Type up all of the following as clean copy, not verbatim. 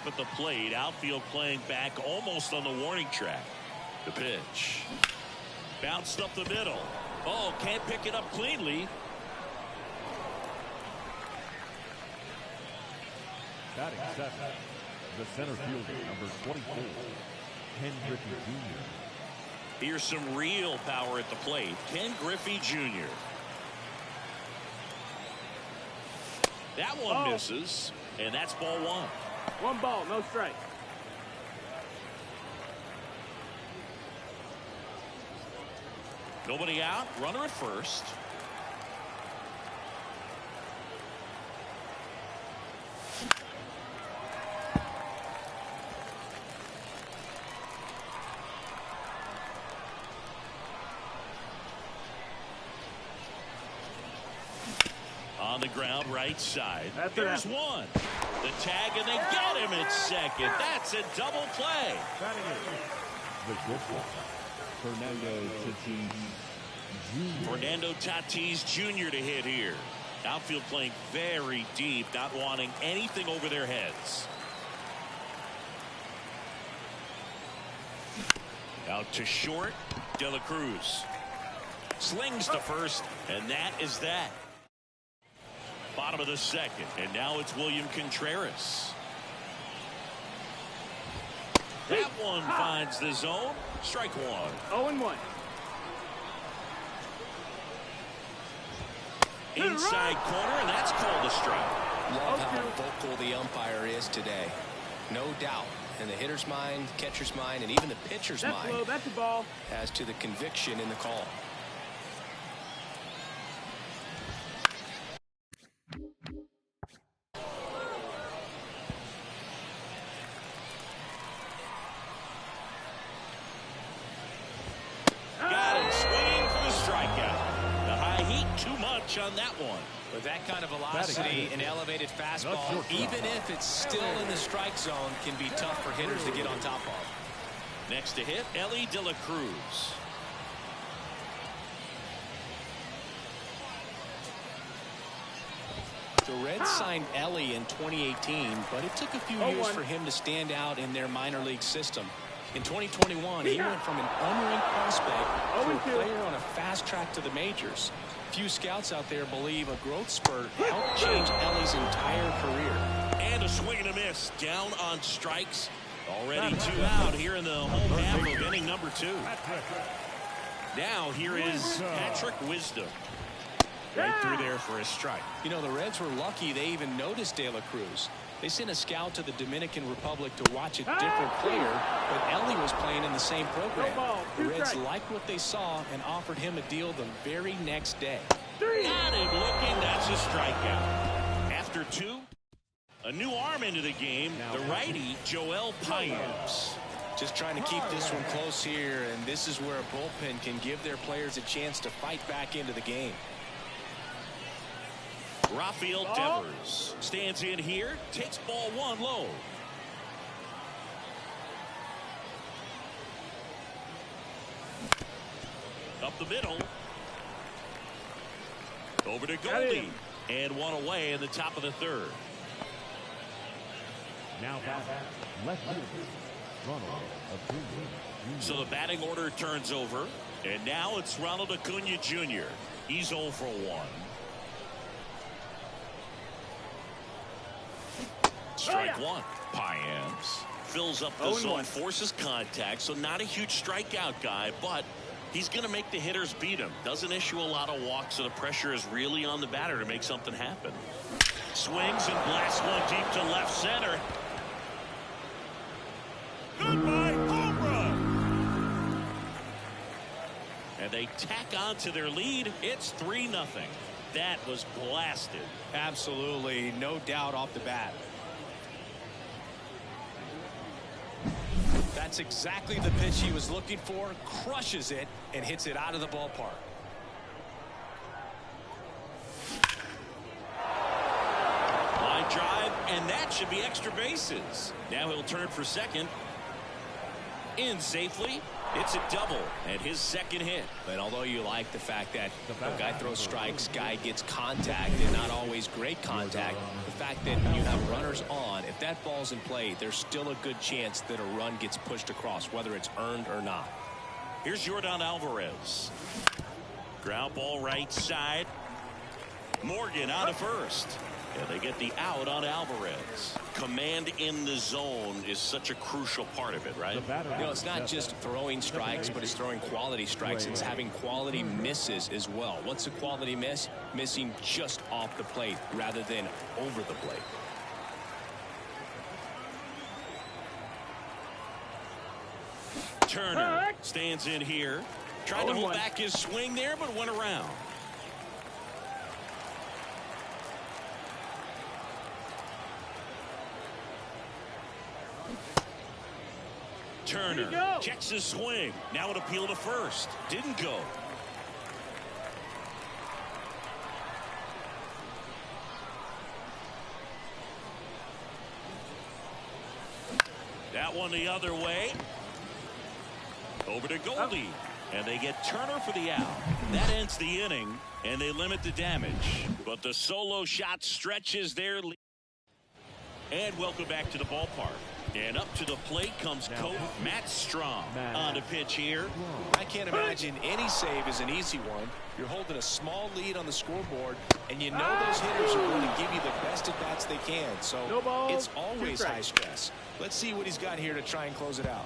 at the plate. Outfield playing back almost on the warning track. The pitch. Bounced up the middle. Oh, can't pick it up cleanly. Batting seventh, the center fielder, number 24, Ken Griffey Jr. Here's some real power at the plate. Ken Griffey Jr. That one misses, and that's ball one. One ball, no strike. Nobody out, runner at first. On the ground, right side. There's one. The tag, and they get him at second. That's a double play. The good one, Fernando Tatis Jr. Fernando Tatis Jr. to hit here. Outfield playing very deep, not wanting anything over their heads. Out to short, De La Cruz. Slings to first, and that is that. Bottom of the second, and now it's William Contreras. That one finds the zone. Strike one. 0-1. Inside corner, and that's called a strike. Love how vocal the umpire is today. No doubt. In the hitter's mind, catcher's mind, and even the pitcher's mind low, that's a ball. as to the conviction in the call. On that one. With that kind of velocity and elevated fastball, even if it's still in the strike zone, can be tough for hitters to get on top of. Next to hit, Elly De La Cruz. The Reds signed Elly in 2018, but it took a few years for him to stand out in their minor league system. In 2021, he went from an unranked prospect to a player on a fast track to the majors. Few scouts out there believe a growth spurt helped change Elly's entire career. And a swing and a miss. Down on strikes. Already two out here in the home half of inning number 2. Now here is Patrick Wisdom. Right through there for a strike. You know, the Reds were lucky they even noticed De La Cruz. They sent a scout to the Dominican Republic to watch a different player, but Elly was playing in the same program. The Reds liked what they saw and offered him a deal the very next day. Got him looking. That's a strikeout. After 2, a new arm into the game, the righty, Joel Payamps. Just trying to keep this one close here, and this is where a bullpen can give their players a chance to fight back into the game. Rafael Devers stands in here, takes ball 1 low. Up the middle. Over to Goldie. And one away in the top of the 3rd. Now back, left fielder, Ronald Acuna Jr. So the batting order turns over. And now it's Ronald Acuna Jr. He's 0 for 1. Strike 1. Payamps fills up the zone, forces contact, so not a huge strikeout guy, but he's going to make the hitters beat him. Doesn't issue a lot of walks, so the pressure is really on the batter to make something happen. Swings and blasts one deep to left center. Goodbye, home run! And they tack on to their lead. It's 3-0. That was blasted. Absolutely, no doubt off the bat. That's exactly the pitch he was looking for. Crushes it and hits it out of the ballpark. Line drive, and that should be extra bases. Now he'll turn for second. In safely. It's a double and his second hit. And although you like the fact that a guy throws strikes, guy gets contact, and not always great contact, the fact that you have runners on, if that ball's in play, there's still a good chance that a run gets pushed across, whether it's earned or not. Here's Yordan Alvarez. Ground ball right side. Morgan out of first. And they get the out on Alvarez. Command in the zone is such a crucial part of it, right? You know, it's not just throwing strikes, but it's throwing quality strikes. It's having quality misses as well. What's a quality miss? Missing just off the plate rather than over the plate. Turner stands in here. Tried to hold back his swing there, but went around. Turner checks his swing. Now an appeal to first. Didn't go. That one the other way. Over to Goldie. And they get Turner for the out. That ends the inning, and they limit the damage. But the solo shot stretches their lead. And welcome back to the ballpark. And up to the plate comes coach Matt Strom on the pitch here. I can't imagine any save is an easy one. You're holding a small lead on the scoreboard, and you know those hitters are going to give you the best at bats they can. So it's always high stress. Let's see what he's got here to try and close it out.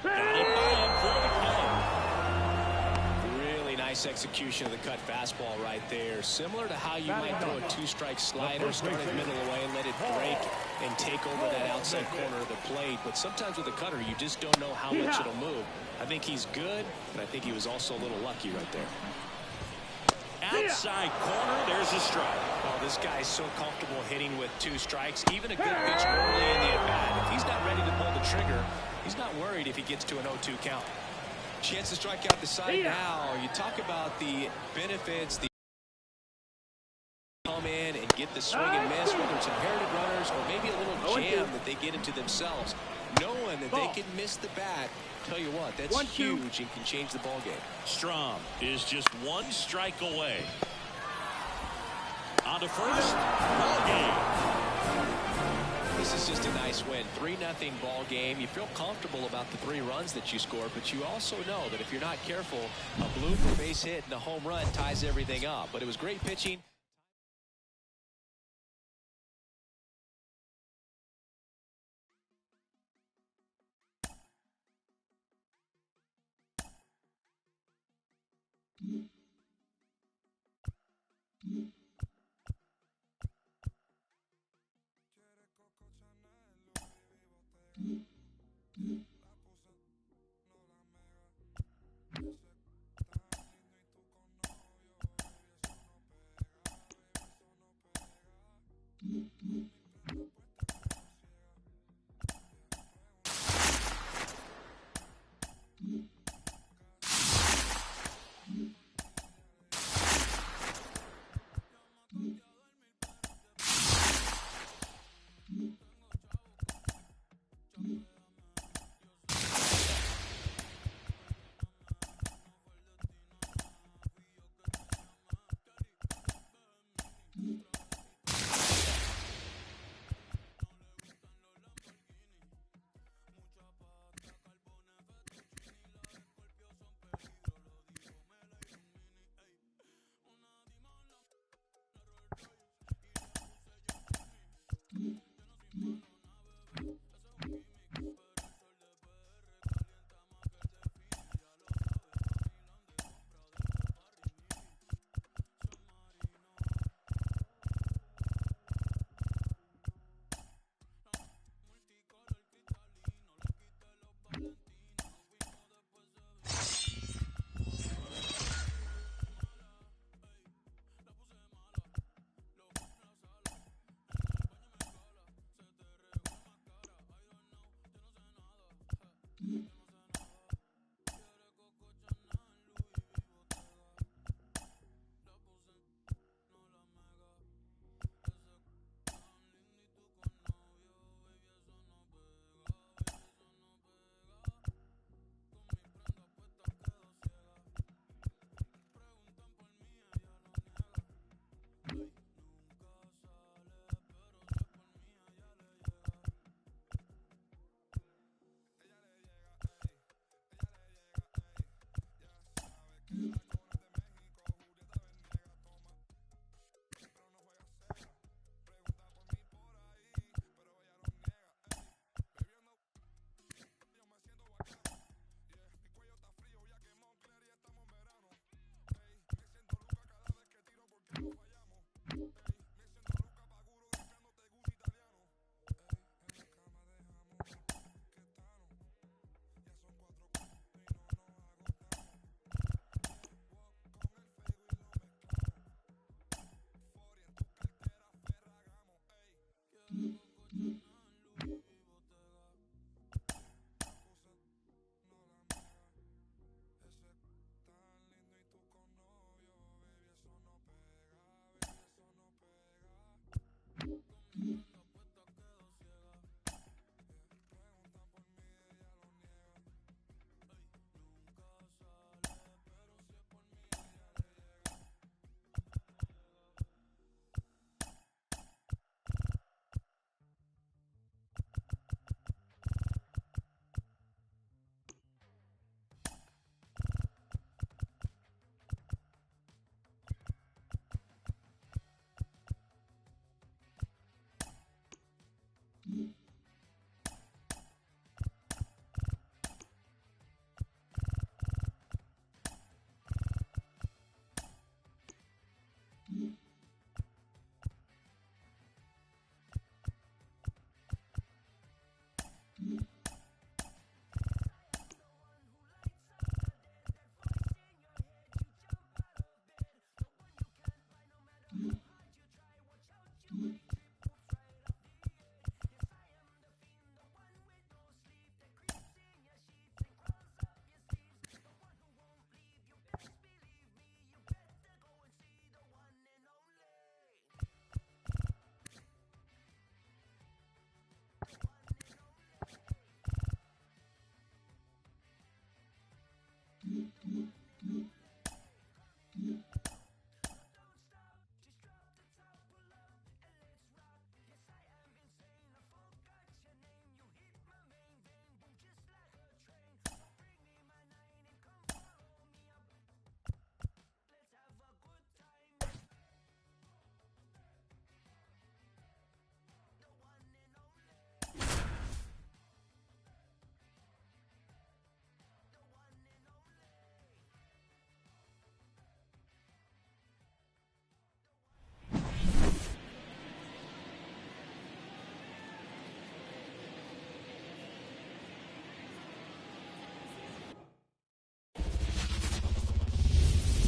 Got it by him for the count. Really nice execution of the cut fastball right there. Similar to how you might throw a two-strike slider, start it middle away and let it break and take over that outside corner of the plate. But sometimes with a cutter, you just don't know how much it'll move. I think he's good, but I think he was also a little lucky right there. Outside corner, there's a strike. Oh, this guy's so comfortable hitting with two strikes. Even a good pitch early in the at-bat. If he's not ready to pull the trigger, he's not worried if he gets to an 0-2 count. Chance to strike out the side now. You talk about the benefits, the come in and get the swing and miss, whether it's inherited runners or maybe a little jam that they get into themselves. Knowing that they can miss the bat, tell you what, that's huge and can change the ball game. Strom is just one strike away. On to first. Ball game. This is just a nice win. 3-0 ball game. You feel comfortable about the 3 runs that you scored, but you also know that if you're not careful, a blooper base hit and a home run ties everything up. But it was great pitching.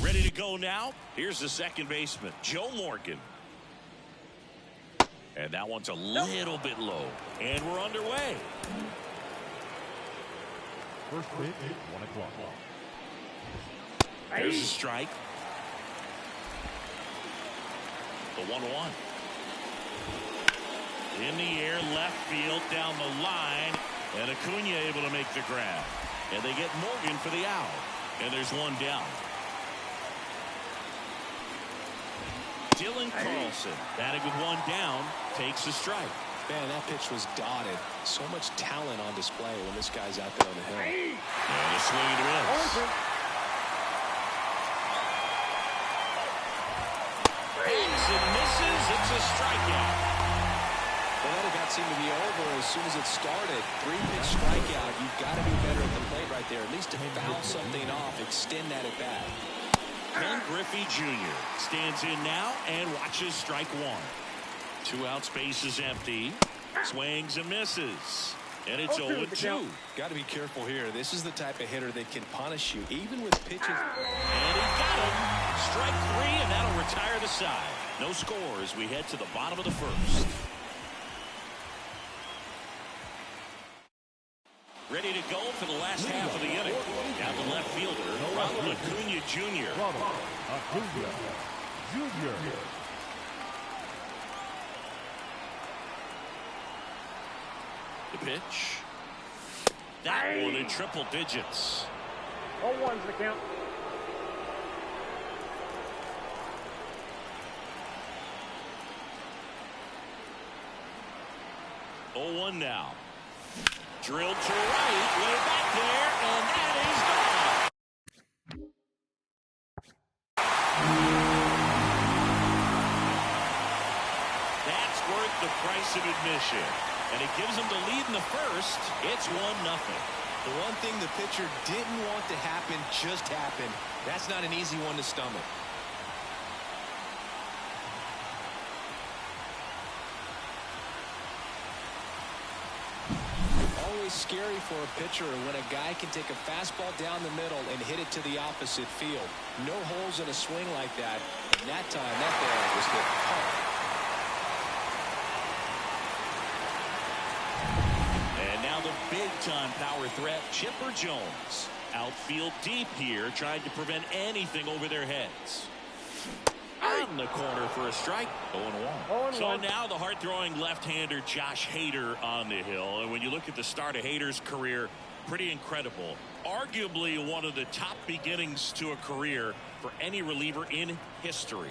Ready to go now. Here's the second baseman, Joe Morgan. And that one's a little bit low. And we're underway. First pitch, 1 o'clock. There's a strike. The 1-1. In the air, left field, down the line. And Acuna able to make the grab. And they get Morgan for the out. And there's one down. Dylan Carlson, batting with one down, takes the strike. Man, that pitch was dotted. So much talent on display when this guy's out there on the hill. And a swing and a miss. Swings and misses. It's a strikeout. Well, that at bat seemed to be over as soon as it started. 3-pitch strikeout. You've got to be better at the plate right there. At least to foul something off, extend that at bat. Ken Griffey Jr. stands in now and watches strike one. 2 out, space is empty. Swings and misses. And it's 0-2. Got to be careful here. This is the type of hitter that can punish you, even with pitches. And he got him. Strike 3, and that'll retire the side. No score as we head to the bottom of the first. Ready to go for the last half of the inning. Down the left fielder, Ronald Acuna Jr. Acuna Jr. The pitch. That one in triple digits. 0-1's the count. Oh, 1 now. Drilled to right, way back there, and that is gone. That's worth the price of admission. And it gives them the lead in the first. It's 1-0. The one thing the pitcher didn't want to happen just happened. That's not an easy one to stomach. Always scary for a pitcher when a guy can take a fastball down the middle and hit it to the opposite field. No holes in a swing like that. And that time, that ball was hit hard. big-time power threat, Chipper Jones. Outfield deep here, trying to prevent anything over their heads. On the corner for a strike. 0-1. So now the hard-throwing left-hander Josh Hader on the hill. And when you look at the start of Hader's career, pretty incredible. Arguably one of the top beginnings to a career for any reliever in history.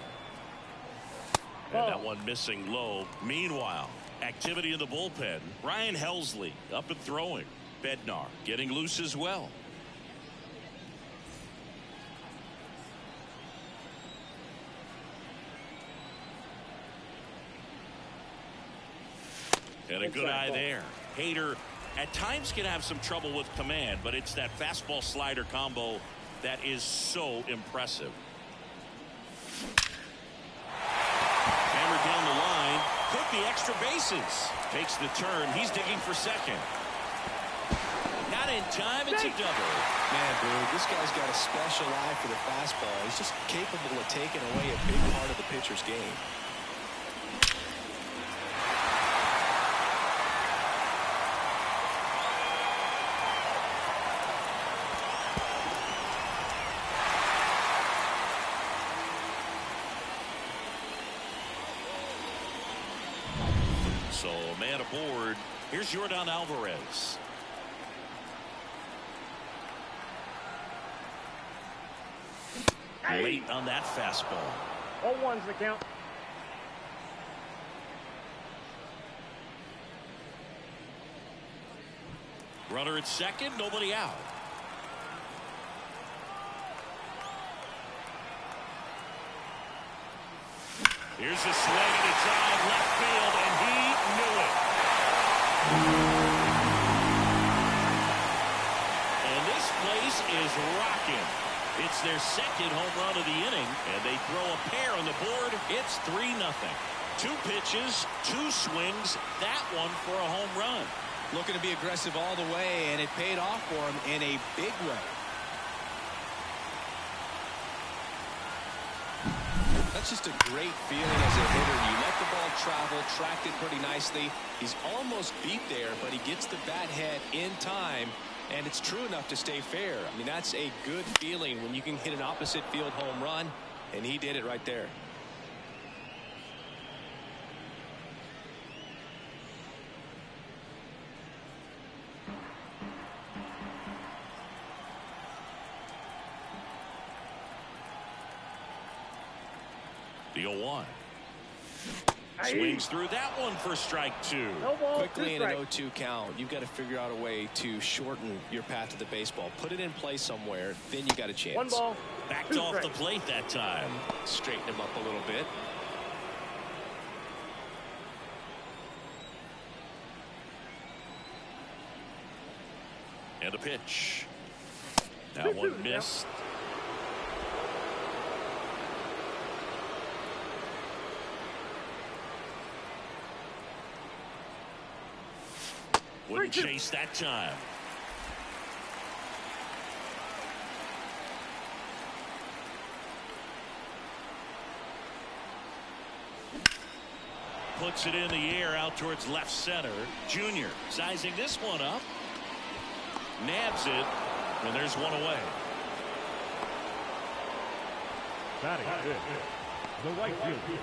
And that one missing low. Meanwhile, activity in the bullpen. Ryan Helsley up and throwing. Bednar getting loose as well. And a good eye there. Hader at times can have some trouble with command, but it's that fastball slider combo that is so impressive. Hammered down the line. Took the extra bases. Takes the turn. He's digging for second. Not in time. It's a double. Man, dude, this guy's got a special eye for the fastball. He's just capable of taking away a big part of the pitcher's game. So, man aboard. Here's Yordan Alvarez. Late on that fastball. 0-1's the count. Runner at second, nobody out. Here's a swing and a drive left field, and he knew it. And this place is rocking. It's their second home run of the inning, and they throw a pair on the board. It's 3-0. 2 pitches, 2 swings, that one for a home run. Looking to be aggressive all the way, and it paid off for him in a big way. That's just a great feeling as a hitter. You let the ball travel, tracked it pretty nicely. He's almost beat there, but he gets the bat head in time, and it's true enough to stay fair. I mean, that's a good feeling when you can hit an opposite field home run, and he did it right there. The 0-1. Swings through that one for strike 2. No ball, Quickly in an 0-2 count, you've got to figure out a way to shorten your path to the baseball. Put it in play somewhere, then you got a chance. 1 ball. Backed off the plate that time. Straighten him up a little bit. And a pitch. That one missed. Wouldn't chase that time. Puts it in the air out towards left center. Junior sizing this one up. Nabs it. And there's one away. Batting fifth, the right fielder.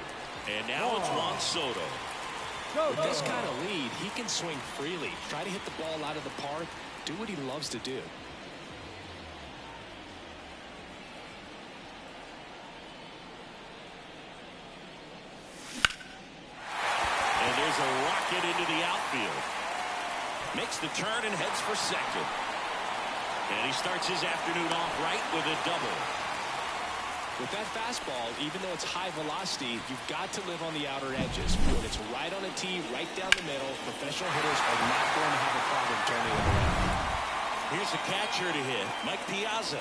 And now it's Juan Soto. With this kind of lead, he can swing freely. Try to hit the ball out of the park. Do what he loves to do. And there's a rocket into the outfield. Makes the turn and heads for second. And he starts his afternoon off right with a double. With that fastball, even though it's high velocity, you've got to live on the outer edges. When it's right on a tee, right down the middle, professional hitters are not going to have a problem turning it around. Here's a catcher to hit, Mike Piazza.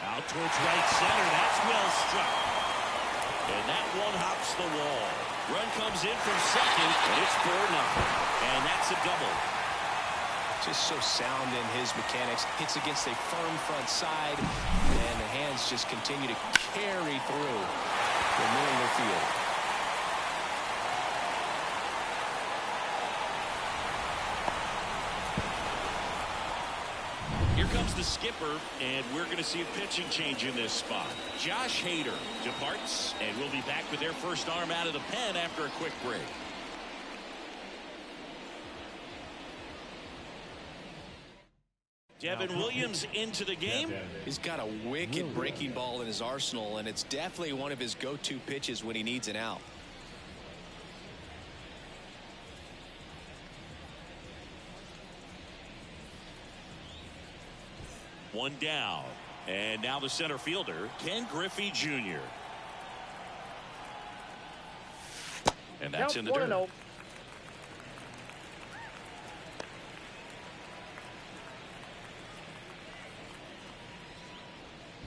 Out towards right center. That's well struck. And that one hops the wall. Run comes in from second, and it's 4-0. And that's a double. Just so sound in his mechanics. Hits against a firm front side, and the hands just continue to carry through the middle of the field. skipper, and we're going to see a pitching change in this spot. Josh Hader departs, and we'll be back with their first arm out of the pen after a quick break. Devin Williams into the game. He's got a wicked breaking ball in his arsenal, and it's definitely one of his go-to pitches when he needs an out. One down, and now the center fielder, Ken Griffey Jr. And that's in the dirt.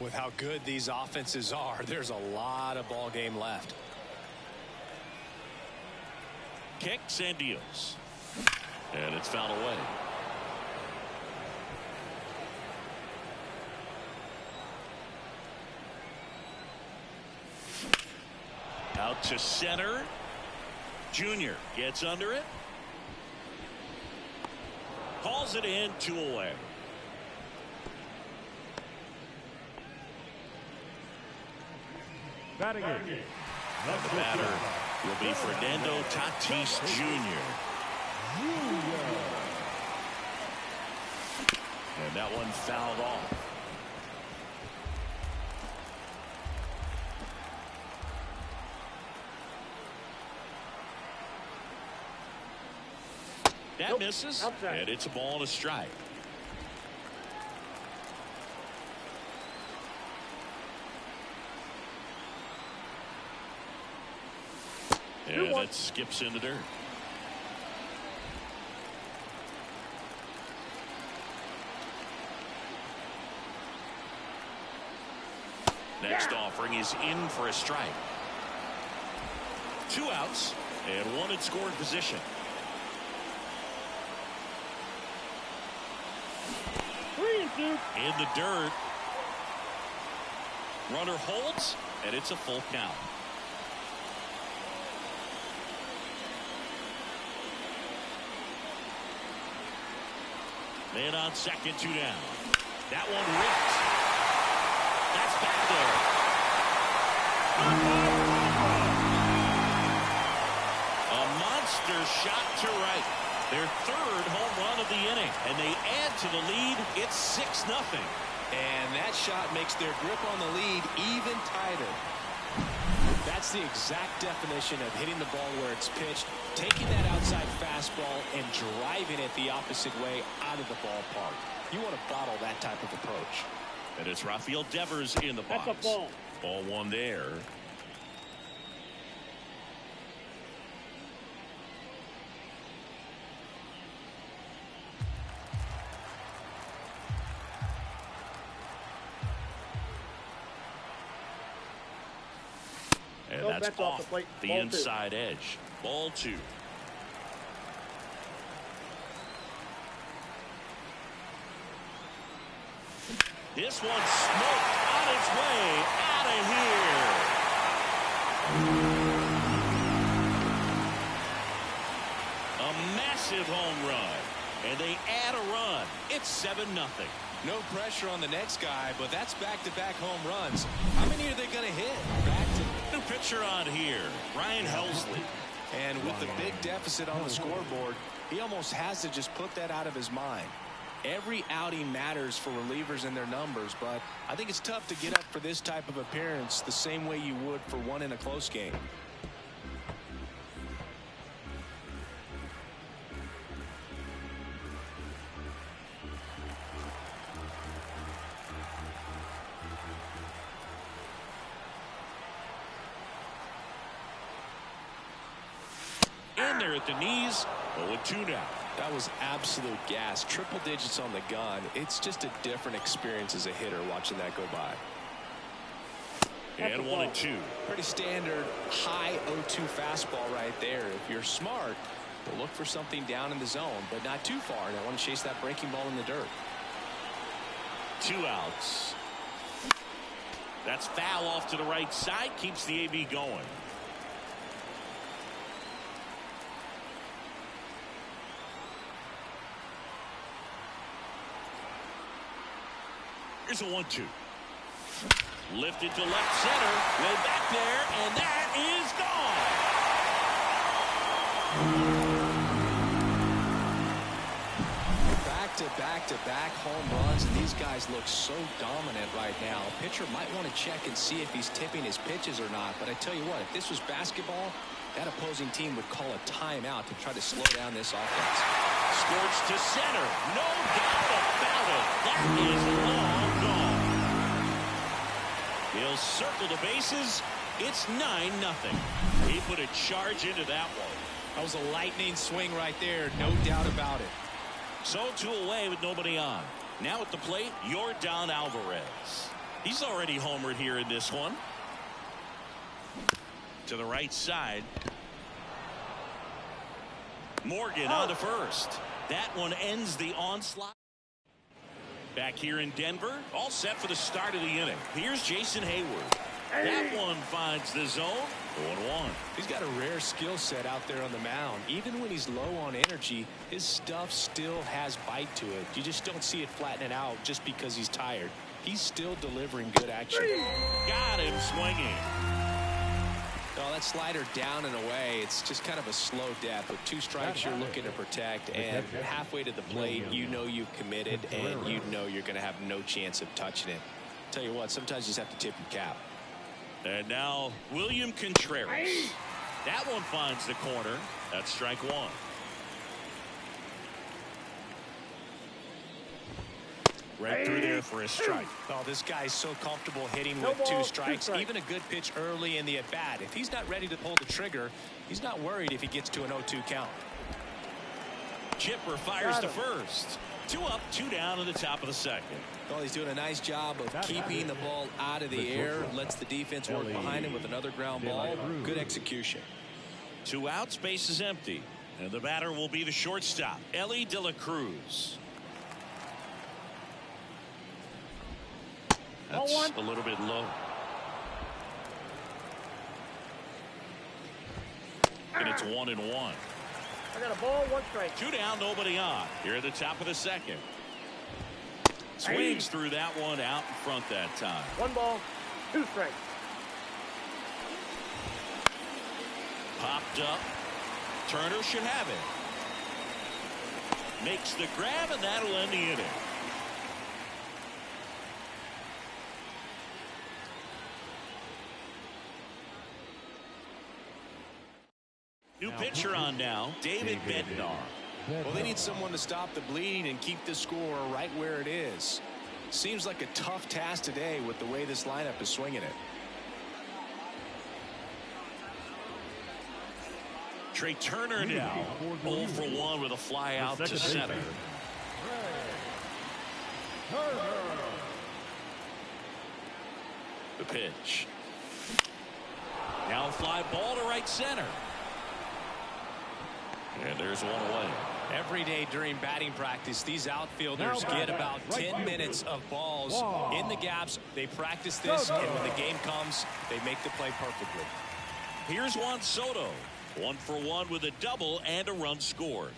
With how good these offenses are, there's a lot of ball game left. Kicks and deals, and it's fouled away. Out to center. Junior gets under it. Calls it in, 2 away. Batting it. And the batter will be Fernando Tatis Jr. And that one fouled off. That misses, and it's a ball and a strike. And that skips into dirt. Next offering is in for a strike. 2 outs and 1 in scoring position. In the dirt. Runner holds, and it's a full count. Man on second, 2 down. That one ripped. That's back there. A monster shot to right. Their 3rd home run of the inning, and they add to the lead. It's 6-0. And that shot makes their grip on the lead even tighter. That's the exact definition of hitting the ball where it's pitched, taking that outside fastball and driving it the opposite way out of the ballpark. You want to bottle that type of approach. And it's Rafael Devers in the box. That's a ball. Ball 1 there. And that's off the inside edge. Ball 2. This one smoked on its way out of here. A massive home run. And they add a run. It's 7-0. No pressure on the next guy, but that's back-to-back home runs. How many are they going to hit? New pitcher on here, Ryan Helsley. And with the big deficit on the scoreboard, he almost has to just put that out of his mind. Every outing matters for relievers and their numbers, but I think it's tough to get up for this type of appearance the same way you would for one in a close game. In there at the knees, 0-2 now. That was absolute gas. Triple digits on the gun. It's just a different experience as a hitter watching that go by. And 1-2. Pretty standard high 0-2 fastball right there. If you're smart, we'll look for something down in the zone, but not too far. And I want to chase that breaking ball in the dirt. 2 outs. That's foul off to the right side. Keeps the AB going. Here's a 1-2. Lifted to left center. Way back there, and that is gone. Back-to-back home runs, and these guys look so dominant right now. Pitcher might want to check and see if he's tipping his pitches or not, but I tell you what, if this was basketball, that opposing team would call a timeout to try to slow down this offense. Scorched to center. No doubt about it. That is long gone. He'll circle the bases. It's 9-0. He put a charge into that one. That was a lightning swing right there, no doubt about it. So 2 away with nobody on. Now at the plate, Yordan Alvarez. He's already homered here in this one. To the right side. Morgan on to first. That one ends the onslaught. Back here in Denver, all set for the start of the inning. Here's Jason Hayward. That one finds the zone. 1-1. He's got a rare skill set out there on the mound. Even when he's low on energy, his stuff still has bite to it. You just don't see it flattening out just because he's tired. He's still delivering good action. Got him swinging. Oh, that slider down and away. It's just kind of a slow death. With 2 strikes, you're looking to protect, and halfway to the plate, you know you've committed, and you know you're going to have no chance of touching it. Tell you what, sometimes you just have to tip your cap. And now William Contreras. That one finds the corner. That's strike 1. Right through there for a strike. Oh, this guy's so comfortable hitting with 2 strikes. Even a good pitch early in the at-bat. If he's not ready to pull the trigger, he's not worried if he gets to an 0-2 count. Chipper fires to first. 2 up, 2 down in the top of the second. Well, he's doing a nice job of keeping the ball out of the air. Lets the defense work behind him with another ground ball. Good execution. 2 outs, base is empty. And the batter will be the shortstop, Elly De La Cruz. That's a little bit low. And it's 1-1. I got a ball, 1 strike. 2 down, nobody on. Here at the top of the second. Swings through that one out in front that time. 1 ball, 2 strikes. Popped up. Turner should have it. Makes the grab, and that'll end the inning. New pitcher on now, David Bednar. Well, they need someone to stop the bleeding and keep the score right where it is. Seems like a tough task today with the way this lineup is swinging it. Trey Turner now 0 for 1 with a fly out to center. The pitch. Now a fly ball to right center. And there's 1 away. Every day during batting practice, these outfielders get about 10 minutes of balls in the gaps. They practice this, and when the game comes, they make the play perfectly. Here's Juan Soto. 1 for 1 with a double and a run scored.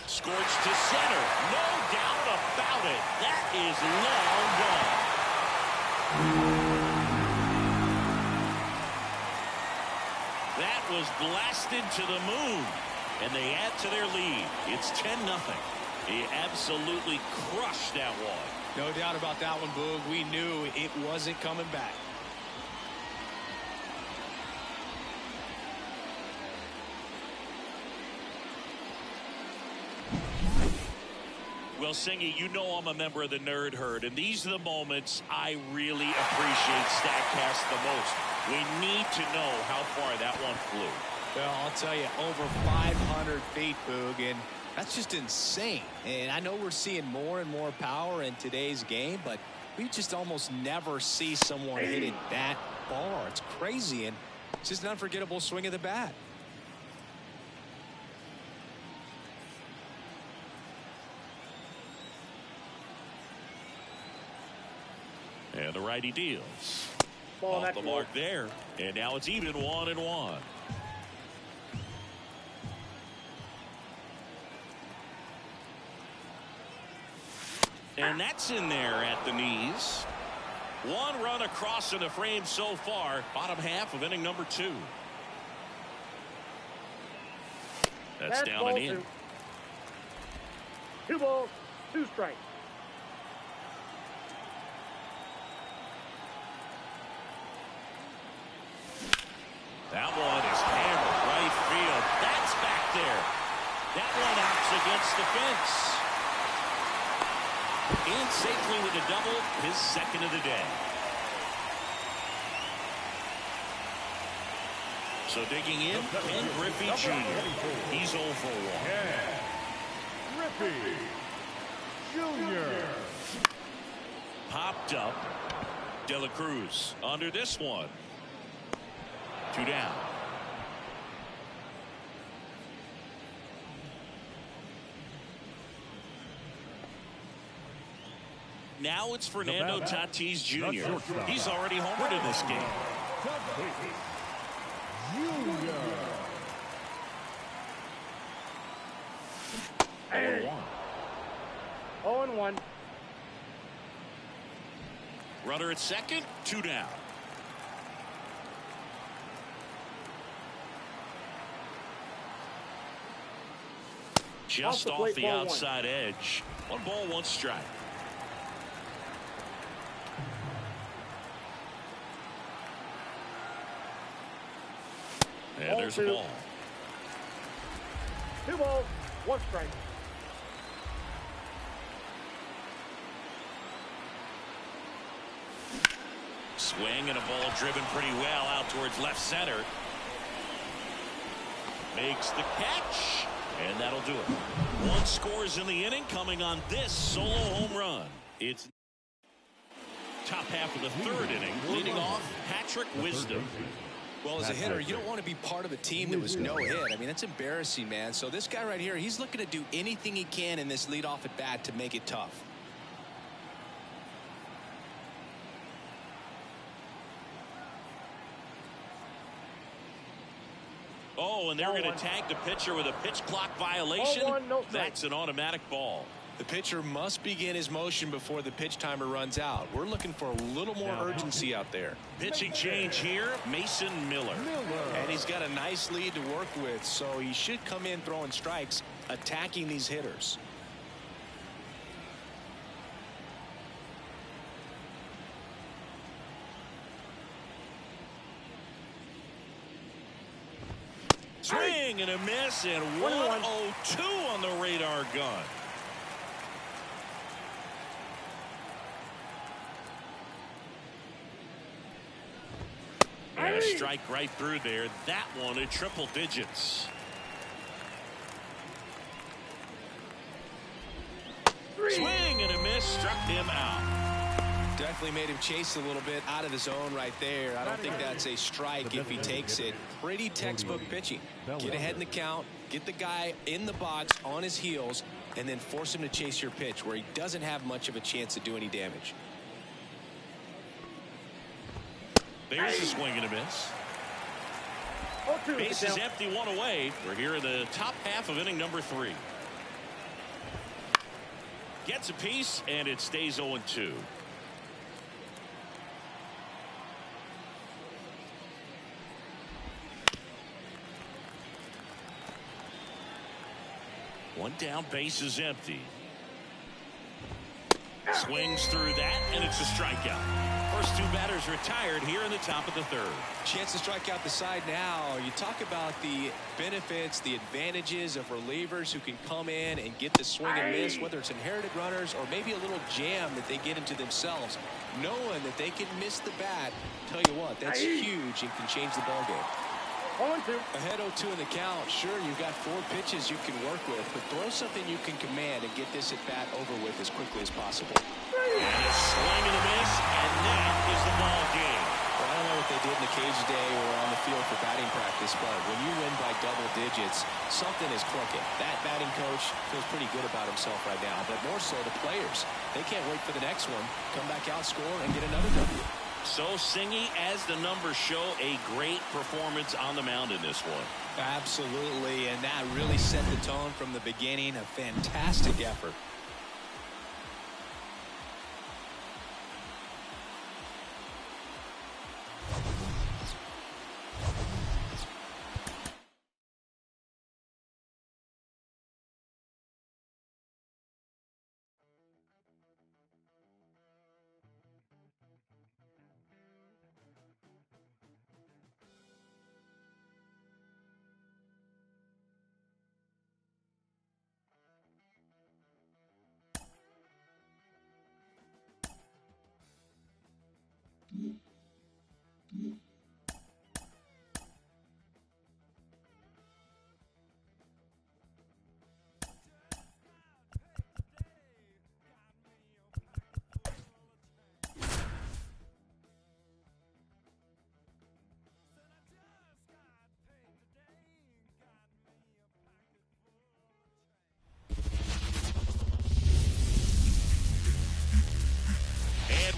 Scorched to center. No doubt about it. That is long gone. That was blasted to the moon. And they add to their lead. It's 10-0. He absolutely crushed that one. No doubt about that one, Boog. We knew it wasn't coming back. Well, Singy, you know I'm a member of the Nerd Herd, and these are the moments I really appreciate StatCast the most. We need to know how far that one flew. Well, I'll tell you, over 500 feet, Boog, and That's just insane. And I know we're seeing more and more power in today's game, but we just almost never see someone hit it that far. It's crazy, and it's just an unforgettable swing of the bat. And the righty deals. Ball Off the mark there. And now it's even 1-1. And that's in there at the knees. One run across in the frame so far. Bottom half of inning number 2. That's down and in. 2 balls, 2 strikes. That one is hammered right field. That's back there. That one outs against the fence. In safely with a double, his second of the day. So digging in, Ken Griffey Jr. He's 0 for 1. Griffey Jr. Popped up. De La Cruz under this one. 2 down. Now it's Fernando Tatis Jr. He's already homered in this game. Jr. 0-1. Runner at second, 2 down. Just off the outside edge. 1 ball, 1 strike. And there's a ball. 2 balls, 1 strike. Swing and a ball driven pretty well out towards left center. Makes the catch. And that'll do it. 1 scores in the inning coming on this solo home run. It's top half of the 3rd inning. Leading off, Patrick Wisdom. Well, as a hitter, you don't want to be part of a team that was no hit. I mean, that's embarrassing, man. So this guy right here, he's looking to do anything he can in this leadoff at bat to make it tough. Oh, and they're going to tag the pitcher with a pitch clock violation. 0-1, no strike. That's an automatic ball. The pitcher must begin his motion before the pitch timer runs out. We're looking for a little more urgency out there. Pitching change here, Mason Miller. And he's got a nice lead to work with, so he should come in throwing strikes, attacking these hitters. Swing and a miss, and 102 on the radar gun. And a strike right through there. That one in triple digits. Swing and a miss, struck him out. Definitely made him chase a little bit out of the zone right there. I don't think that's a strike if he takes it. Pretty textbook pitching. Get ahead in the count, get the guy in the box on his heels, and then force him to chase your pitch where he doesn't have much of a chance to do any damage. There's a swing and a miss. Base is empty, 1 away. We're here in the top half of inning number 3. Gets a piece, and it stays 0-2. One down, base is empty. Swings through that, and it's a strikeout. First 2 batters retired here in the top of the 3rd. Chance to strike out the side now. You talk about the benefits, the advantages of relievers who can come in and get the swing and miss, whether it's inherited runners or maybe a little jam that they get into themselves. Knowing that they can miss the bat, tell you what, that's huge and can change the ball game. 0-2. Ahead 0-2 in the count. Sure, you've got 4 pitches you can work with, but throw something you can command and get this at bat over with as quickly as possible. And a swing and a miss, and that is the ball game. Well, I don't know what they did in the cage today or on the field for batting practice, but when you win by double digits, something is clicking. That batting coach feels pretty good about himself right now, but more so the players. They can't wait for the next one, come back out, score, and get another W. So, Singy, as the numbers show, a great performance on the mound in this one. Absolutely, and that really set the tone from the beginning. A fantastic effort.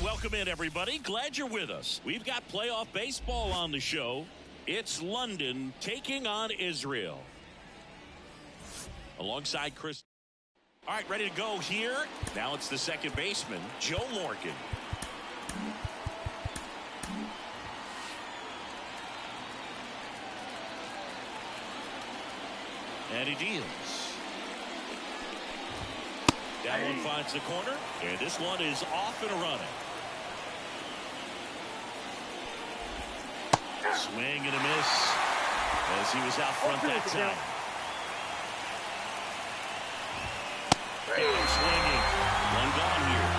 Welcome in, everybody. Glad you're with us. We've got playoff baseball on the show. It's London taking on Israel. Alongside Chris. All right, ready to go here. Now it's the second baseman, Joe Morgan. And he deals. That one finds the corner, and this one is off and running. Swing and a miss as he was out front that time. Swinging. One gone here.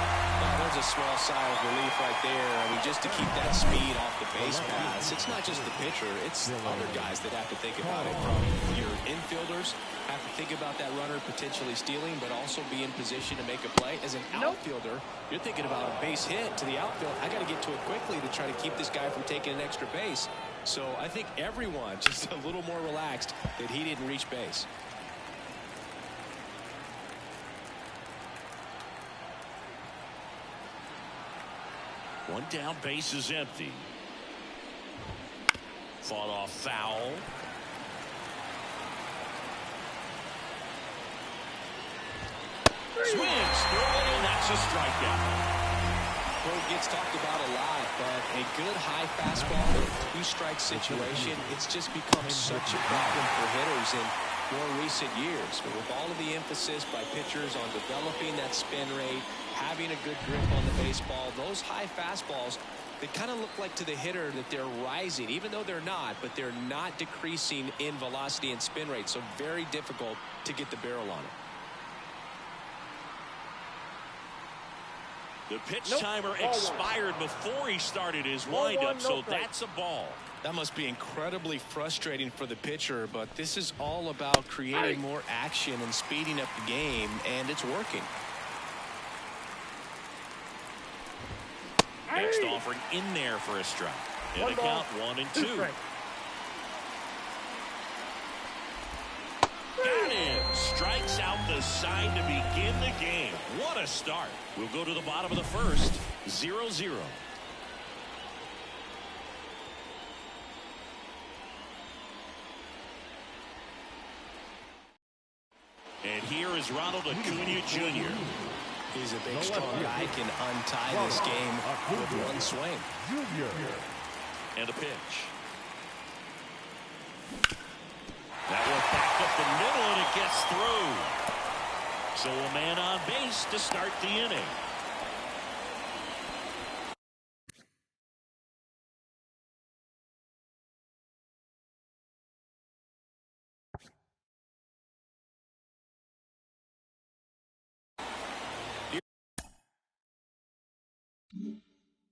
There's a small sigh of relief right there. I mean, just to keep that speed off the base paths. It's not just the pitcher. It's the other guys that have to think about it. From your infielders, have to think about that runner potentially stealing, but also be in position to make a play. As an outfielder, you're thinking about a base hit to the outfield. I got to get to it quickly to try to keep this guy from taking an extra base. So I think everyone just a little more relaxed that he didn't reach base. One down, base is empty. Fought off foul. Swings through it, and that's a strikeout. Well, it gets talked about a lot, but a good high fastball in a two-strike situation, it's just become such a problem for hitters in more recent years. But with all of the emphasis by pitchers on developing that spin rate, having a good grip on the baseball, those high fastballs, they kind of look like to the hitter that they're rising, even though they're not, but they're not decreasing in velocity and spin rate, so very difficult to get the barrel on it. The pitch timer expired before he started his windup, so that's a ball. That must be incredibly frustrating for the pitcher, but this is all about creating more action and speeding up the game, and it's working. Next offering in there for a strike. And a count 1-2. Got him. Strikes out the side to begin the game. What a start. We'll go to the bottom of the first. 0-0. And here is Ronald Acuna Jr. He's a big, strong guy. Can untie this game with one swing. And a pitch. That one back up the middle, and it gets through. So a man on base to start the inning.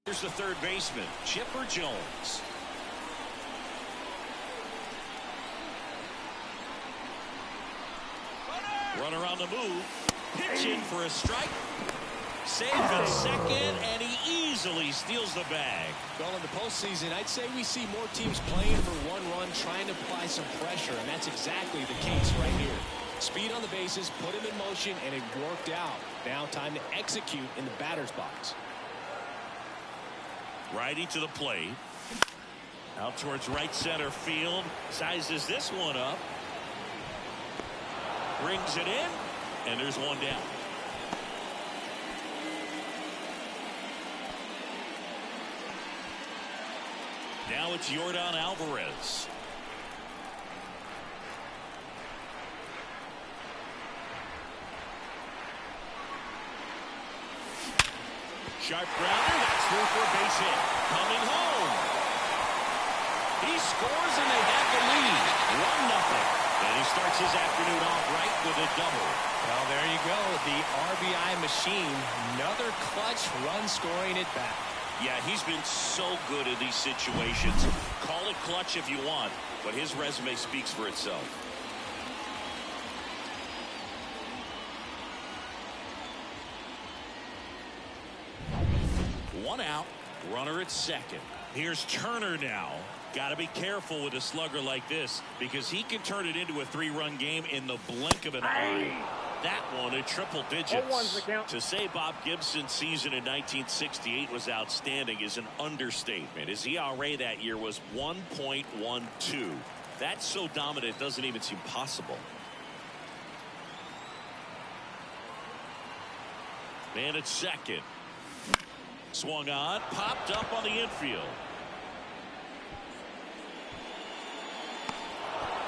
Here's the third baseman, Chipper Jones. Runner on the move. Pitching for a strike. Safe at second, and he easily steals the bag. Well, in the postseason, I'd say we see more teams playing for one run, trying to apply some pressure, and that's exactly the case right here. Speed on the bases, put him in motion, and it worked out. Now time to execute in the batter's box. Righty to the plate. Out towards right center field. Sizes this one up. Brings it in, and there's one down. Now it's Yordan Alvarez. Sharp grounder. That's through for a base hit. Coming home. He scores and they have the lead. 1-0. And he starts his afternoon off right with a double. Well, there you go. The RBI machine. Another clutch run scoring at bat. Yeah, he's been so good in these situations. Call it clutch if you want, but his resume speaks for itself. One out, runner at second. Here's Turner now. Got to be careful with a slugger like this because he can turn it into a 3-run game in the blink of an eye. That one in triple digits. To say Bob Gibson's season in 1968 was outstanding is an understatement. His ERA that year was 1.12. That's so dominant it doesn't even seem possible. Man at second. Swung on, popped up on the infield.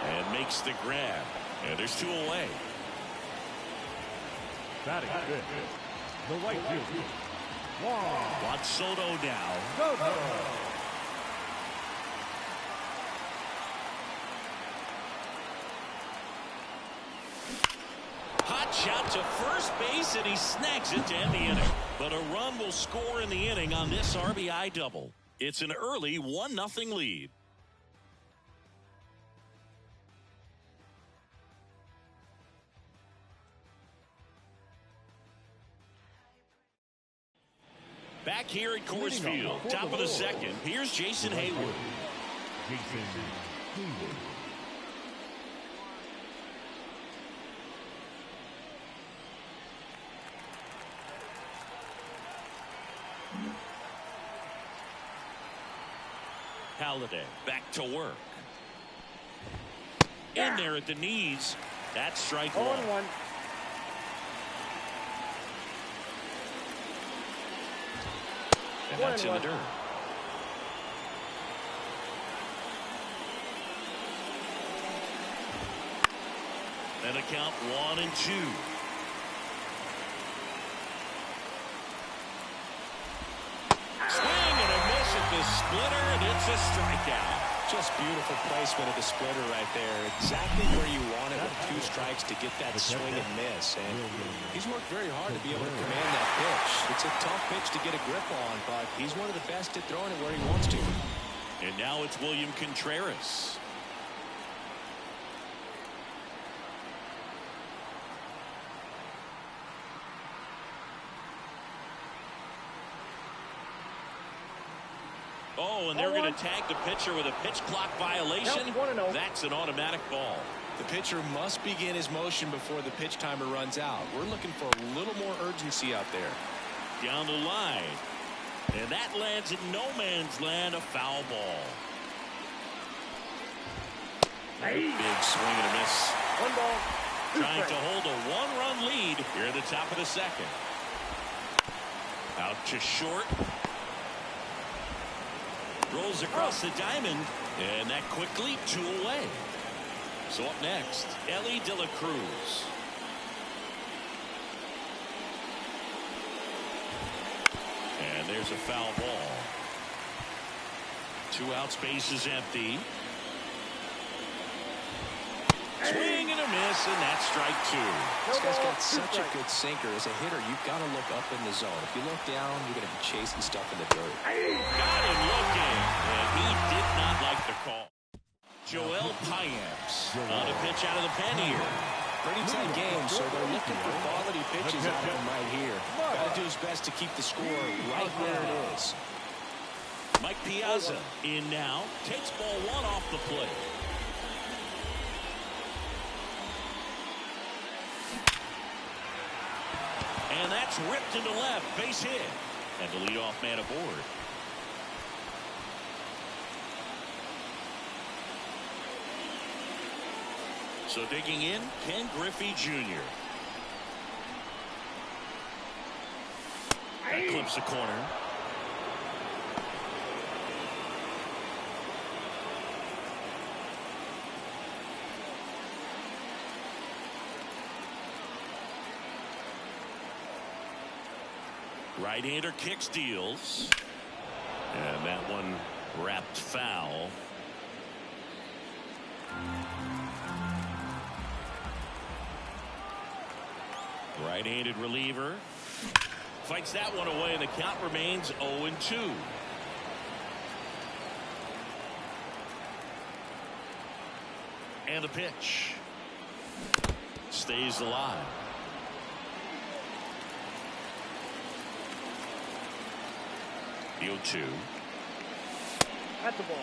And makes the grab. And there's 2 away. Batting fifth, the right fielder, Juan Soto now. Hot shot to first base, and he snags it to end the inning. But a run will score in the inning on this RBI double. It's an early 1-0 lead. Back here at Coors Field, top of the second, here's Jason Hayward. Halladay back to work. In there at the knees. That's strike one. And that's in the dirt. And a count 1-2. Swing and a miss at the splitter, and it's a strikeout. Just beautiful placement of the splitter right there. Exactly where you want it with 2 strikes to get that swing and miss. And he's worked very hard to be able to command that pitch. It's a tough pitch to get a grip on, but he's one of the best at throwing it where he wants to. And now it's William Contreras. Oh, and they're going to tag the pitcher with a pitch clock violation. That's an automatic ball. The pitcher must begin his motion before the pitch timer runs out. We're looking for a little more urgency out there. Down the line. And that lands in no man's land, a foul ball. Big swing and a miss. 1 ball. Trying to hold a 1-run lead here at the top of the second. Out to short. Rolls across the diamond, and that quickly 2 away. So up next, Elly De La Cruz. And there's a foul ball. 2 outs, base is empty. Swing and a miss, and that's strike 2. This guy's got such a good sinker. As a hitter, you've got to look up in the zone. If you look down, you're going to be chasing stuff in the dirt. Got him looking, and he did not like the call. Joel Payamps on a pitch out of the pen here. Pretty tight game, so they're looking for quality pitches out of him right here. Got to do his best to keep the score right where it is. Mike Piazza in now. Takes ball one off the plate. And that's ripped into left. Base hit. And the leadoff man aboard. So digging in, Ken Griffey Jr. That clips the corner. Right-hander kicks, deals. And that one wrapped foul. Right-handed reliever. Fights that one away, and the count remains 0-2. And the pitch. Stays alive. The 0-2. At the ball.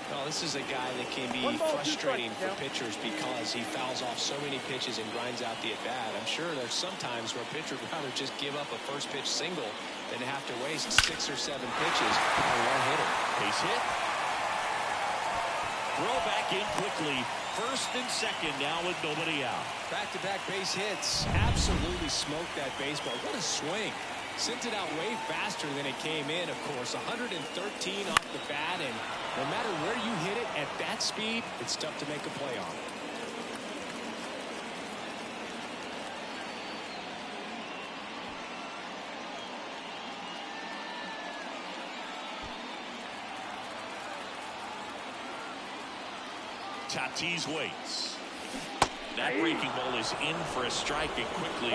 Well, this is a guy that can be frustrating for pitchers because he fouls off so many pitches and grinds out the at-bat. I'm sure there's some times where a pitcher would rather just give up a first pitch single than have to waste 6 or 7 pitches on one hitter. Base hit. Throw back in quickly. First and second now with nobody out. Back-to-back base hits. Absolutely smoked that baseball. What a swing. Sent it out way faster than it came in, of course. 113 off the bat, and no matter where you hit it at that speed, it's tough to make a play on it. Tatis waits. That breaking ball is in for a strike, and quickly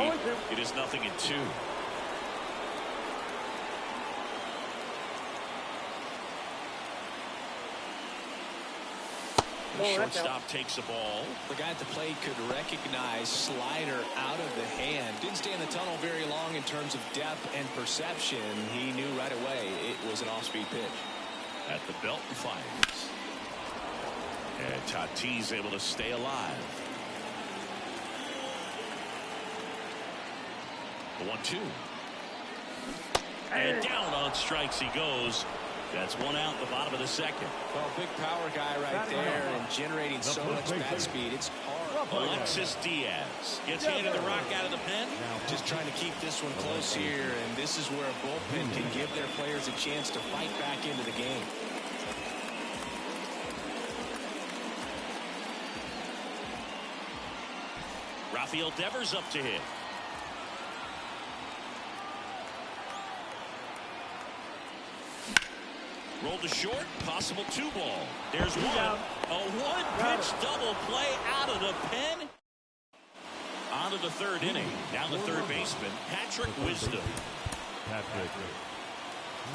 it is 0-2. The shortstop takes the ball. The guy at the plate could recognize slider out of the hand. Didn't stay in the tunnel very long in terms of depth and perception. He knew right away it was an off-speed pitch. At the belt and fires. And Tatis able to stay alive. The 1-2. And down on strikes he goes. That's one out the bottom of the second. Well, big power guy right there and generating so much bat speed. It's hard. Alexis Diaz gets handed the rock out of the pen. Just trying to keep this one close here, and this is where a bullpen can give their players a chance to fight back into the game. Rafael Devers up to hit. Rolled to short, possible 2-ball. There's one. A one-pitch double play out of the pen. On to the third inning. Now the third baseman, Patrick Wisdom.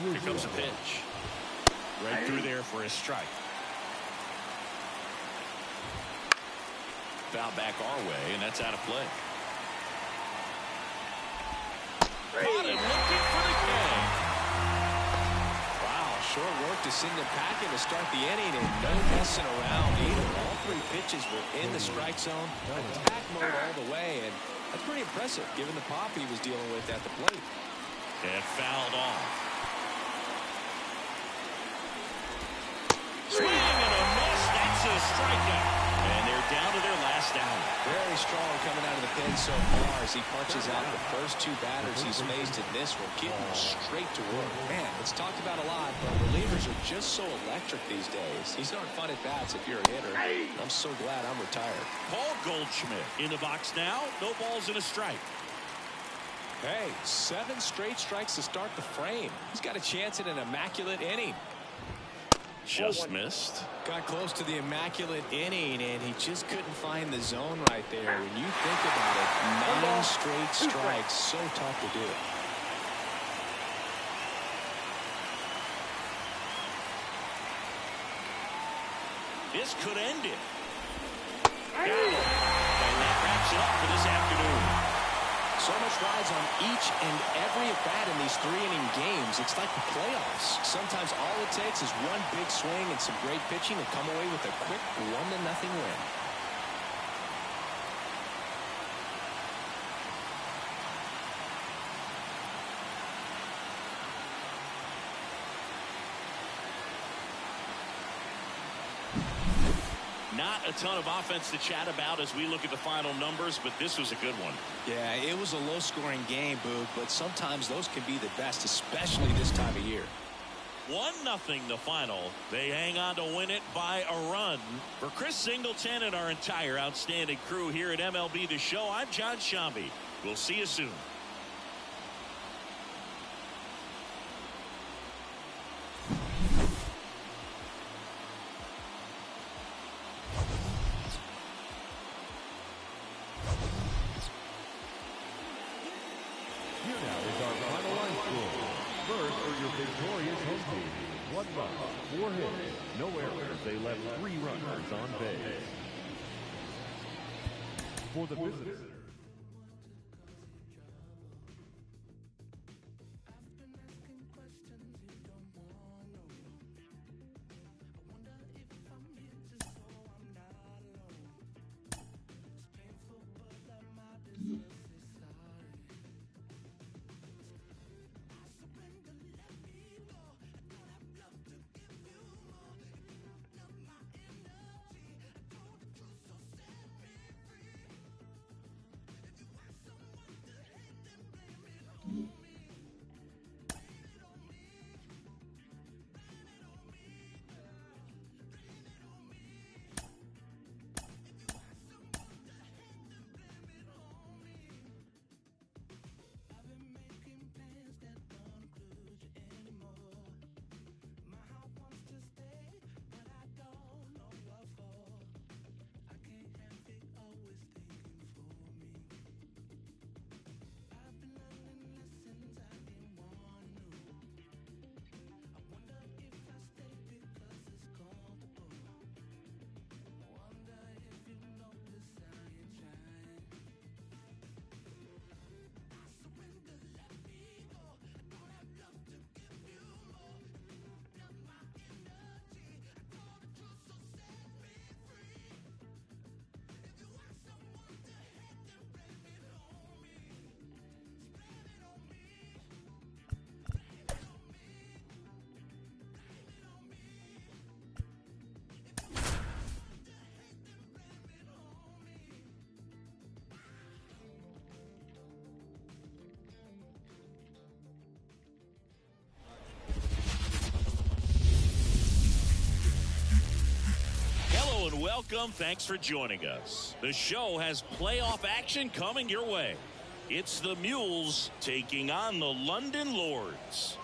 Here comes a pitch. Right through there for a strike. Foul back our way, and that's out of play. Caught him looking for the K. Short work to send him packing to start the inning, and no messing around either. All 3 pitches were in the strike zone, attack mode all the way, and that's pretty impressive given the pop he was dealing with at the plate. And fouled off. Swing and a miss. That's a strikeout. And they're down to their last out. Very strong coming out of the pen so far as he punches out the first 2 batters he's faced in this one, getting straight to work. Man, it's talked about a lot, but relievers are just so electric these days. These aren't fun at bats if you're a hitter. I'm so glad I'm retired. Paul Goldschmidt in the box now. No balls and a strike. Hey, 7 straight strikes to start the frame. He's got a chance at an immaculate inning. Just missed. Got close to the immaculate inning, and he just couldn't find the zone right there. When you think about it, 9 straight strikes, so tough to do. This could end it. Got him. And that So much rides on each and every at-bat in these 3-inning games. It's like the playoffs. Sometimes all it takes is one big swing and some great pitching to come away with a quick 1-0 win. Not a ton of offense to chat about as we look at the final numbers, but this was a good one. Yeah, it was a low-scoring game, Boog, but sometimes those can be the best, especially this time of year. 1-0 the final. They hang on to win it by a run. For Chris Singleton and our entire outstanding crew here at MLB The Show, I'm John Shambi. We'll see you soon. Victorious home team, 1 run, 4 hits, no errors. They left 3 runners on base. For the visitors. And welcome. Thanks for joining us. The show has playoff action coming your way. It's the Mules taking on the London Lords.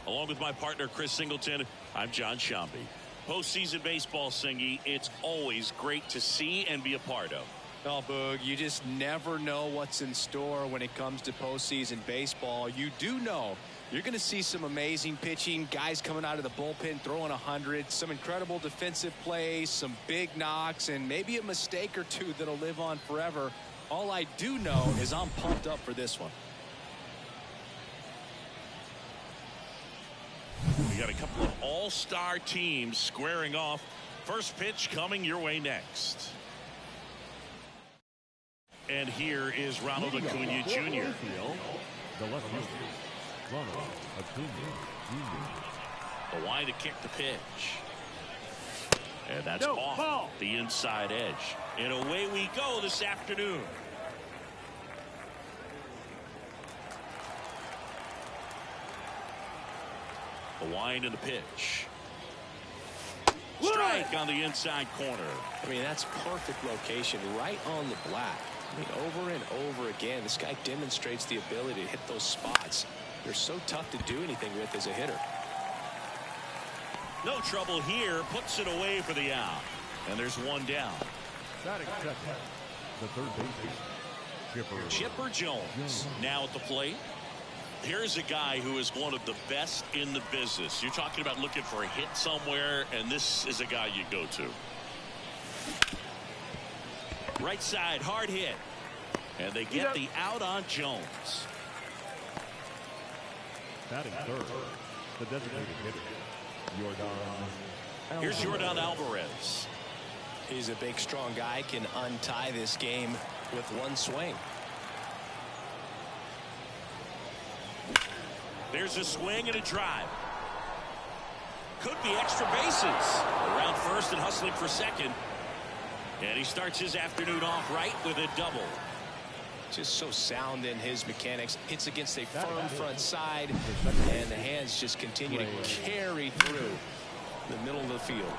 Along with my partner Chris Singleton, I'm John Shambi. Postseason baseball, Singy, it's always great to see and be a part of. Oh, Boog, you just never know what's in store when it comes to postseason baseball. You do know you're going to see some amazing pitching, guys coming out of the bullpen throwing 100, some incredible defensive plays, some big knocks, and maybe a mistake or two that'll live on forever. All I do know is I'm pumped up for this one. We got a couple of all-star teams squaring off. First pitch coming your way next. And here is Ronald Acuna Jr. The left fielder, Ronald Acuna Jr. The line to kick the pitch. And that's off the inside edge. And away we go this afternoon. The wind and the pitch. Strike on the inside corner. I mean, that's perfect location right on the black. I mean, over and over again, this guy demonstrates the ability to hit those spots. They're so tough to do anything with as a hitter. No trouble here. Puts it away for the out. And there's one down. Batting second, the third baseman, Chipper Jones. Now at the plate. Here's a guy who is one of the best in the business. You're talking about looking for a hit somewhere, and this is a guy you go to. Right side, hard hit. And they get the out on Jones. Batting third, the designated hitter, Yordan. Here's Yordan Alvarez. He's a big, strong guy, can untie this game with one swing. There's a swing and a drive. Could be extra bases. Around first and hustling for second. And he starts his afternoon off right with a double. Just so sound in his mechanics. Hits against a firm front side, and the hands just continue to carry through the middle of the field.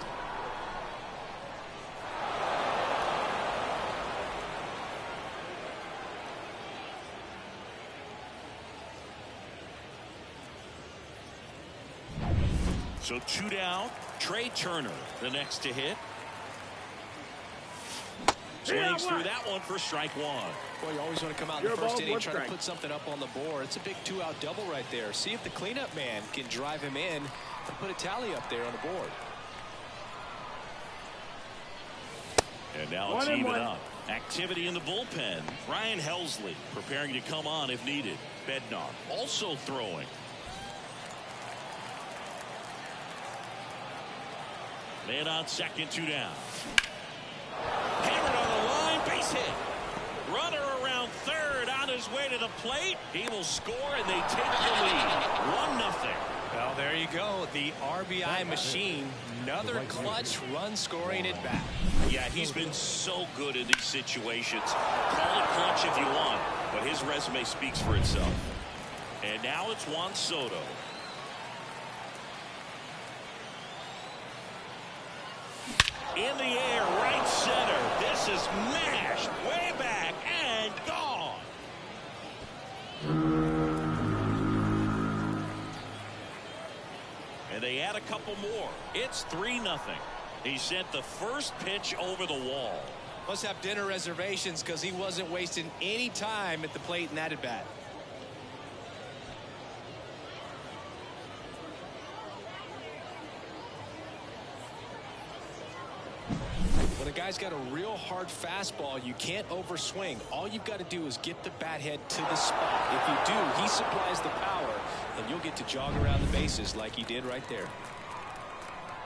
So 2 down. Trey Turner, the next to hit. Swings through that one for strike one. Boy, you always want to come out in the first inning, try to put something up on the board. It's a big 2-out double right there. See if the cleanup man can drive him in and put a tally up there on the board. And now it's even up. Activity in the bullpen. Ryan Helsley preparing to come on if needed. Bednar also throwing. Man on second, 2 down. Hammered on the line, base hit. Runner around third on his way to the plate. He will score and they take the lead. 1-0. Well, there you go. The RBI machine. Another clutch run scoring at bat. Yeah, he's been so good in these situations. Call it clutch if you want, but his resume speaks for itself. And now it's Juan Soto. In the air, right center. This is mashed way back and gone. And they add a couple more. It's 3-0. He sent the first pitch over the wall. Must have dinner reservations because he wasn't wasting any time at the plate in that at bat. When a guy's got a real hard fastball, you can't overswing. All you've got to do is get the bat head to the spot. If you do, he supplies the power, and you'll get to jog around the bases like he did right there.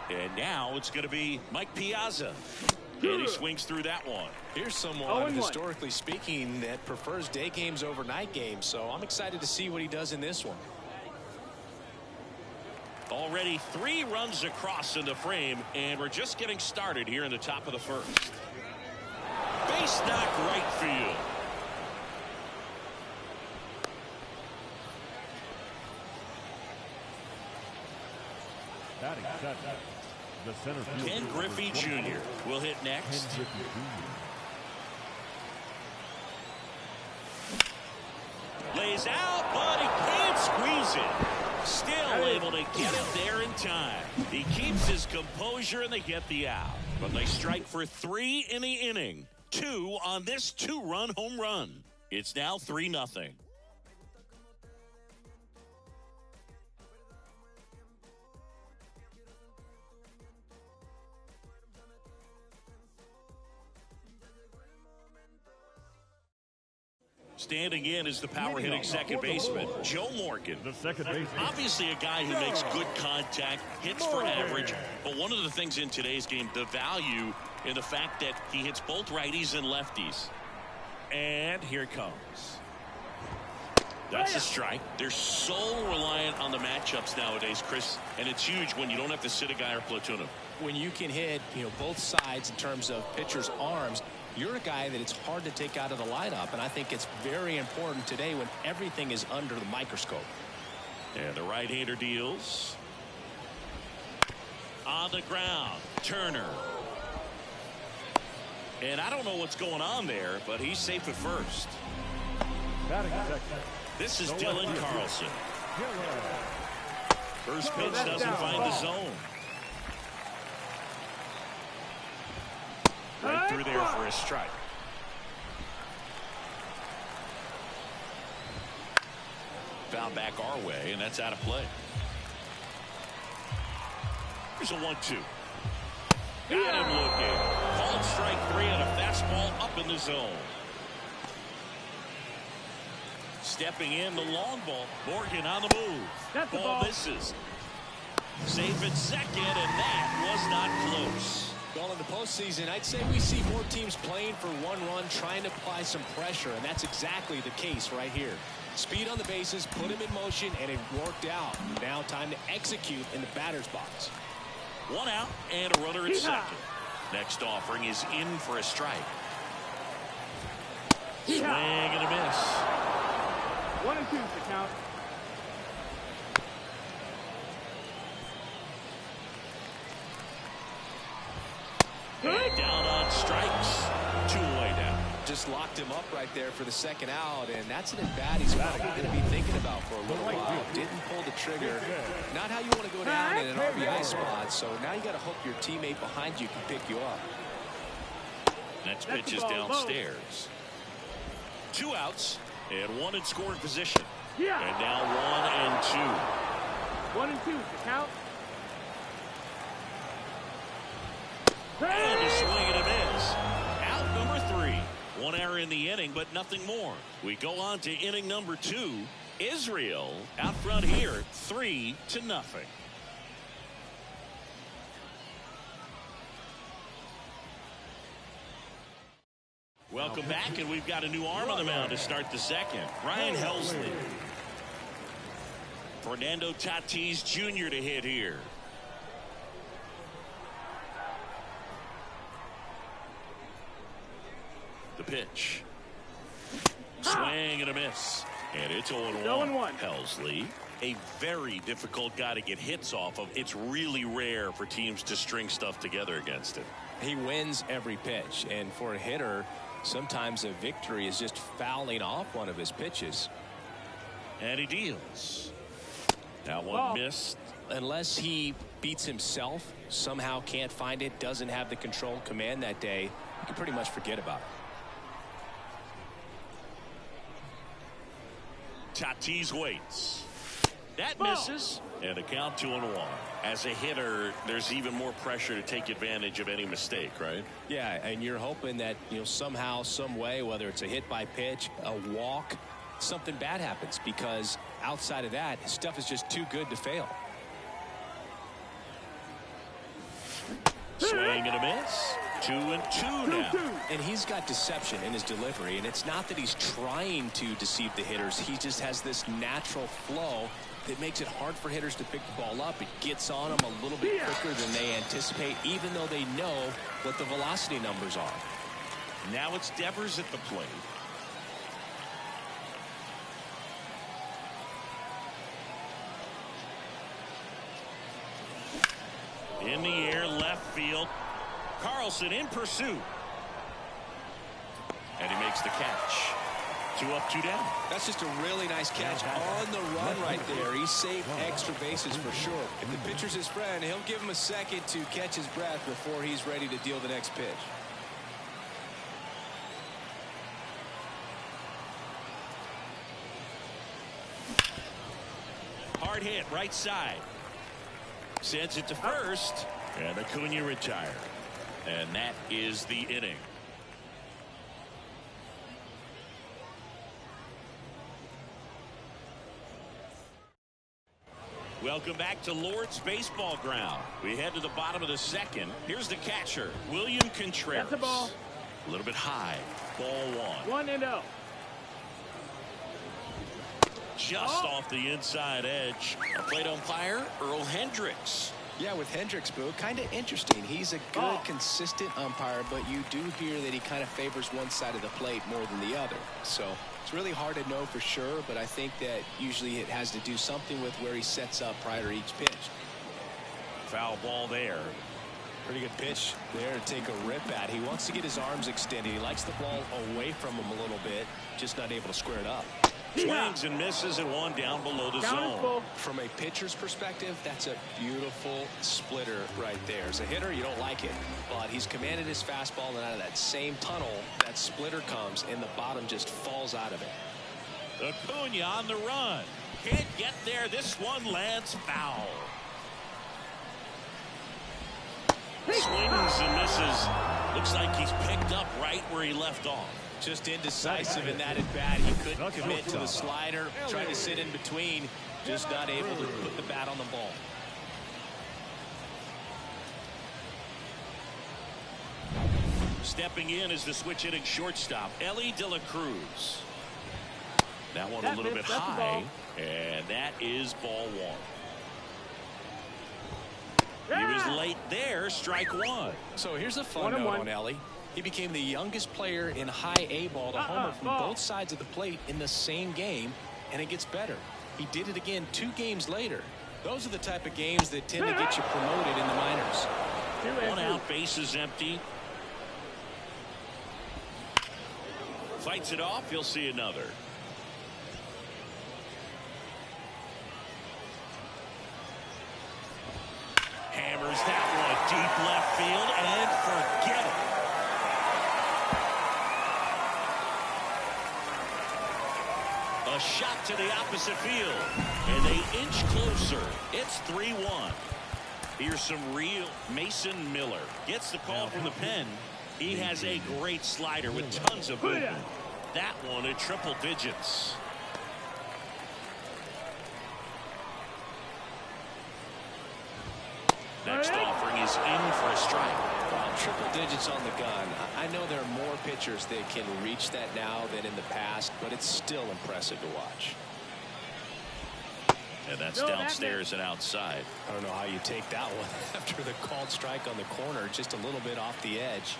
And now it's going to be Mike Piazza. And he swings through that one. Here's someone, historically speaking, that prefers day games over night games. So I'm excited to see what he does in this one. Already 3 runs across in the frame, and we're just getting started here in the top of the first. Base knock right field. Batting seventh, the center fielder, Ken Griffey Jr. will hit next. Ken Griffey Jr. Lays out, but he can't squeeze it. Still able to get it there in time. He keeps his composure and they get the out. But they strike for 3 in the inning. 2 on this 2-run home run. It's now 3-0. Standing in is the power hitting second baseman, Joe Morgan. The second baseman. Obviously a guy who makes good contact, hits for average, but one of the things in today's game, the value in the fact that he hits both righties and lefties. And here it comes. That's a strike. They're so reliant on the matchups nowadays, Chris, and it's huge when you don't have to sit a guy or platoon him. When you can hit, both sides in terms of pitchers' arms, you're a guy that it's hard to take out of the lineup, and I think it's very important today when everything is under the microscope. And the right-hander deals. On the ground, Turner. And I don't know what's going on there, but he's safe at first. Batting second. This is Dylan Carlson. First pitch doesn't find the zone. Right through there for a strike. Foul back our way, and that's out of play. Here's a 1-2. Got him looking. Called strike 3 on a fastball up in the zone. stepping in the long ball. Morgan on the move. That's the Ball ball. misses. Safe at second, and that was not close. Well, in the postseason, I'd say we see more teams playing for one run, trying to apply some pressure, and that's exactly the case right here. Speed on the bases, put him in motion, and it worked out. Now time to execute in the batter's box. One out and a runner at second. Next offering is in for a strike. Swing and a miss. 1-2 to count. And down on strikes. 2 away now. Just locked him up right there for the second out, and that's an at-bat he's probably going to be thinking about for a little while. Didn't pull the trigger. Not how you want to go down in an RBI spot, so now you got to hope your teammate behind you can pick you up. Next pitch is downstairs. 2 outs and 1 in scoring position. And now 1 and 2. 1-2 to count. And a swing and a miss. Out number 3. 1 error in the inning, but nothing more. We go on to inning number 2. Israel out front here, 3-0. Welcome back, and we've got a new arm on the mound to start the second. Ryan Helsley. Fernando Tatis Jr. to hit here. The pitch. Swing and a miss. And it's 0-1. Helsley, a very difficult guy to get hits off of. It's really rare for teams to string stuff together against him. He wins every pitch, and for a hitter, sometimes a victory is just fouling off one of his pitches. And he deals. That one missed. Unless he beats himself, somehow can't find it, doesn't have the control command that day, you can pretty much forget about it. Tatis waits. That misses. And a count 2-1. As a hitter, there's even more pressure to take advantage of any mistake, right? Yeah, and you're hoping that, somehow, some way, whether it's a hit by pitch, a walk, something bad happens, because outside of that, stuff is just too good to fail. Swing and a miss. 2-2 now. And he's got deception in his delivery, and it's not that he's trying to deceive the hitters. He just has this natural flow that makes it hard for hitters to pick the ball up. It gets on them a little bit quicker than they anticipate, even though they know what the velocity numbers are. Now it's Devers at the plate. In the air, left field. Carlson in pursuit. And he makes the catch. 2 up, 2 down. That's just a really nice catch on the run right there. He saved extra bases for sure. If the pitcher's his friend, he'll give him a second to catch his breath before he's ready to deal the next pitch. Hard hit, right side. Sends it to first. And Acuna retired. And that is the inning. Welcome back to Lord's Baseball Ground. We head to the bottom of the second. Here's the catcher, William Contreras. That's the ball. A little bit high. Ball 1. 1-0. Just off the inside edge. Our plate umpire, Earl Hendricks. Yeah, with Hendricks, Boo, kind of interesting. He's a good, consistent umpire, but you do hear that he kind of favors one side of the plate more than the other. So it's really hard to know for sure, but I think that usually it has to do something with where he sets up prior to each pitch. Foul ball there. Pretty good pitch there to take a rip at. He wants to get his arms extended. He likes the ball away from him a little bit, just not able to square it up. Swings and misses and 1 down below the zone. From a pitcher's perspective, that's a beautiful splitter right there. As a hitter, you don't like it, but he's commanded his fastball, and out of that same tunnel, that splitter comes, and the bottom just falls out of it. Acuna on the run. Can't get there. This one lands foul. Swings and misses. Looks like he's picked up right where he left off. Just indecisive in that at bat. He couldn't commit to the slider. Tried to sit in between. Just not able to put the bat on the ball. Stepping in is the switch hitting shortstop, Elly De La Cruz. That one a little bit high, and that is ball one. He was late there, strike one. So here's a fun note on Elly. He became the youngest player in high A ball to homer from both sides of the plate in the same game, and it gets better. He did it again 2 games later. Those are the type of games that tend to get you promoted in the minors. 1 out, base is empty. Fights it off, you'll see another. Hammers that one deep left field and forget it. A shot to the opposite field, and they inch closer. It's 3-1. Here's some real Mason Miller. Gets the call from the pen. He has a great slider with tons of movement. That one at triple digits. Next offering is in for a strike. Well, triple digits on the gun. I know there are more pitchers that can reach that now than in the past, but it's still impressive to watch. And that's downstairs and outside. I don't know how you take that one after the called strike on the corner, just a little bit off the edge.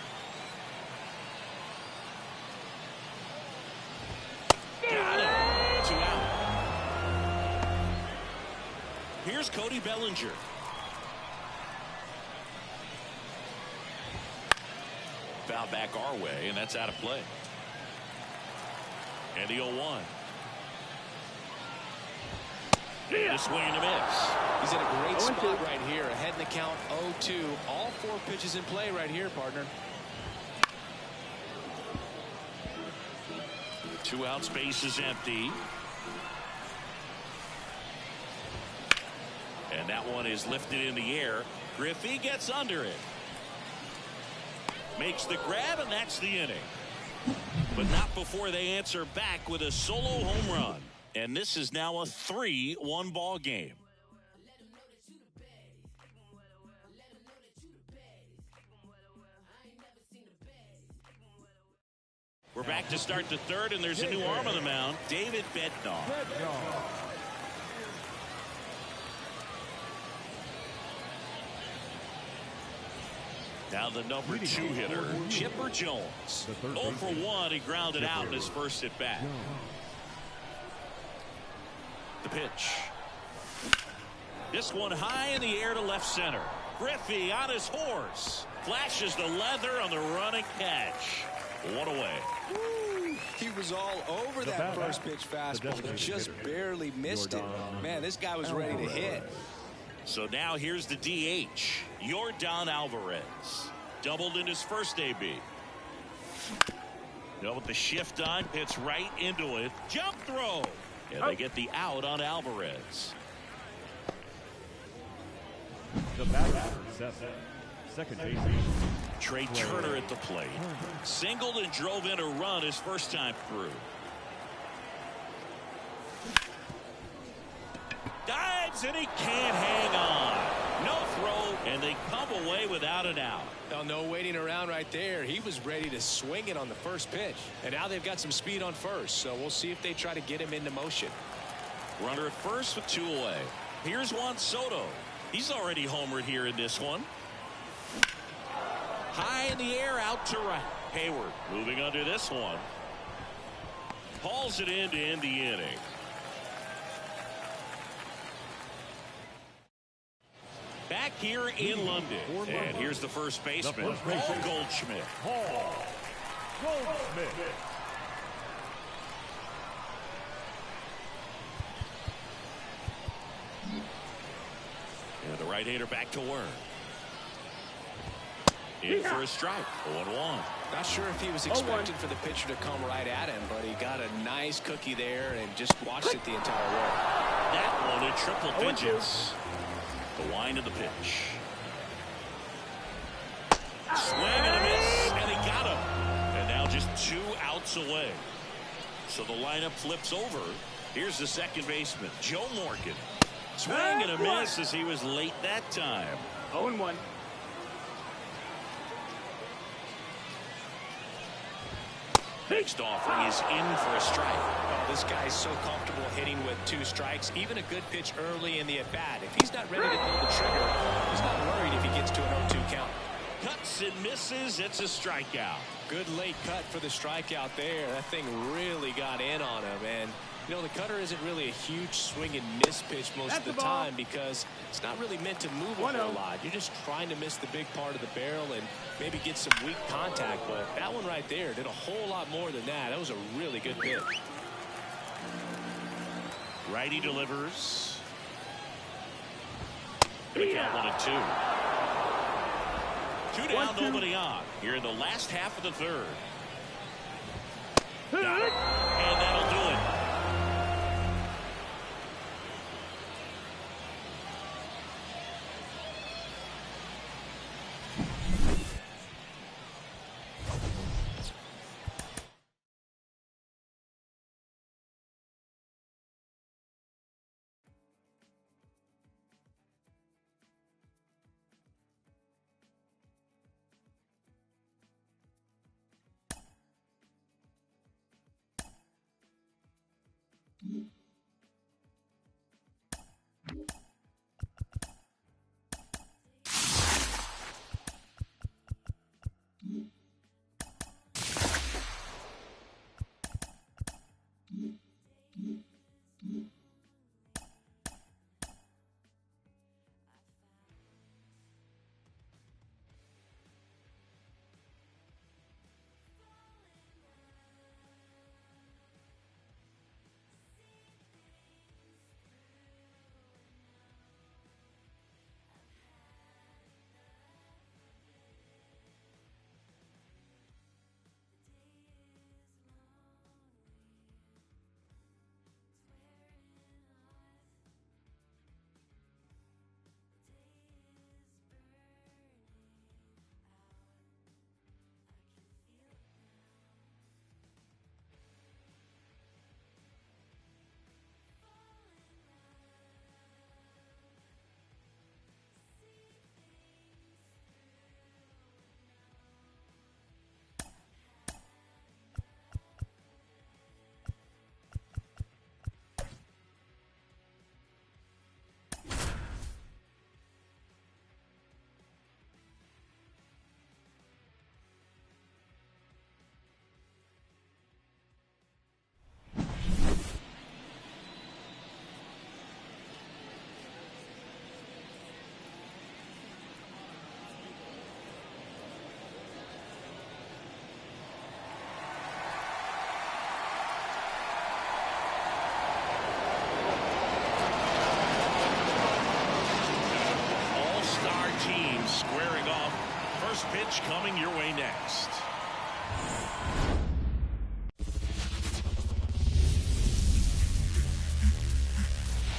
Got him. 2 out. Here's Cody Bellinger. Foul back our way, and that's out of play. And the 0-1. And a swing and a miss. He's in a great spot right here. Ahead in the count 0-2. All 4 pitches in play right here, partner. 2 out, space is empty. And that one is lifted in the air. Griffey gets under it. Makes the grab, and that's the inning. But not before they answer back with a solo home run. And this is now a 3-1 ball game. We're back to start the 3rd, and there's a new arm on the mound, David Bednar. Now the number 2 hitter, Chipper Jones. 0 for 1, he grounded out in his first at bat. The pitch. This one high in the air to left center. Griffey on his horse. Flashes the leather on the running catch. 1 away. He was all over that first pitch fastball, but just barely missed it. Man, this guy was ready to hit. So now here's the DH, Yordan Alvarez. Doubled in his first AB. With the shift on, hits right into it. Jump throw. And they get the out on Alvarez. The batter, second baseman, Trey Turner at the plate. Singled and drove in a run his first time through. Dives, and he can't hang on. No throw, and they come away without an out. No waiting around right there. He was ready to swing it on the first pitch. And now they've got some speed on first, so we'll see if they try to get him into motion. Runner at first with 2 away. Here's Juan Soto. He's already homered here in this one. High in the air, out to right. Hayward moving under this one. Hauls it in to end the inning. Back here in London. And here's the first baseman, Paul Goldschmidt. Paul Goldschmidt. And the right-hander back to work. In for a strike. 0-1. Not sure if he was expecting for the pitcher to come right at him, but he got a nice cookie there and just watched it the entire way. That one in triple digits. The wind of the pitch. Swing and a miss, and he got him. And now just 2 outs So the lineup flips over. Here's the second baseman, Joe Morgan. Swing and a miss as he was late that time. 0-1. Next offering is in for a strike. Oh, this guy's so comfortable hitting with 2 strikes. Even a good pitch early in the at-bat. If he's not ready to pull the trigger, he's not worried if he gets to an 0-2 count. Cuts and misses. It's a strikeout. Good late cut for the strikeout there. That thing really got in on him. And, you know, the cutter isn't really a huge swing and miss pitch most of the time because it's not really meant to move a whole lot. You're just trying to miss the big part of the barrel and maybe get some weak contact. But that one right there did a whole lot more than that. That was a really good pitch. Righty delivers. Gonna count 1-2. 2 down, nobody on. Here in the last half of the third. Got it. And that'll do it. Squaring off. First pitch coming your way next.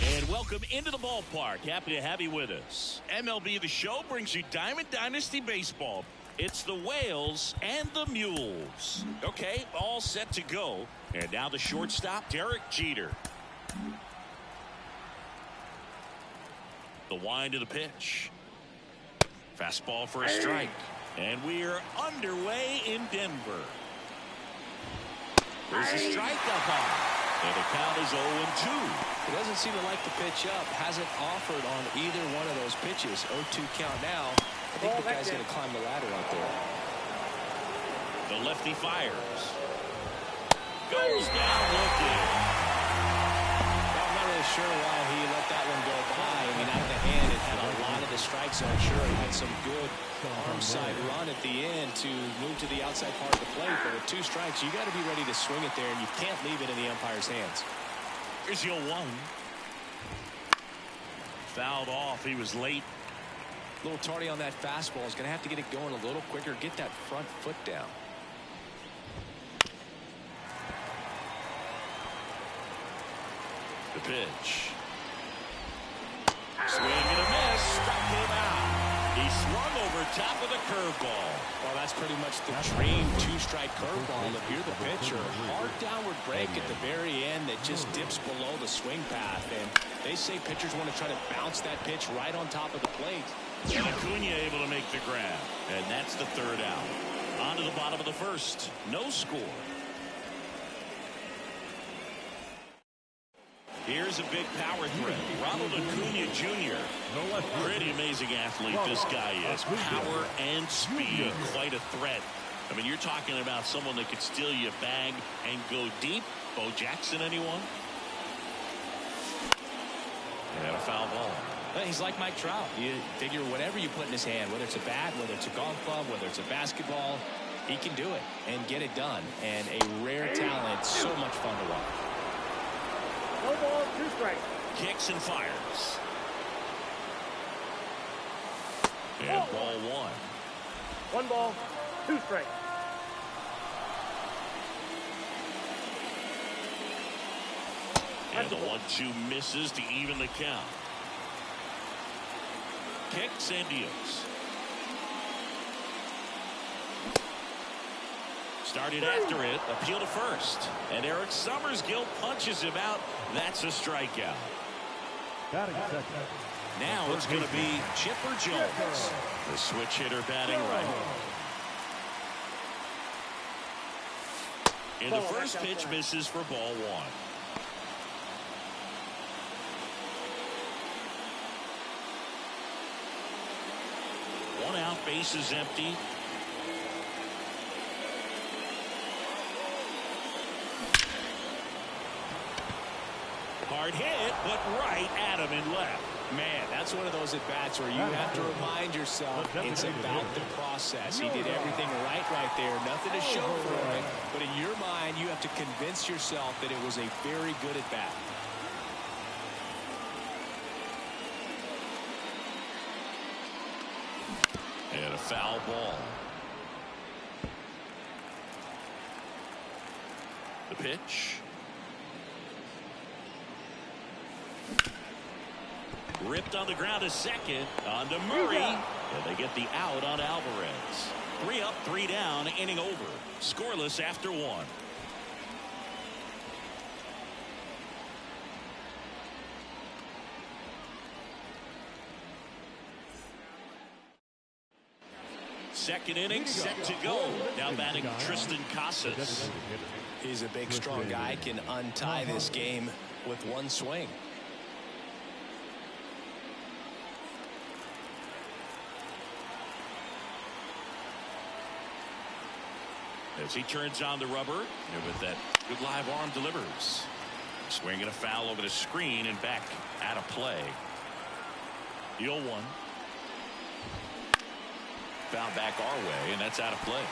And welcome into the ballpark. Happy to have you with us. MLB The Show brings you Diamond Dynasty Baseball. It's the Whales and the Mules. Okay, all set to go. And now the shortstop, Derek Jeter. The wind of the pitch. Fastball for a strike. And we're underway in Denver. There's a strike up high. And the count is 0-2. He doesn't seem to like the pitch up. Hasn't offered on either one of those pitches. 0-2 count now. I think the guy's going to climb the ladder out there. The lefty fires. Goes down looking. I'm not really sure why he let that one go by. I mean, out of the hand, it had a lot of the strike zone. Sure, it had some good arm side run at the end to move to the outside part of the plate. But with 2 strikes, you got to be ready to swing it there, and you can't leave it in the umpire's hands. Here's your 1. Fouled off. He was late. A little tardy on that fastball. Is going to have to get it going a little quicker. Get that front foot down. The pitch. Swing and a miss. Struck him out. He swung swung over top of the curveball. Well, that's pretty much the dream two-strike curveball. If you're the pitcher, hard downward break at the very end that just dips below the swing path. And they say pitchers want to try to bounce that pitch right on top of the plate. And Acuna able to make the grab. And that's the third out. On to the bottom of the first. No score. Here's a big power threat. Ronald Acuna Jr. Pretty amazing athlete this guy is. Power and speed. Quite a threat. I mean, you're talking about someone that could steal you a bag and go deep. Bo Jackson, anyone? And a foul ball. Well, he's like Mike Trout. You figure whatever you put in his hand, whether it's a bat, whether it's a golf club, whether it's a basketball, he can do it and get it done. And a rare talent, so much fun to watch. No ball, 2 strikes. Kicks and fires. And ball 1. 1 ball, 2 strikes. And the 1-2 misses to even the count. Kicks and deals. Started after it, appeal to first. And Eric Summersgill punches him out. That's a strikeout. Now it's going to be Chipper Jones. The switch hitter batting right. And the first pitch misses for ball 1. One out, bases empty. Hard hit, but right at him and left. Man, that's one of those at-bats where you have to remind yourself it's about the process. He did everything right there. Nothing to show for it. But in your mind, you have to convince yourself that it was a very good at-bat. And a foul ball. The pitch. Ripped on the ground to second. On to Murray. And they get the out on Alvarez. 3 up, 3 down, inning over. Scoreless after 1. Second inning set to go. Now batting Tristan Casas. He's a big, strong guy. Can untie this game with one swing. As he turns on the rubber, and with that good live arm delivers. Swinging a foul over the screen and back out of play. The 0-1. Foul back our way, and that's out of play.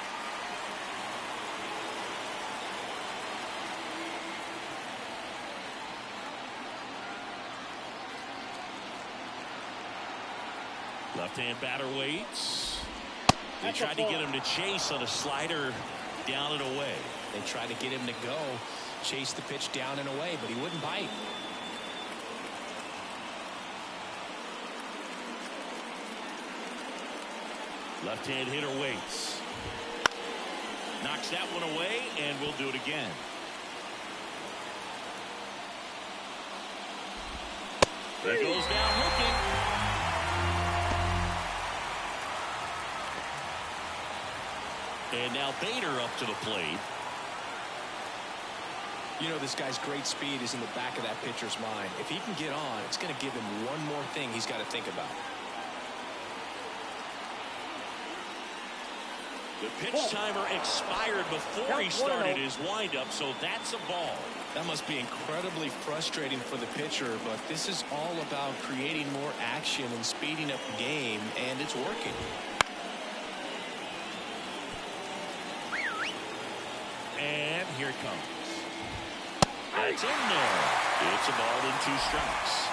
Left-hand batter waits. They tried to get him to chase on a slider down and away. They tried to get him to go chase the pitch down and away, but he wouldn't bite. Left-hand hitter waits. Knocks that one away, and we'll do it again. He goes down looking. And now Bader up to the plate. You know, this guy's great speed is in the back of that pitcher's mind. If he can get on, it's going to give him one more thing he's got to think about. The pitch timer expired before he started his windup, so that's a ball. That must be incredibly frustrating for the pitcher, but this is all about creating more action and speeding up the game, and it's working. And here it comes. That's in there. It's a ball and 2 strikes.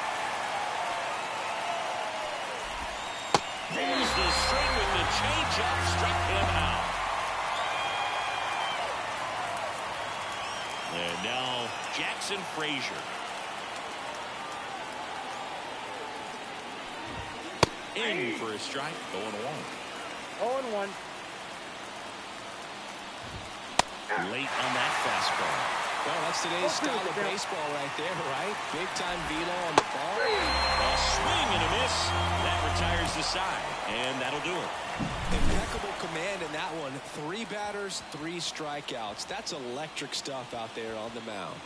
Pulls the string with the changeup, struck him out. And now Jackson Frazier. In for a strike, 0-1. 0-1. Late on that fastball. Well, that's today's style of baseball right there, right? Big-time velo on the ball. A swing and a miss. That retires the side, and that'll do it. Impeccable command in that one. 3 batters, 3 strikeouts. That's electric stuff out there on the mound.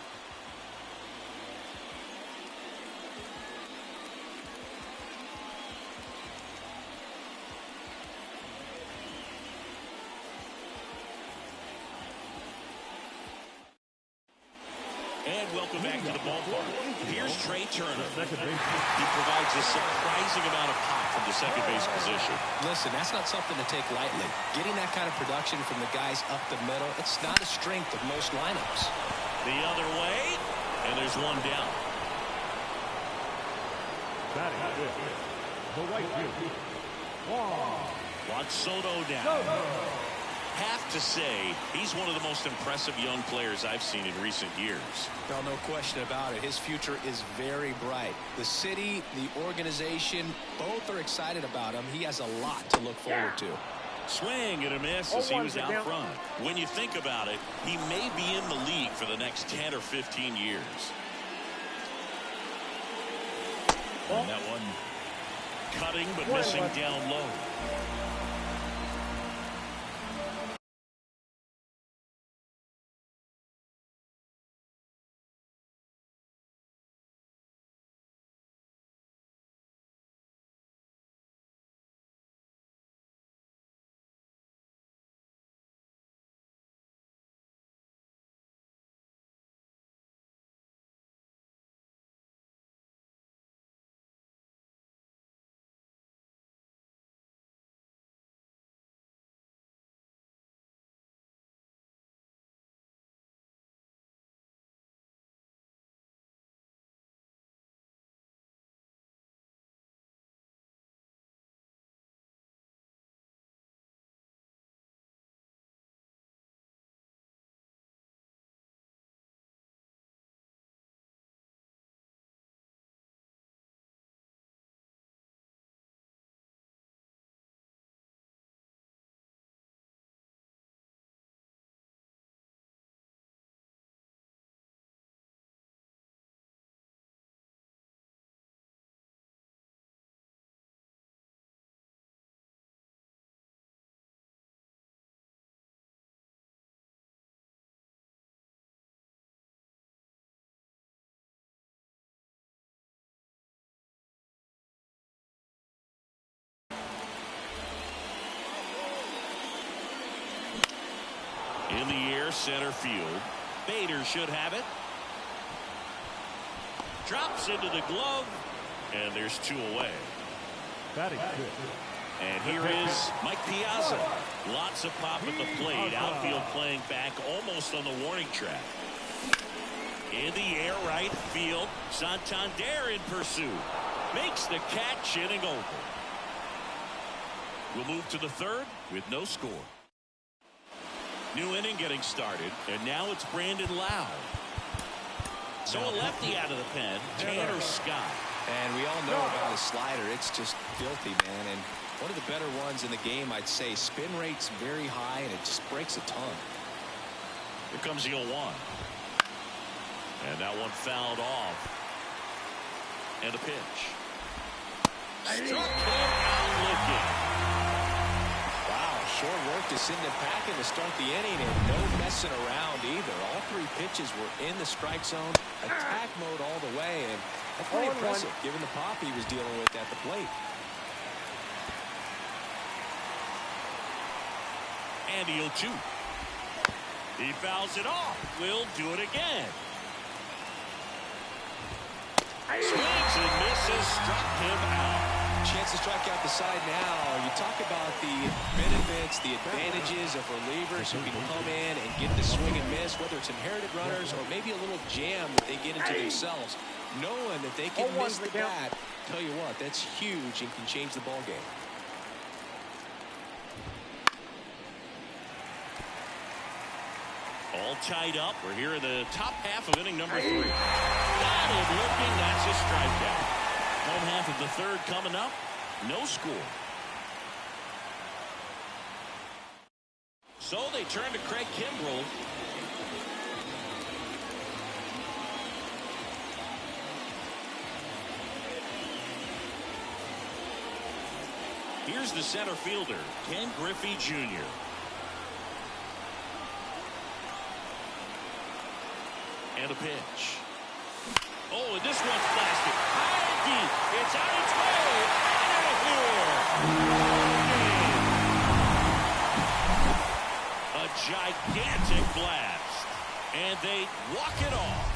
And welcome back to the ballpark. Here's Trey Turner. He provides a surprising amount of pop from the second base position. Listen, that's not something to take lightly. Getting that kind of production from the guys up the middle, it's not a strength of most lineups. The other way, and there's one down. Batting fifth, the right fielder, Juan Soto down. Have to say, he's one of the most impressive young players I've seen in recent years. Well, no question about it. His future is very bright. The city, the organization, both are excited about him. He has a lot to look forward to. Swing and a miss as he was out front. When you think about it, he may be in the league for the next 10 or 15 years. And that one cutting but missing down low. In the air, center field. Bader should have it. Drops into the glove, and there's 2 away. batting fifth, And here is Mike Piazza. Lots of pop at the plate. Outfield playing back almost on the warning track. In the air, right field. Santander in pursuit. Makes the catch, inning over. We'll move to the third with no score. New inning getting started, and now it's Brandon Lowe. So a lefty out of the pen, Tanner Scott. And we all know about his slider. It's just filthy, man. And one of the better ones in the game, I'd say. Spin rate's very high, and it just breaks a ton. Here comes the 0-1. And that one fouled off. And a pitch. Struck him out looking. Wow, short work to send him packing to start the inning, and no messing around either. All 3 pitches were in the strike zone, attack mode all the way, and that's pretty impressive given the pop he was dealing with at the plate. And the 0-2. He fouls it off. Will do it again. Swings and misses, struck him out. Chance to strike out the side now. You talk about the benefits, the advantages of relievers who can come in and get the swing and miss, whether it's inherited runners or maybe a little jam that they get into themselves. Knowing that they can miss the bat, tell you what, that's huge and can change the ball game. All tied up. We're here in the top half of inning number 3. Got it looking. That's a strikeout. Home half of the third coming up. No score. So they turn to Craig Kimbrell. Here's the center fielder, Ken Griffey Jr. And a pitch. Oh, and this one's blasted high and deep. It's on its way out of here. A gigantic blast, and they walk it off.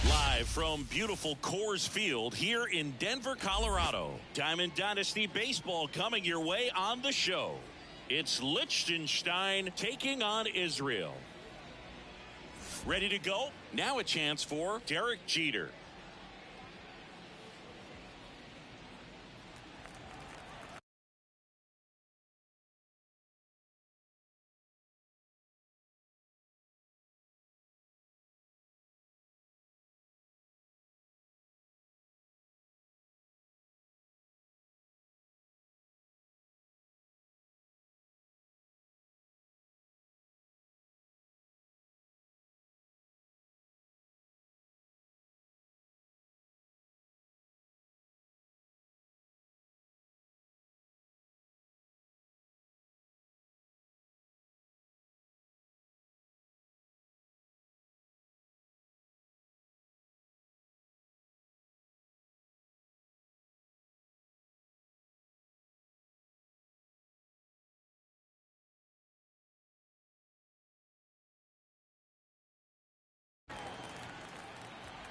Live from beautiful Coors Field here in Denver, Colorado. Diamond Dynasty Baseball coming your way on the show. It's Liechtenstein taking on Israel. Ready to go? Now a chance for Derek Jeter.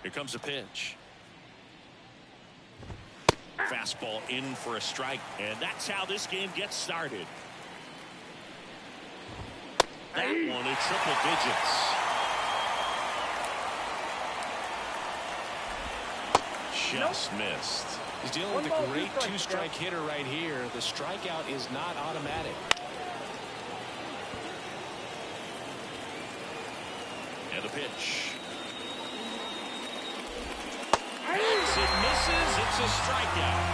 Here comes a pitch. Fastball in for a strike, and that's how this game gets started. That one in triple digits. Just missed. He's dealing with a great two-strike hitter right here. The strikeout is not automatic. And the pitch. It misses. It's a strikeout.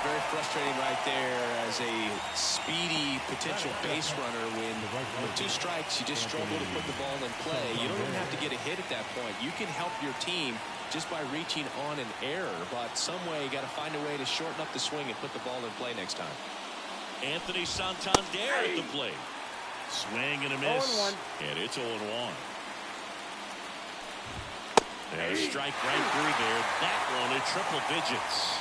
Very frustrating right there as a speedy potential base runner. When with two strikes, you just struggle to put the ball in play. You don't even have to get a hit at that point. You can help your team just by reaching on an error. But some way, you got to find a way to shorten up the swing and put the ball in play next time. Anthony Santander at the plate. Swing and a miss. And it's 0-1. There's a strike right through there. That one in triple digits.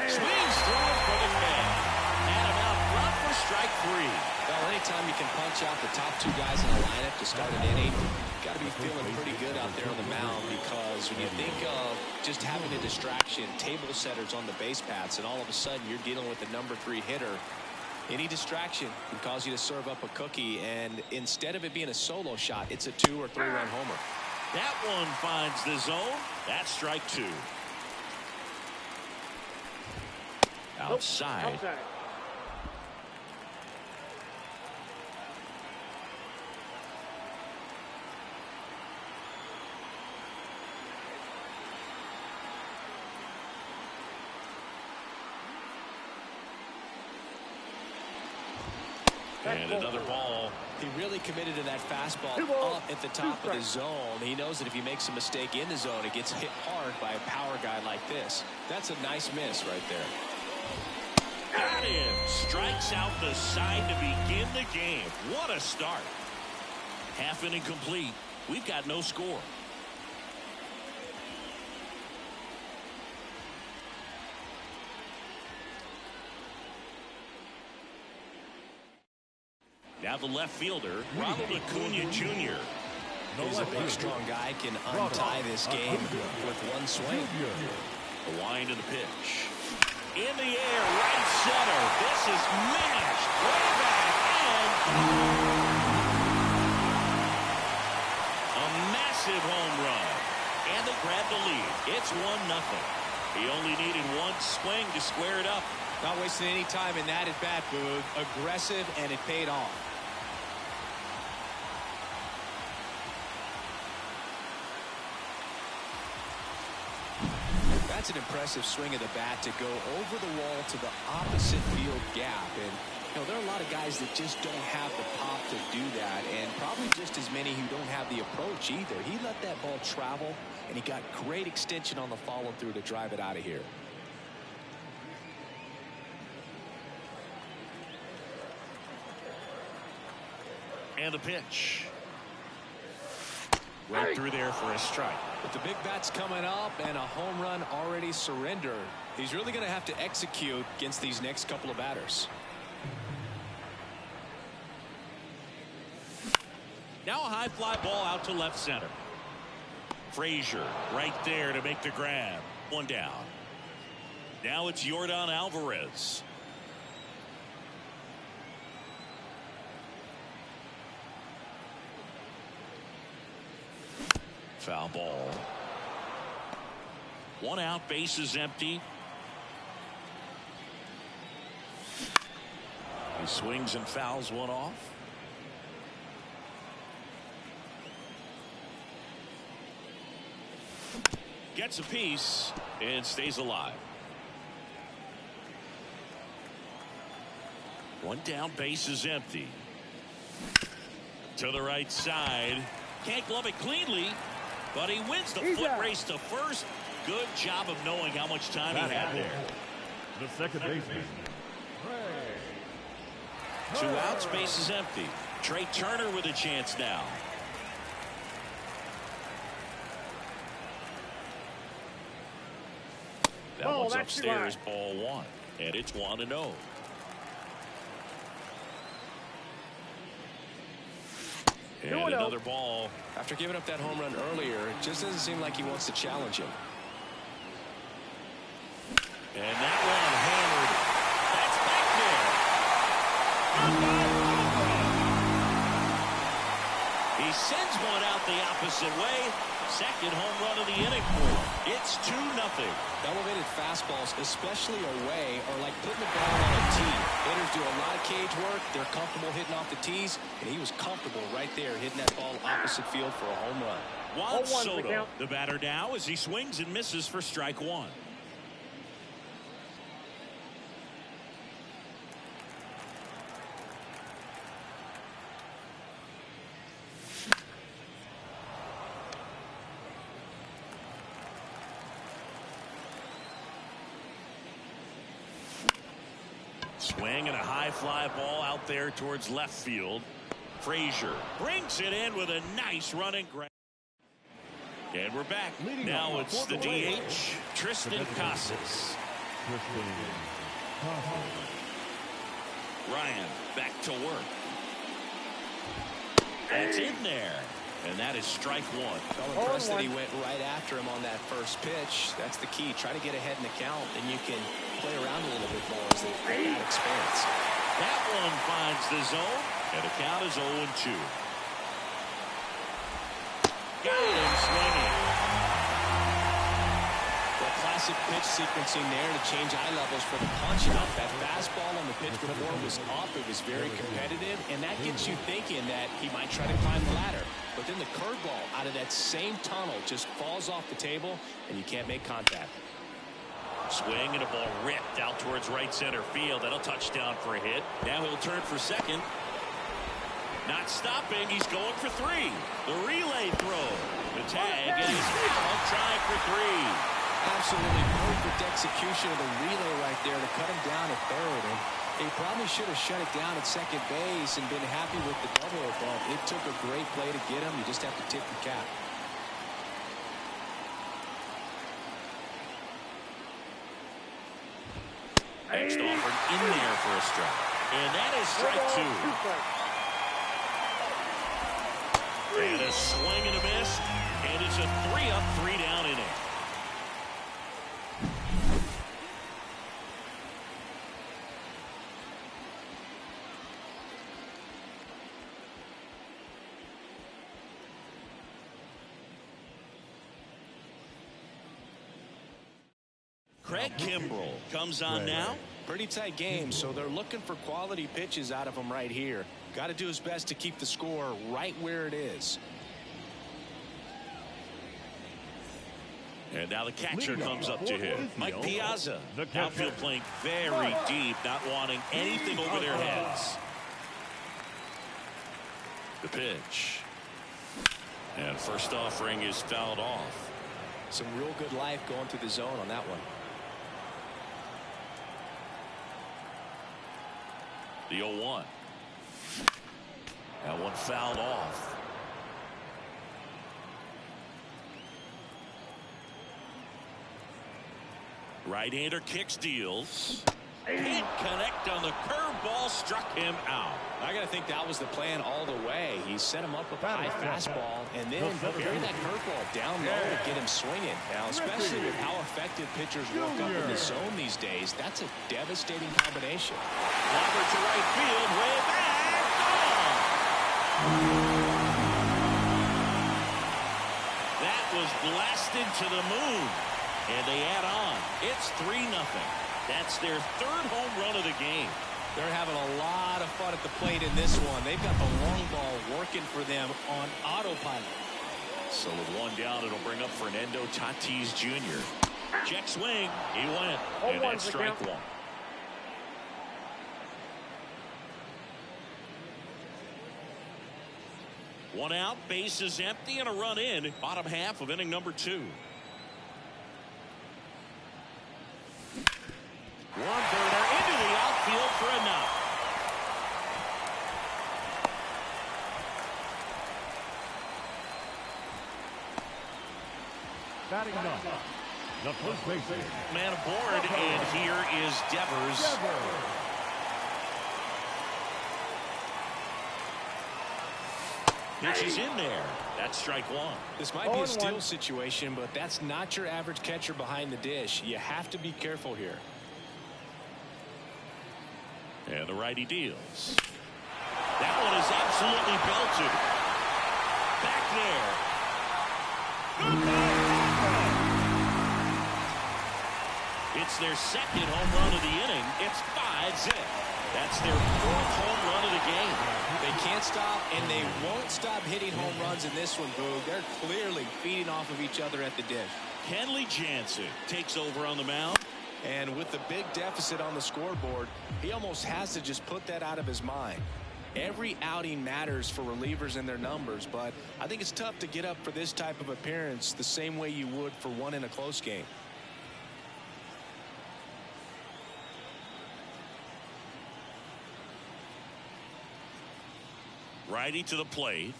Swings through it for the man. Had him out front for strike 3. Well, anytime you can punch out the top two guys in the lineup to start an inning, got to be feeling pretty good out there on the mound, because when you think of just having a distraction, table setters on the base paths, and all of a sudden you're dealing with the number 3 hitter, any distraction can cause you to serve up a cookie, and instead of it being a solo shot, it's a 2- or 3-run homer. That one finds the zone. That's strike 2. Outside. And another ball. He really committed to that fastball up at the top of the zone. He knows that if he makes a mistake in the zone, it gets hit hard by a power guy like this. That's a nice miss right there. Got him. Strikes out the side to begin the game. What a start. Half inning complete. We've got no score. Now the left fielder, Ronald Acuna Jr. He's a big, strong guy, can untie this game with one swing. The wind of the pitch. In the air, right center. This is mashed way back, and a massive home run. And they grab the lead. It's 1-0. He only needed one swing to square it up. Not wasting any time in that at bat, Boog. Aggressive, and it paid off. That's an impressive swing of the bat to go over the wall to the opposite field gap. And, you know, there are a lot of guys that just don't have the pop to do that, and probably just as many who don't have the approach either. He let that ball travel, and he got great extension on the follow-through to drive it out of here. And the pitch. Right through there for a strike. But the big bat's coming up and a home run already surrendered. He's really going to have to execute against these next couple of batters. Now a high fly ball out to left center. Frazier right there to make the grab. One down. Now it's Yordan Alvarez. Foul ball. One out, base is empty. He swings and fouls one off. Gets a piece and stays alive. One down, base is empty. To the right side. Can't glove it cleanly, but he wins the foot race to first. Good job of knowing how much time he had there. The second baseman. Two outs, base is empty. Trey Turner with a chance now. That one's upstairs, ball one. And it's 1-0. And another ball. After giving up that home run earlier, it just doesn't seem like he wants to challenge him. And that one hammered. That's back there. He sends one out the opposite way. Second home run of the inning for him. It's 2-0. Elevated fastballs, especially away, are like putting the ball on a tee. Hitters do a lot of cage work. They're comfortable hitting off the tees, and he was comfortable right there hitting that ball opposite field for a home run. Juan Soto, the batter now, as he swings and misses for strike one. Swing and a high fly ball out there towards left field. Frazier brings it in with a nice running grab. And we're back. Now it's the DH, Triston Casas. Ryan back to work. That's in there. And that is strike one. Felt impressed that he went right after him on that first pitch. That's the key. Try to get ahead in the count, and you can play around a little bit more as they get that experience. That one finds the zone, and the count is 0-2. Got him swinging. Well, classic pitch sequencing there to change eye levels for the punch-out. That fastball on the pitch before was up. It was very competitive, and that gets you thinking that he might try to climb the ladder. But then the curveball out of that same tunnel just falls off the table, and you can't make contact. Swing and a ball ripped out towards right center field. That'll touchdown for a hit. Now he'll turn for second. Not stopping. He's going for three. The relay throw. The tag, and he's out trying for three. Absolutely perfect execution of the relay right there to cut him down at third. And they probably should have shut it down at second base and been happy with the double, but it took a great play to get him. You just have to tip the cap. Next offered in there for a strike. And that is strike two. And a swing and a miss. And it's a 3-up, 3-down inning. Ty Kimbrell comes on now. Pretty tight game, so they're looking for quality pitches out of him right here. Got to do his best to keep the score right where it is. And now the catcher comes up to him. Mike Piazza. Outfield playing very deep, not wanting anything over their heads. The pitch. And first offering is fouled off. Some real good life going through the zone on that one. The 0-1. That one fouled off. Right-hander kicks, deals. Can't connect on the curveball, struck him out. I got to think that was the plan all the way. He set him up with a high fastball and then carry that curveball down low to get him swinging. Now, especially with how effective pitchers work up in the zone these days, that's a devastating combination. Robert to right field, way back. That was blasted to the moon. And they add on. It's 3-0. That's their third home run of the game. They're having a lot of fun at the plate in this one. They've got the long ball working for them on autopilot. So with one down, it'll bring up Fernando Tatis Jr. Check swing. He went. And that's strike one. One out, base is empty, and a run in. Bottom half of inning number 2. One burner into the outfield for a knock. Batting up, the first baseman. Man aboard, and here is Devers. Pitch is in there. That's strike one. This might be a steal situation, but that's not your average catcher behind the dish. You have to be careful here. And the righty deals. That one is absolutely belted. Back there. It's their second home run of the inning. It's 5-0. That's their 4th home run of the game. They can't stop, and they won't stop hitting home runs in this one, Boog. They're clearly feeding off of each other at the dish. Kenley Jansen takes over on the mound. And with the big deficit on the scoreboard, he almost has to just put that out of his mind. Every outing matters for relievers and their numbers, but I think it's tough to get up for this type of appearance the same way you would for one in a close game. Righty to the plate.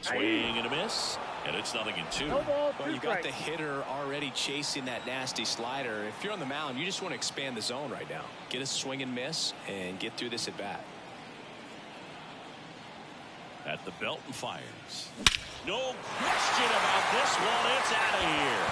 Swing and a miss. And it's 0-2. Well, you got the hitter already chasing that nasty slider. If you're on the mound, you just want to expand the zone right now. Get a swing and miss and get through this at bat. At the belt and fires. No question about this one. It's out of here.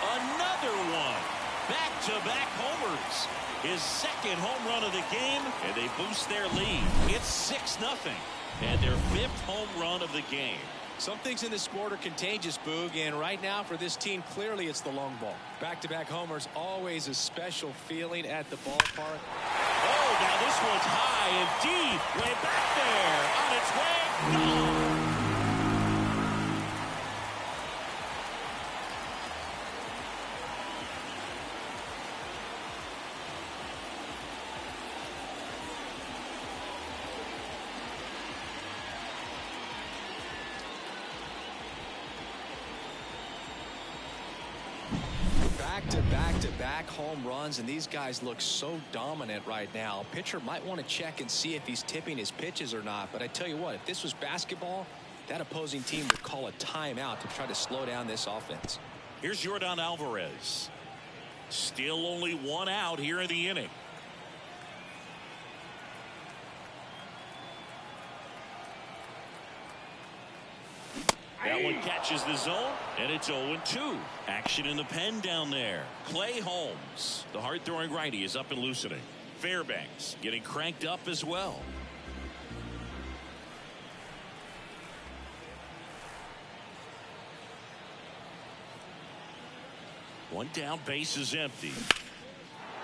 Another one. Back-to-back homers. His second home run of the game, and they boost their lead. It's 6-0, and their 5th home run of the game. Some things in this sport are contagious, Boog, and right now for this team, clearly it's the long ball. Back-to-back homers, always a special feeling at the ballpark. Oh, now this one's high and deep, way back there, on its way, gone. Back home runs, and these guys look so dominant right now. Pitcher might want to check and see if he's tipping his pitches or not, but I tell you what, if this was basketball, that opposing team would call a timeout to try to slow down this offense. Here's Yordan Alvarez. Still only one out here in the inning. That one catches the zone, and it's 0-2. Action in the pen down there. Clay Holmes, the hard-throwing righty, is up and loosening. Fairbanks getting cranked up as well. One down, base is empty.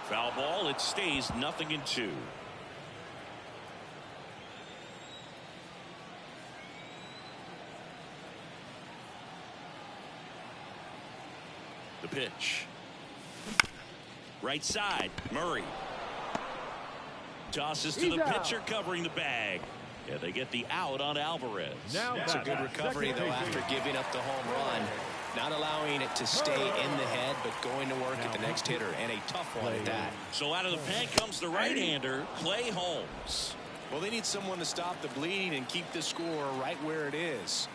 Foul ball, it stays 0-2. The pitch. Right side, Murray. Tosses to the pitcher covering the bag. Yeah, they get the out on Alvarez. Now it's a good recovery, though, after giving up the home run. Not allowing it to stay in the head, but going to work at the next hitter, and a tough one at that. So out of the pen comes the right-hander, Clay Holmes. Well, they need someone to stop the bleeding and keep the score right where it is.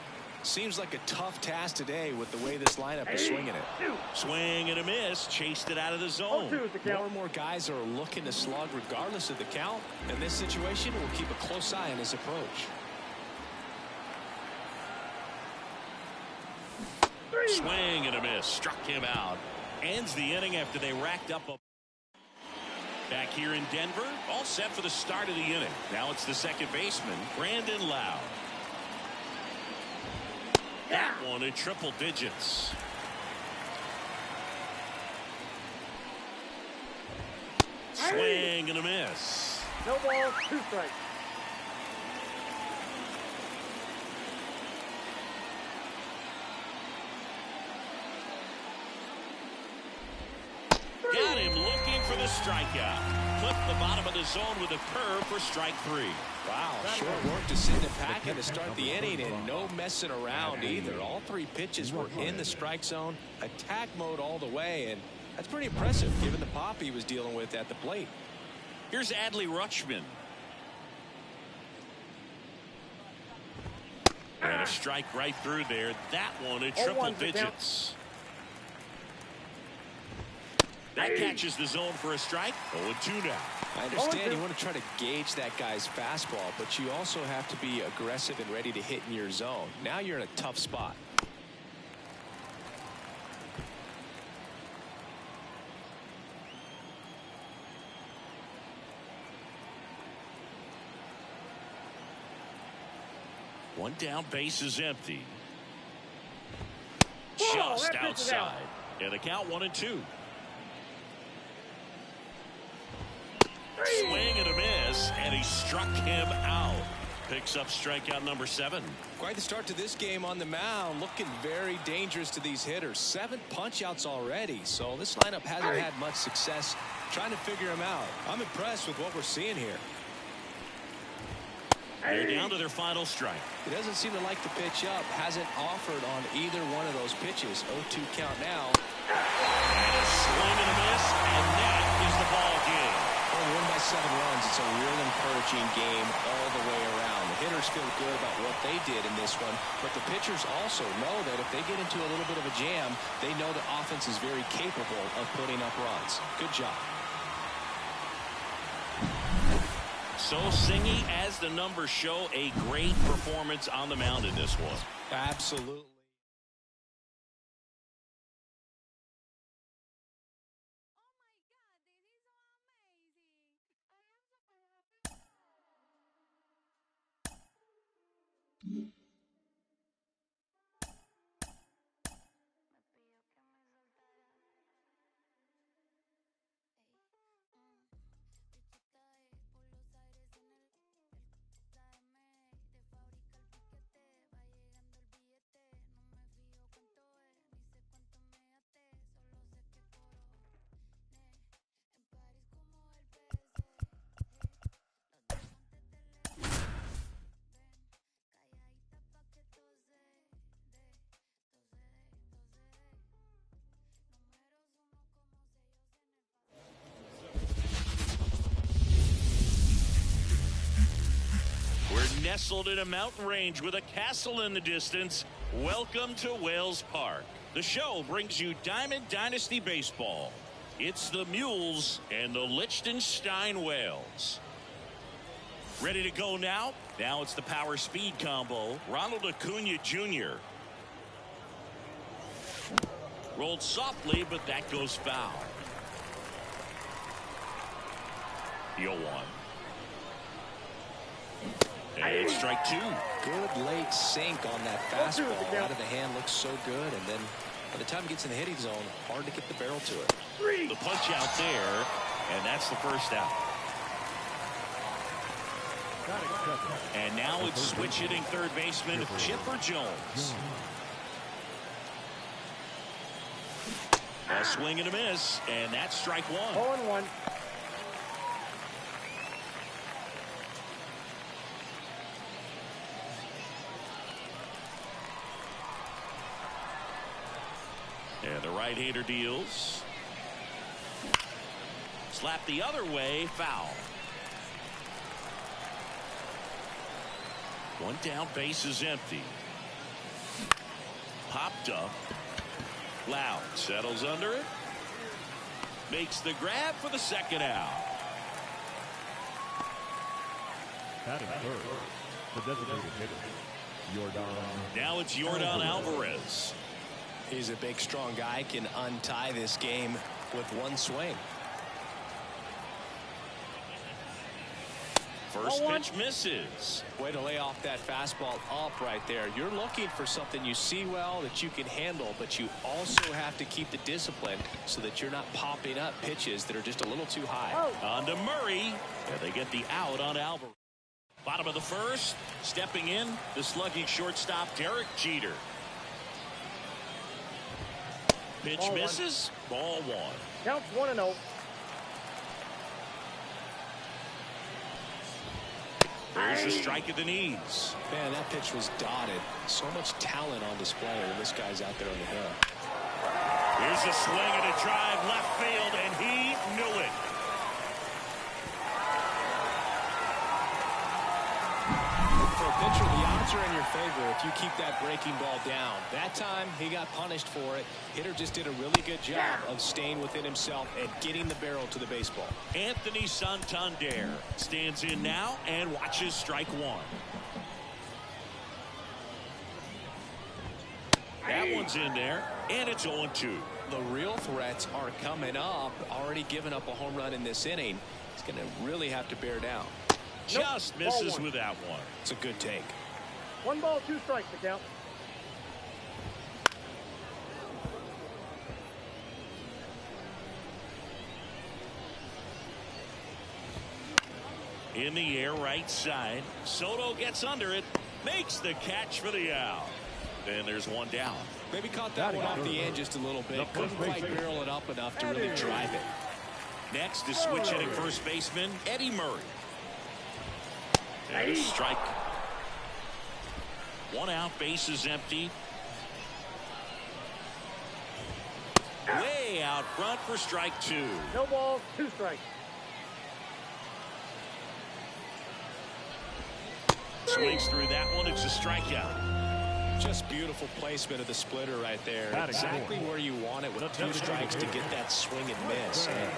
Seems like a tough task today with the way this lineup is swinging it. Swing and a miss, chased it out of the zone. More and more guys are looking to slug regardless of the count. In this situation, we'll keep a close eye on his approach. Swing and a miss, struck him out. Ends the inning after they racked up a... Back here in Denver, all set for the start of the inning. Now it's the second baseman, Brandon Lowe. That one in triple digits. Swing and a miss. No balls, 2 strikes. Got him looking for the strikeout. Clipped the bottom of the zone with a curve for strike 3. Wow, short work to send it packing to start the inning, and no messing around either. All 3 pitches were in the strike zone, attack mode all the way, and that's pretty impressive given the pop he was dealing with at the plate. Here's Adley Rutschman. And a strike right through there. That one in triple digits. That catches the zone for a strike. 0-2 now. I understand you want to try to gauge that guy's fastball, but you also have to be aggressive and ready to hit in your zone. Now you're in a tough spot. One down, base is empty. Just outside. And the count 1-2. Swing and a miss, and he struck him out. Picks up strikeout number 7. Quite the start to this game on the mound. Looking very dangerous to these hitters. 7 punch-outs already, so this lineup hasn't had much success trying to figure them out. I'm impressed with what we're seeing here. They're down to their final strike. He doesn't seem to like the pitch up. Hasn't offered on either one of those pitches. 0-2 count now. And a swing and a miss, and that is the ball game. Won by 7 runs. It's a real encouraging game all the way around. The hitters feel good about what they did in this one, but the pitchers also know that if they get into a little bit of a jam, they know the offense is very capable of putting up runs. Good job. So singy as the numbers show, a great performance on the mound in this one. Absolutely. Nestled in a mountain range with a castle in the distance. Welcome to Wales Park. The show brings you Diamond Dynasty Baseball. It's the Mules and the Liechtenstein Whales. Ready to go now? Now it's the power speed combo. Ronald Acuna Jr. Rolled softly, but that goes foul. The 0-1. And strike 2. Good late sink on that fastball. Out of the hand looks so good, and then By the time it gets in the hitting zone, hard to get the barrel to it. The punch out there, and that's the first out. And now it's switch hitting third baseman Chipper Jones. A swing and a miss, and that's strike one. 0-1. And the right-hander deals. Slap the other way, foul. One down, base is empty. Popped up. Loud settles under it. Makes the grab for the second out. Batting third, the designated hitter, Yordan. Now it's Yordan Alvarez. He's a big, strong guy, can untie this game with one swing. First pitch misses. Way to lay off that fastball up right there. You're looking for something you see well that you can handle, but you also have to keep the discipline so that you're not popping up pitches that are just a little too high. On to Murray. And they get the out on Alvarez. Bottom of the first. Stepping in, the slugging shortstop, Derek Jeter. Pitch Ball misses. Ball one. Counts 1-0. There's a strike at the knees. Man, that pitch was dotted. So much talent on display when this guy's out there on the hill. Here's a swing and a drive left field, and he knew it. For a pitcher, the odds are in your favor if you keep that breaking ball down. That time, he got punished for it. Hitter just did a really good job of staying within himself and getting the barrel to the baseball. Anthony Santander stands in now and watches strike one. That one's in there, and it's 0-2. The real threats are coming up. Already given up a home run in this inning. He's going to really have to bear down. Just misses with that one. It's a good take. 1 ball, 2 strikes to count. In the air, right side. Soto gets under it, makes the catch for the out. Then there's one down. Maybe caught that one off the end just a little bit. Couldn't quite barrel it up enough to really drive it. Next is switch hitting first baseman Eddie Murray. And a strike. One out, base is empty. Way out front for strike two. No balls, 2 strikes. Swings through that one. It's a strikeout. Just beautiful placement of the splitter right there. Exactly where you want it with 2 strikes to get that swing and miss. And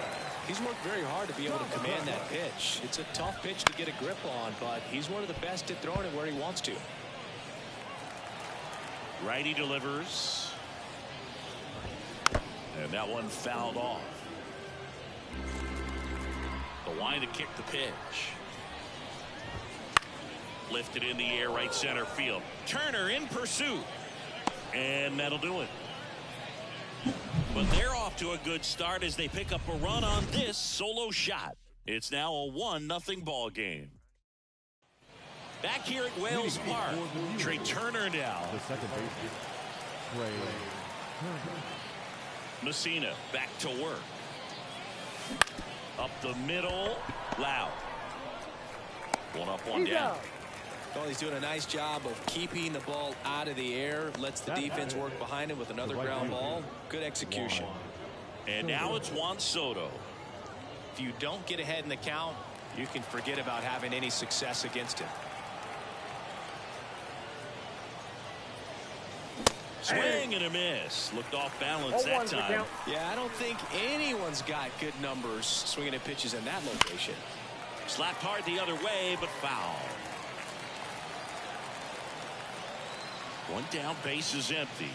he's worked very hard to be able to command that pitch. It's a tough pitch to get a grip on, but he's one of the best at throwing it where he wants to. Righty delivers. And that one fouled off. The line to kick the pitch. Lifted in the air, right center field. Turner in pursuit. And that'll do it. But they're off to a good start as they pick up a run on this solo shot. It's now a 1-0 ball game. Back here at Wales Park, Trey Turner now. The second baseman, Trey Turner. Messina back to work. Up the middle, Loud. One up, one down. Well, he's doing a nice job of keeping the ball out of the air. Lets the defense work behind him with another ground ball. Good execution. And now it's Juan Soto. If you don't get ahead in the count, you can forget about having any success against him. Swing and a miss. Looked off balance that time. Yeah, I don't think anyone's got good numbers swinging at pitches in that location. Slapped hard the other way, but foul. One down, base is empty.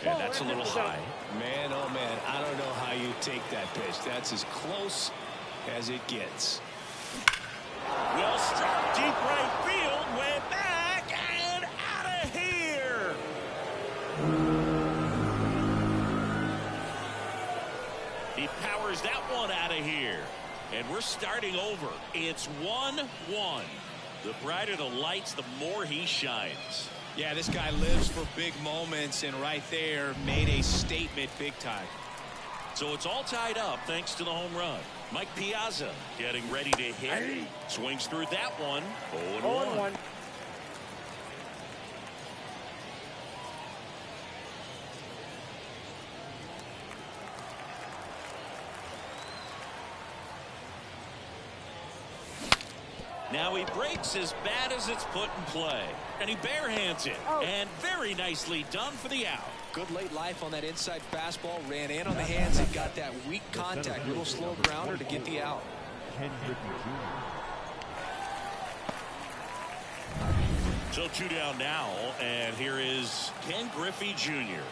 And that's a little high. Man, oh man, I don't know how you take that pitch. That's as close as it gets. Well struck, deep right field, way back and out of here. He powers that one out of here. And we're starting over. It's 1-1. The brighter the lights, the more he shines. Yeah, this guy lives for big moments, and right there made a statement big time. So it's all tied up thanks to the home run. Mike Piazza getting ready to hit. Swings through that one. 0-1. Now he breaks as bad as it's put in play. And he barehands it. And very nicely done for the out. Good late life on that inside fastball. Ran in on the hands and got that weak contact. Little slow grounder to get the out. Ken Griffey Jr. So 2 down now. And here is Ken Griffey Jr.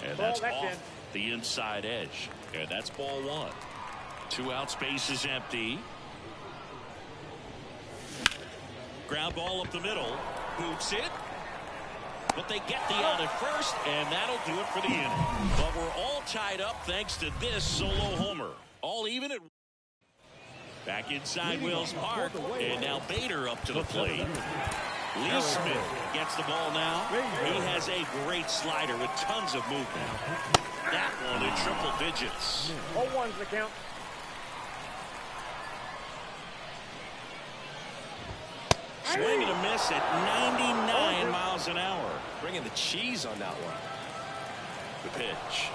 And that's off the inside edge. And that's ball 1. 2 out, space is empty. Ground ball up the middle. Boots it. But they get the out at first, and that'll do it for the inning. But we're all tied up thanks to this solo homer. All even at... Back inside Wills Park, and now Bader up to the plate. Lee Smith gets the ball now. He has a great slider with tons of movement. That one in triple digits. 0-1's the count. Swing and a miss at 99 miles an hour. Bringing the cheese on that one. The pitch.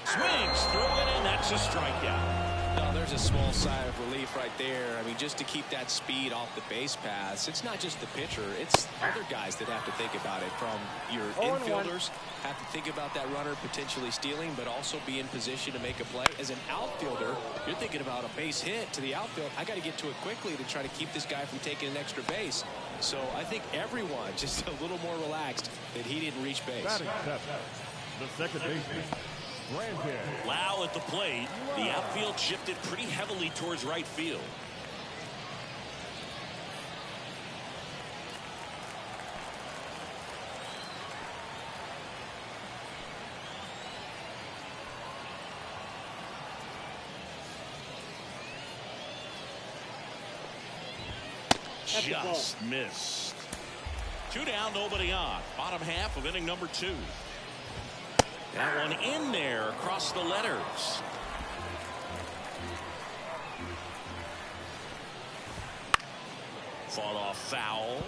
Swings through it, and that's a strikeout. No, there's a small sigh of relief right there. I mean, just to keep that speed off the base paths. It's not just the pitcher. It's other guys that have to think about it. From your infielders have to think about that runner potentially stealing, but also be in position to make a play. As an outfielder, you're thinking about a base hit to the outfield. I got to get to it quickly to try to keep this guy from taking an extra base. So I think everyone just a little more relaxed that he didn't reach base. Batting seventh, the second baseman, Brandon Lowe at the plate. The outfield shifted pretty heavily towards right field. Just missed. 2 down, nobody on. Bottom half of inning number 2. That one in there across the letters. Fought off foul.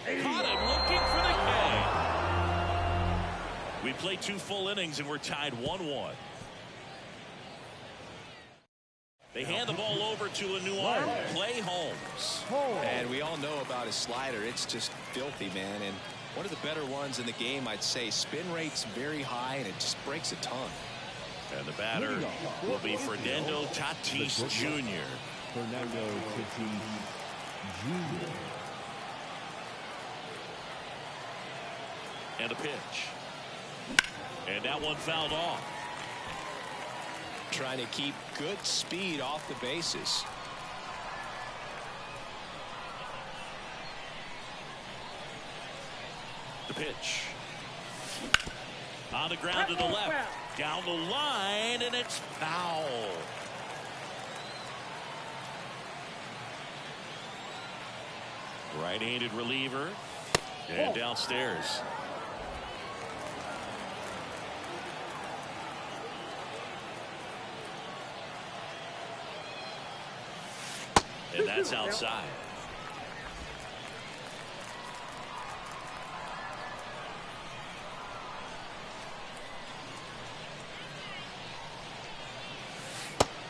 Caught him looking for the K. We played 2 full innings and we're tied 1-1. They hand the ball over to a new arm, Clay Holmes. And we all know about his slider. It's just filthy, man. And one of the better ones in the game, I'd say. Spin rate's very high, and it just breaks a ton. And the batter will be Fernando Tatis Jr. Fernando Tatis Jr. And a pitch. And that one fouled off. Trying to keep good speed off the bases. The pitch. On the ground to the left. Down the line, and it's foul. Right-handed reliever. And downstairs. And that's outside.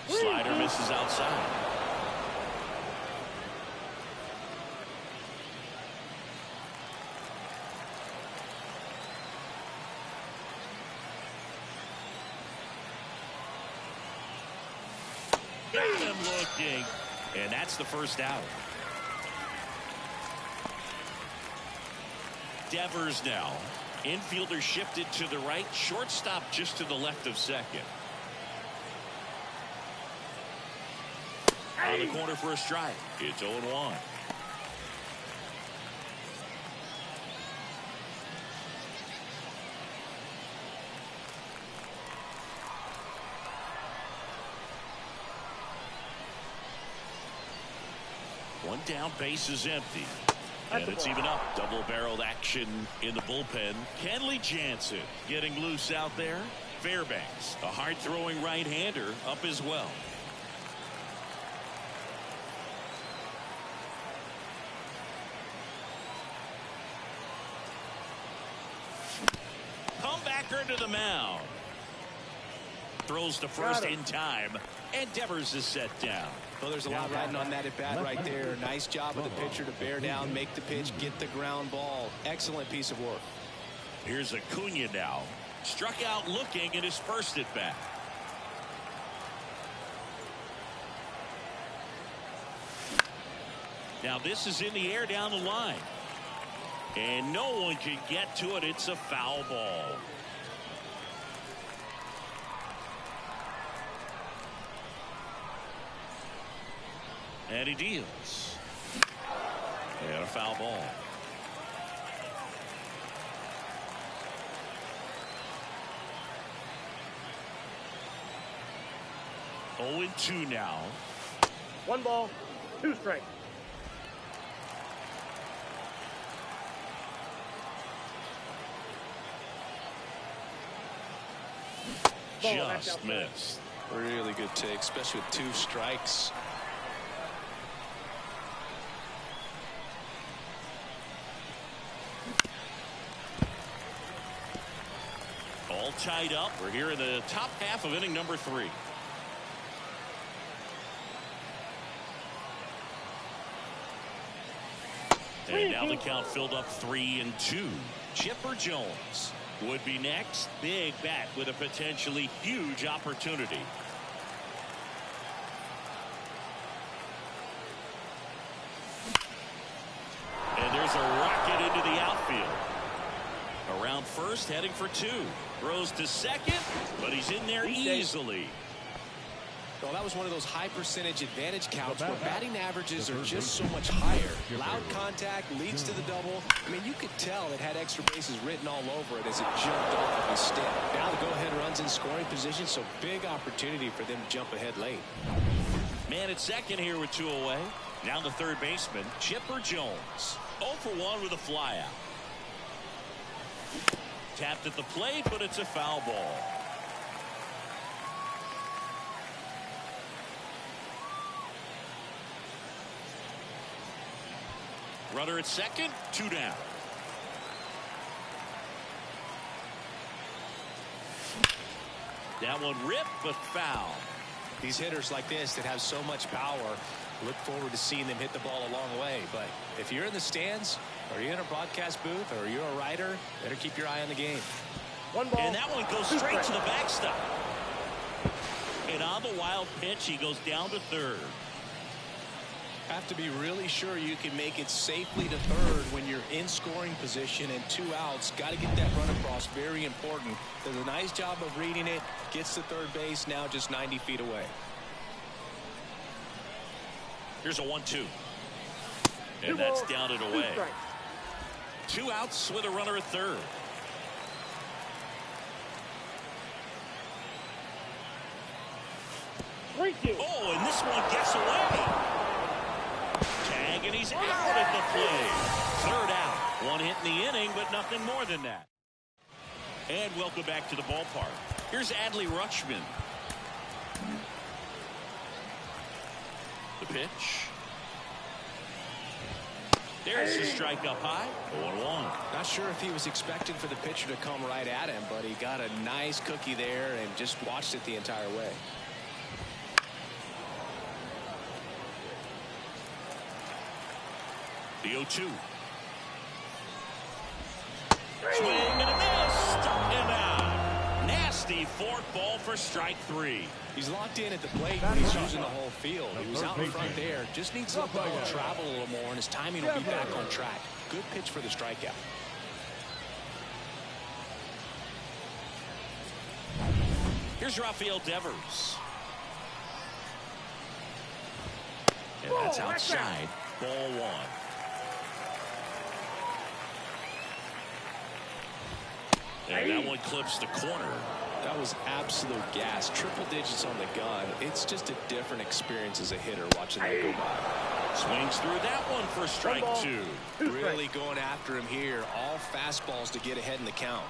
Slider misses outside. Got him looking. And that's the first out. Devers now. Infielder shifted to the right. Shortstop just to the left of second. On the corner for a strike. It's 0-1. One down, base is empty. And it's even up. Double-barreled action in the bullpen. Kenley Jansen getting loose out there. Fairbanks, a hard-throwing right-hander, up as well. Comebacker to the mound. Throws to first in time. And Devers is set down. Well, there's a lot riding on that at bat right there. Nice job of the pitcher to bear down, make the pitch, get the ground ball. Excellent piece of work. Here's Acuna now. Struck out looking at his first at bat. Now this is in the air down the line. And no one can get to it. It's a foul ball. And he deals. And a foul ball. Oh, 0-2 now. 1 ball, 2 strikes. Just missed. Really good take, especially with 2 strikes. All tied up. We're here in the top half of inning number 3. And now the count filled up 3-2. Chipper Jones would be next. Big bat with a potentially huge opportunity. And there's a rocket into the outfield. Around first, heading for 2. Throws to second, but he's in there easily. Well, that was one of those high percentage advantage counts where batting averages are just so much higher. Loud contact leads to the double. I mean, you could tell it had extra bases written all over it as it jumped off of his stick. Now the go-ahead runs in scoring position, so big opportunity for them to jump ahead late. Man at second here with 2 away. Now the third baseman, Chipper Jones. 0 for 1 with a flyout. Tapped at the plate, but it's a foul ball. Runner at second, 2 down. That one ripped, but foul. These hitters like this that have so much power, look forward to seeing them hit the ball a long way. But if you're in the stands, or you're in a broadcast booth, or you're a writer, better keep your eye on the game. 1 ball. And that one goes straight to the backstop. And on the wild pitch, he goes down to third. Have to be really sure you can make it safely to third when you're in scoring position and 2 outs. Got to get that run across. Very important. Does a nice job of reading it. Gets to third base. Now just 90 feet away. Here's a 1-2. And that's down and away. 2 outs with a runner at third. Oh, and this one gets away. And he's out at the plate. Third out. 1 hit in the inning, but nothing more than that. And welcome back to the ballpark. Here's Adley Rutschman. The pitch. There's the strike up high. 0-1. Not sure if he was expecting for the pitcher to come right at him, but he got a nice cookie there and just watched it the entire way. The 0-2. Swing and a miss. Struck him out. Nasty fork ball for strike 3. He's locked in at the plate when he's using the whole field. He was out in front there. Just needs to let the ball travel a little more, and his timing will be back on track. Good pitch for the strikeout. Here's Rafael Devers. And that's outside. Ball one. And that one clips the corner. That was absolute gas. Triple digits on the gun. It's just a different experience as a hitter watching that go by. Swings through that one for strike two. Really going after him here. All fastballs to get ahead in the count.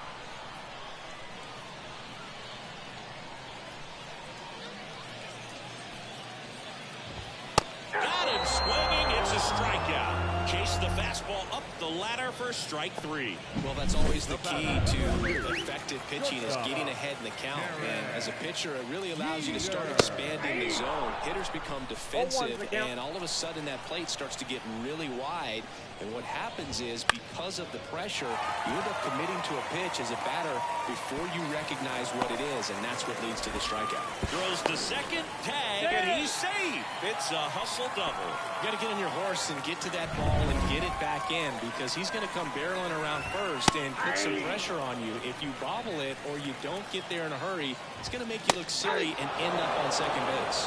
Got him swinging. It's a strikeout. Chase the fastball up the ladder for strike three. Well, that's always the key to effective pitching is getting ahead in the count. And as a pitcher, it really allows you to start expanding the zone. Hitters become defensive, and all of a sudden that plate starts to get really wide. And what happens is, because of the pressure, you end up committing to a pitch as a batter before you recognize what it is, and that's what leads to the strikeout. Throws to second, tag, and he's safe. It's a hustle double. You got to get on your horse and get to that ball and get it back in, because he's going to come barreling around first and put some pressure on you. If you bobble it or you don't get there in a hurry, it's going to make you look silly and end up on second base.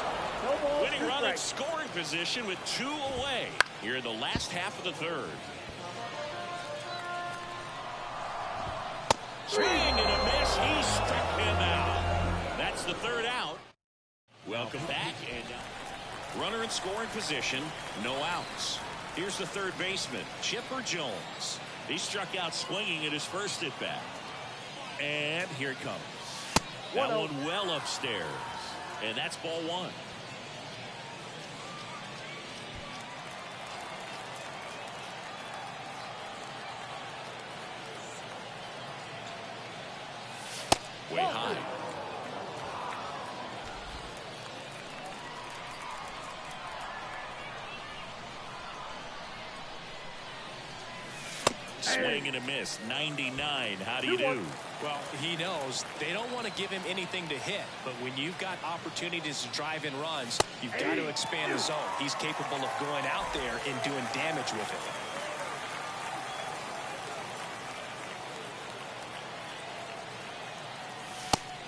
Winning run in scoring position with 2 away here in the last half of the third. Swing and a miss. He struck him out. That's the third out. Welcome back. And runner in scoring position. No outs. Here's the third baseman, Chipper Jones. He struck out swinging at his first at bat. And here it comes. That one well upstairs. And that's ball one. Way high. Swing and a miss. 99. How do you do? Well, he knows they don't want to give him anything to hit, but when you've got opportunities to drive in runs, you've got to expand the zone. He's capable of going out there and doing damage with it.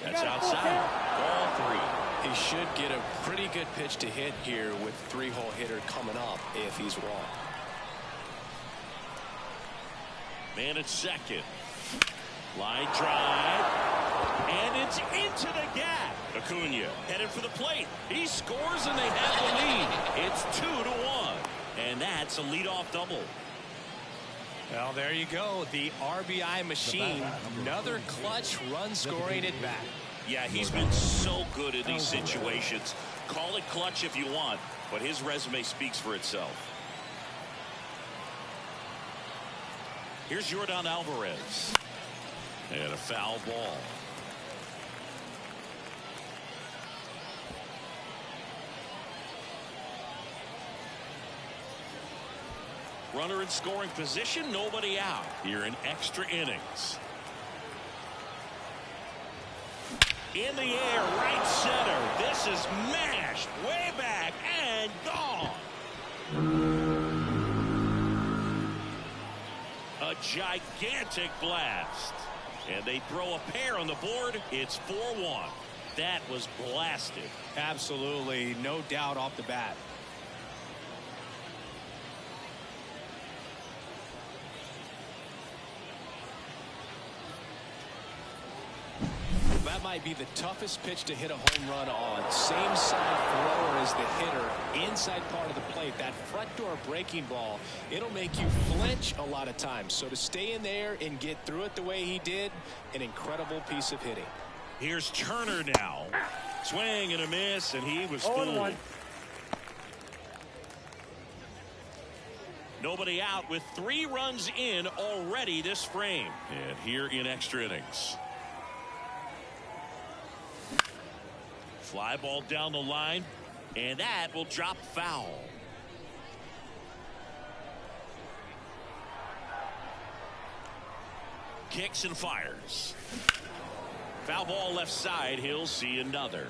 That's outside. Ball three. He should get a pretty good pitch to hit here with three-hole hitter coming up if he's wrong. Man at second. Line drive. And it's into the gap. Acuna headed for the plate. He scores and they have the lead. It's 2-1. And that's a leadoff double. Well, there you go. The RBI machine. Another clutch run scoring at bat. Yeah, he's been so good in these situations. Call it clutch if you want, but his resume speaks for itself. Here's Yordan Alvarez. And a foul ball. Runner in scoring position, nobody out here in extra innings. In the air, right center. This is mashed way back and gone. A gigantic blast. And they throw a pair on the board. It's 4-1. That was blasted. Absolutely. No doubt off the bat. That might be the toughest pitch to hit a home run on. Same side thrower as the hitter. Inside part of the plate. That front door breaking ball. It'll make you flinch a lot of times. So to stay in there and get through it the way he did, an incredible piece of hitting. Here's Turner now. Swing and a miss, and he was fooled. Nobody out with 3 runs in already this frame. And here in extra innings. Fly ball down the line, and that will drop foul. Kicks and fires. Foul ball left side. He'll see another.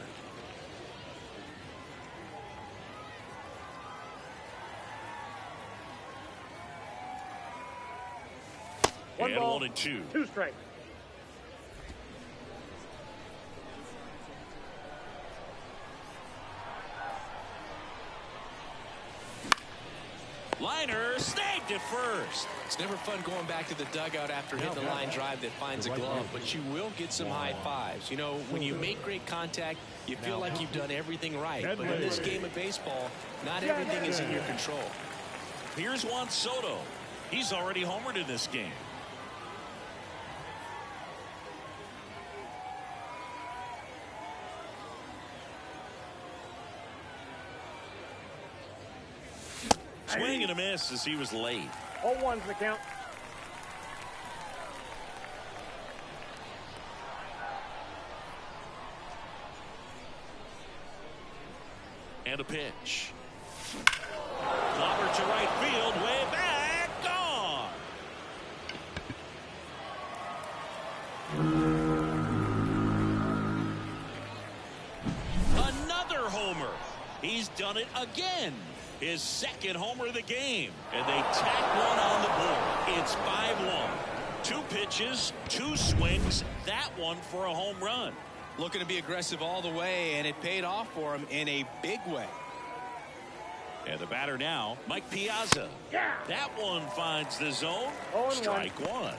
One and ball, 1-2. 2 strikes. liner, snagged at first. It's never fun going back to the dugout after hitting a line drive that finds a glove, but you will get some high fives. You know, when you make great contact, you feel like you've done everything right. But in this game of baseball, not everything is in your control. Here's Juan Soto. He's already homered in this game. Swing and a miss as he was late. 0-1's the count. And a pitch. Clobber to right field, way back, gone. Another homer. He's done it again. His second homer of the game. And they tack one on the board. It's 5-1. 2 pitches, 2 swings. That one for a home run. Looking to be aggressive all the way, and it paid off for him in a big way. And the batter now, Mike Piazza. Yeah. That one finds the zone. 0-1. Strike one.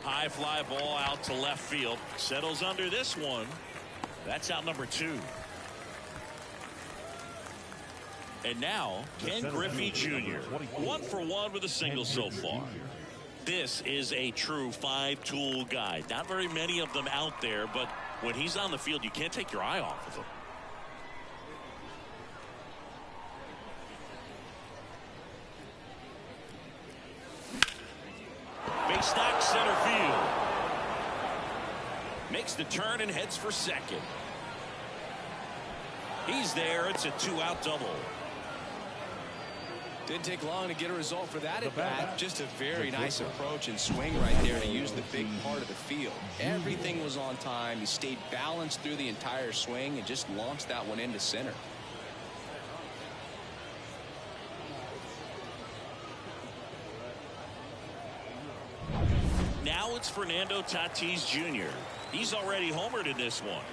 High fly ball out to left field. Settles under this one. That's out number 2. And now, Ken Griffey Jr. 1 for 1 with a single so far. This is a true 5-tool guy. Not very many of them out there, but when he's on the field, you can't take your eye off of him. Base knock center field. Makes the turn and heads for second. He's there. It's a 2-out double. Didn't take long to get a result for that at bat. Just a very nice approach and swing right there to use the big part of the field. Everything was on time. He stayed balanced through the entire swing and just launched that one into center. Now it's Fernando Tatis Jr. He's already homered in this one.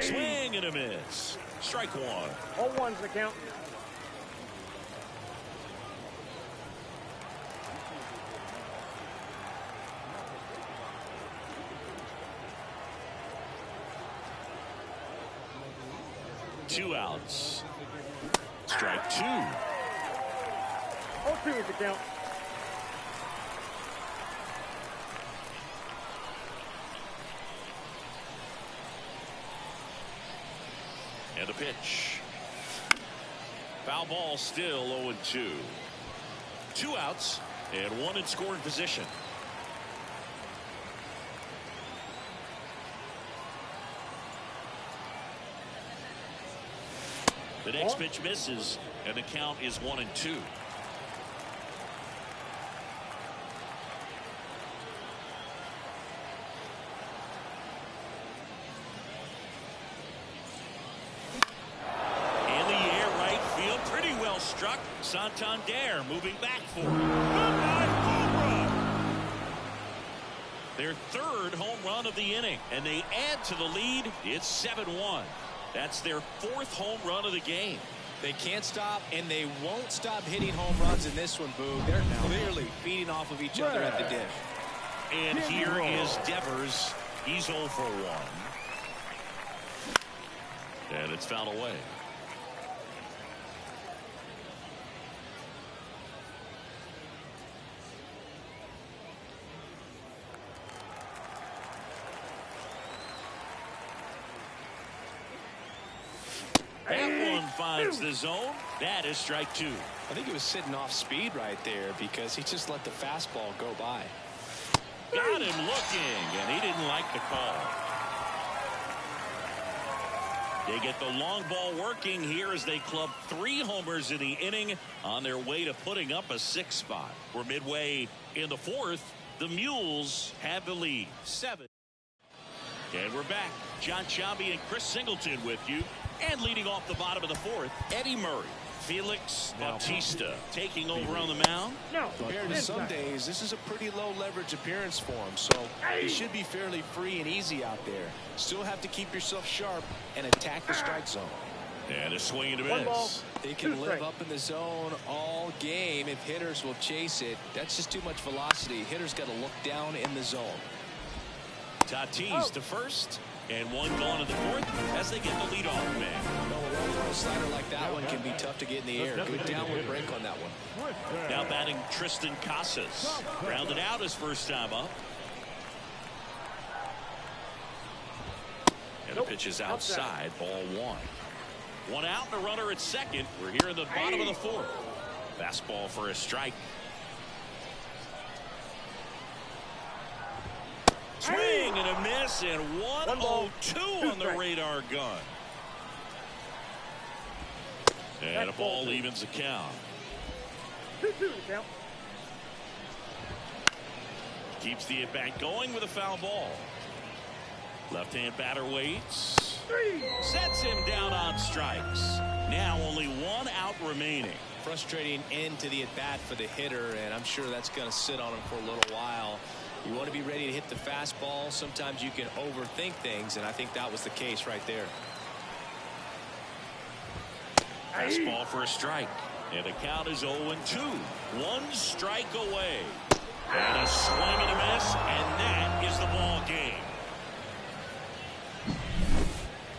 Swing and a miss. Strike one. 0-1's the count. Two outs. Strike 2. 0-2 is the count. And a pitch. Foul ball, still 0-2. 2 outs and 1 in scoring position. The next pitch misses, and the count is 1-2. Struck. Santander moving back for it. Their 3rd home run of the inning, and they add to the lead. It's 7-1. That's their 4th home run of the game. They can't stop, and they won't stop hitting home runs in this one, Boog. They're clearly feeding off of each other at the dish. And here is Devers. He's 0 for 1. And it's fouled away. That one finds the zone. That is strike 2. I think he was sitting off speed right there because he just let the fastball go by. Got him looking, and he didn't like the call. They get the long ball working here as they club 3 homers in the inning on their way to putting up a 6th spot. We're midway in the 4th. The Mules have the lead. 7. And we're back. John Sciambi and Chris Singleton with you. And leading off the bottom of the fourth, Eddie Murray. Felix Bautista taking over on the mound. No. Compared to some days, this is a pretty low leverage appearance for him, so he should be fairly free and easy out there. Still have to keep yourself sharp and attack the strike zone. And a swing and a One ball. miss. They can live up in the zone all game if hitters will chase it. That's just too much velocity. Hitters got to look down in the zone. Tatis to first, and one gone in the fourth as they get the leadoff man. A low slider like that one can be tough to get in the air. Good downward break on that one. Now batting Tristan Casas. Grounded out his first time up. And the pitch is outside, ball one. One out and a runner at second. We're here in the bottom of the fourth. Fastball for a strike. Swing and a miss, and 1-0-2 on the radar gun. And a ball evens the count. 2-2 the count. Keeps the at-bat going with a foul ball. Left-hand batter waits. Sets him down on strikes. Now only one out remaining. Frustrating end to the at-bat for the hitter, and I'm sure that's going to sit on him for a little while. You want to be ready to hit the fastball. Sometimes you can overthink things, and I think that was the case right there. Fastball for a strike. And the count is 0-2. One strike away. And a swing and a miss, and that is the ball game.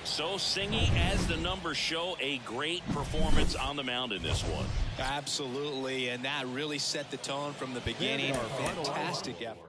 So Singy, as the numbers show, a great performance on the mound in this one. Absolutely, and that really set the tone from the beginning. Fantastic effort.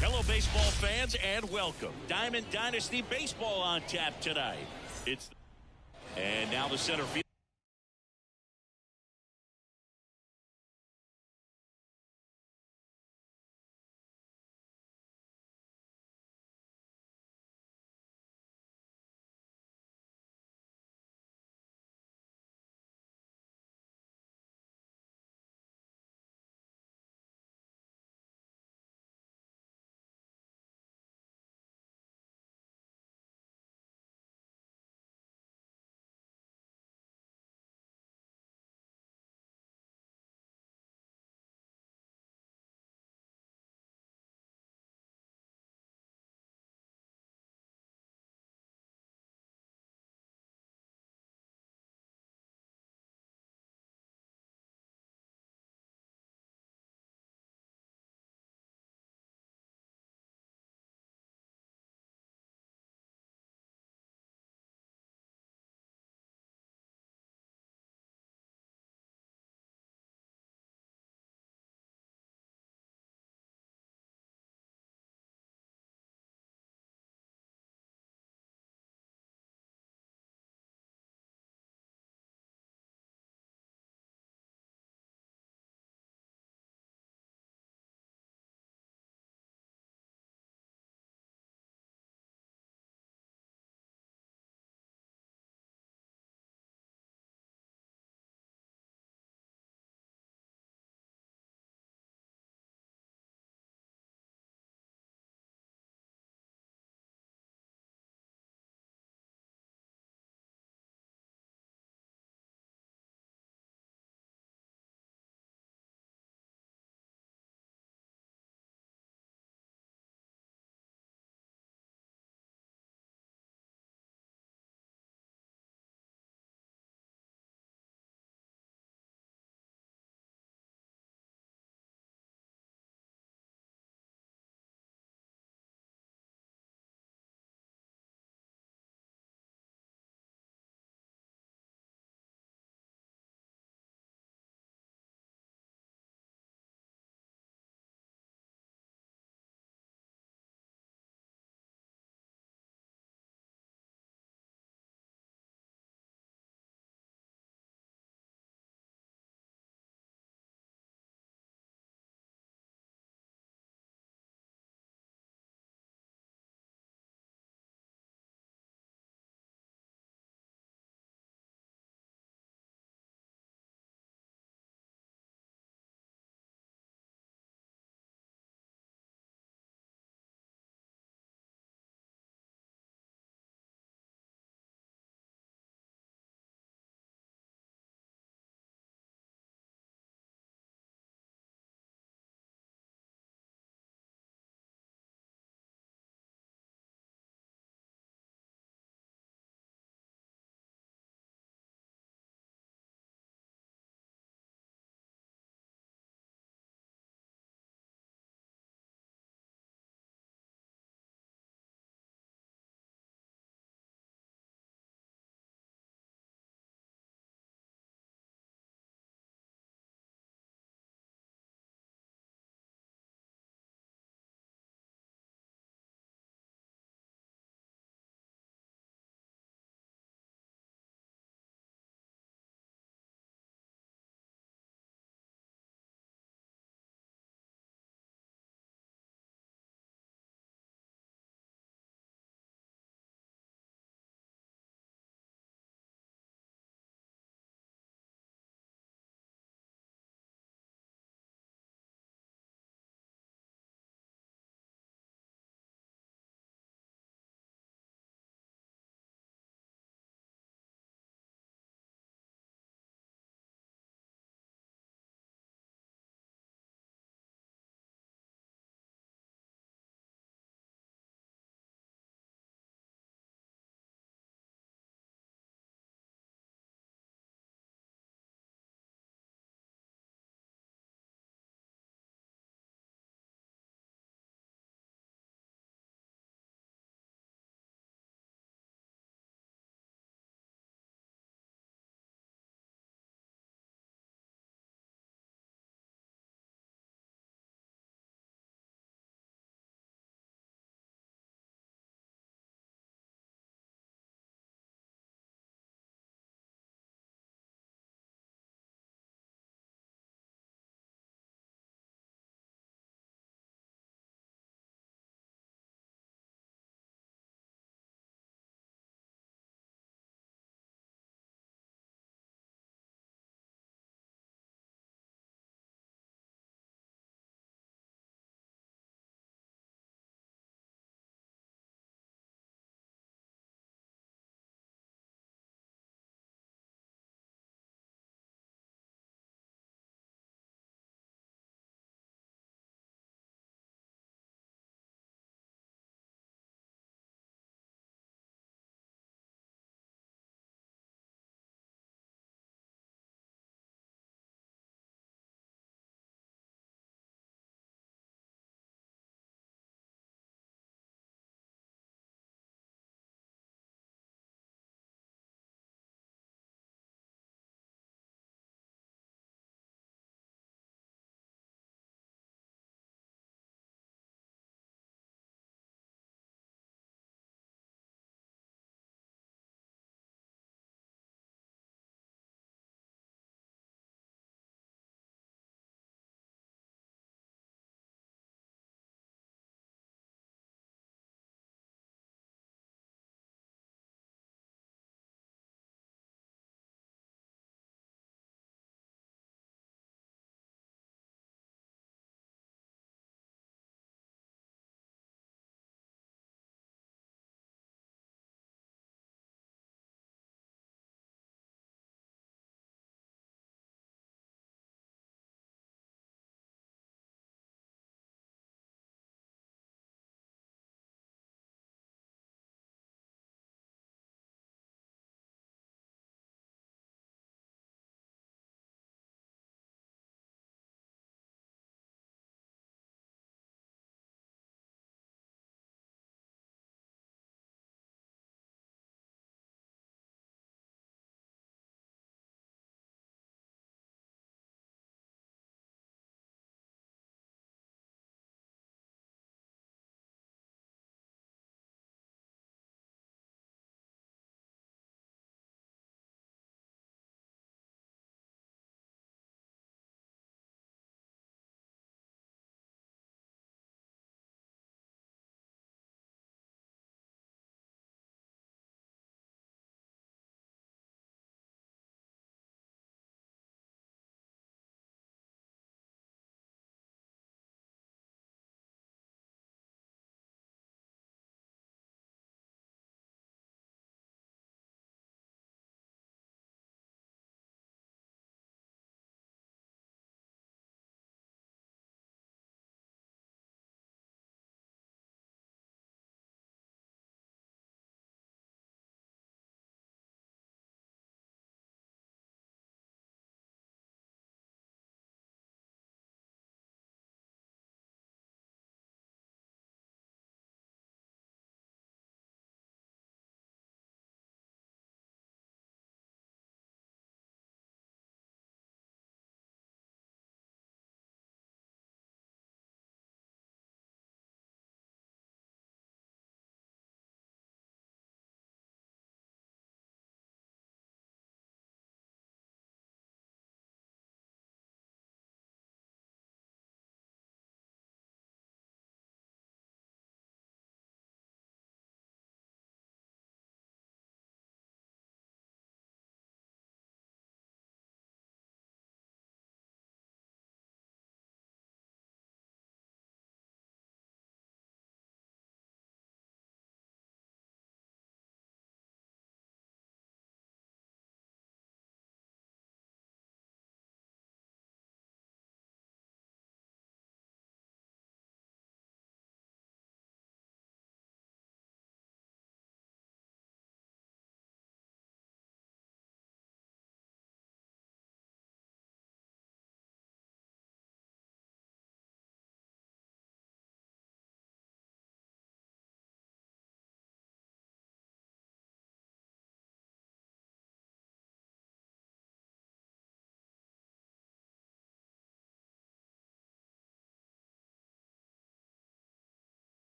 Hello, baseball fans, and welcome. Diamond Dynasty Baseball on tap tonight. And now the center field.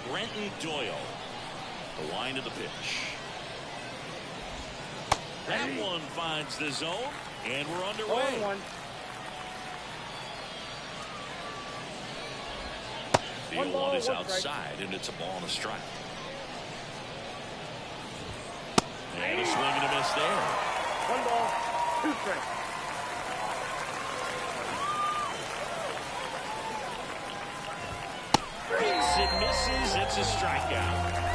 Brenton Doyle. The line of the pitch. That one finds the zone, and we're underway. 0-1. The 0-1 is outside, and it's a ball and a strike. And a swing and a miss there. 1 ball, 2 strikes. Hits and misses. It's a strikeout.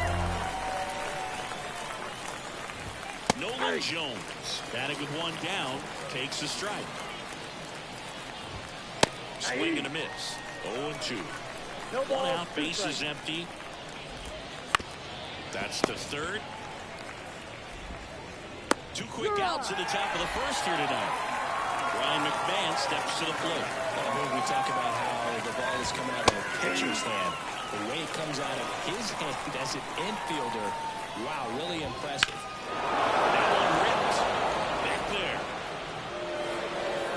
Nolan Jones, batting with 1 down, takes a strike. Swing and a miss. 0-2. No ball, 1 out, 2 base strikes. is empty. That's the third. 2 quick outs at the top of the first here tonight. Ryan McMahon steps to the plate. We talk about how the ball is coming out of the pitcher's hand. The way it comes out of his hand as an infielder, wow, really impressive. That one ripped back there.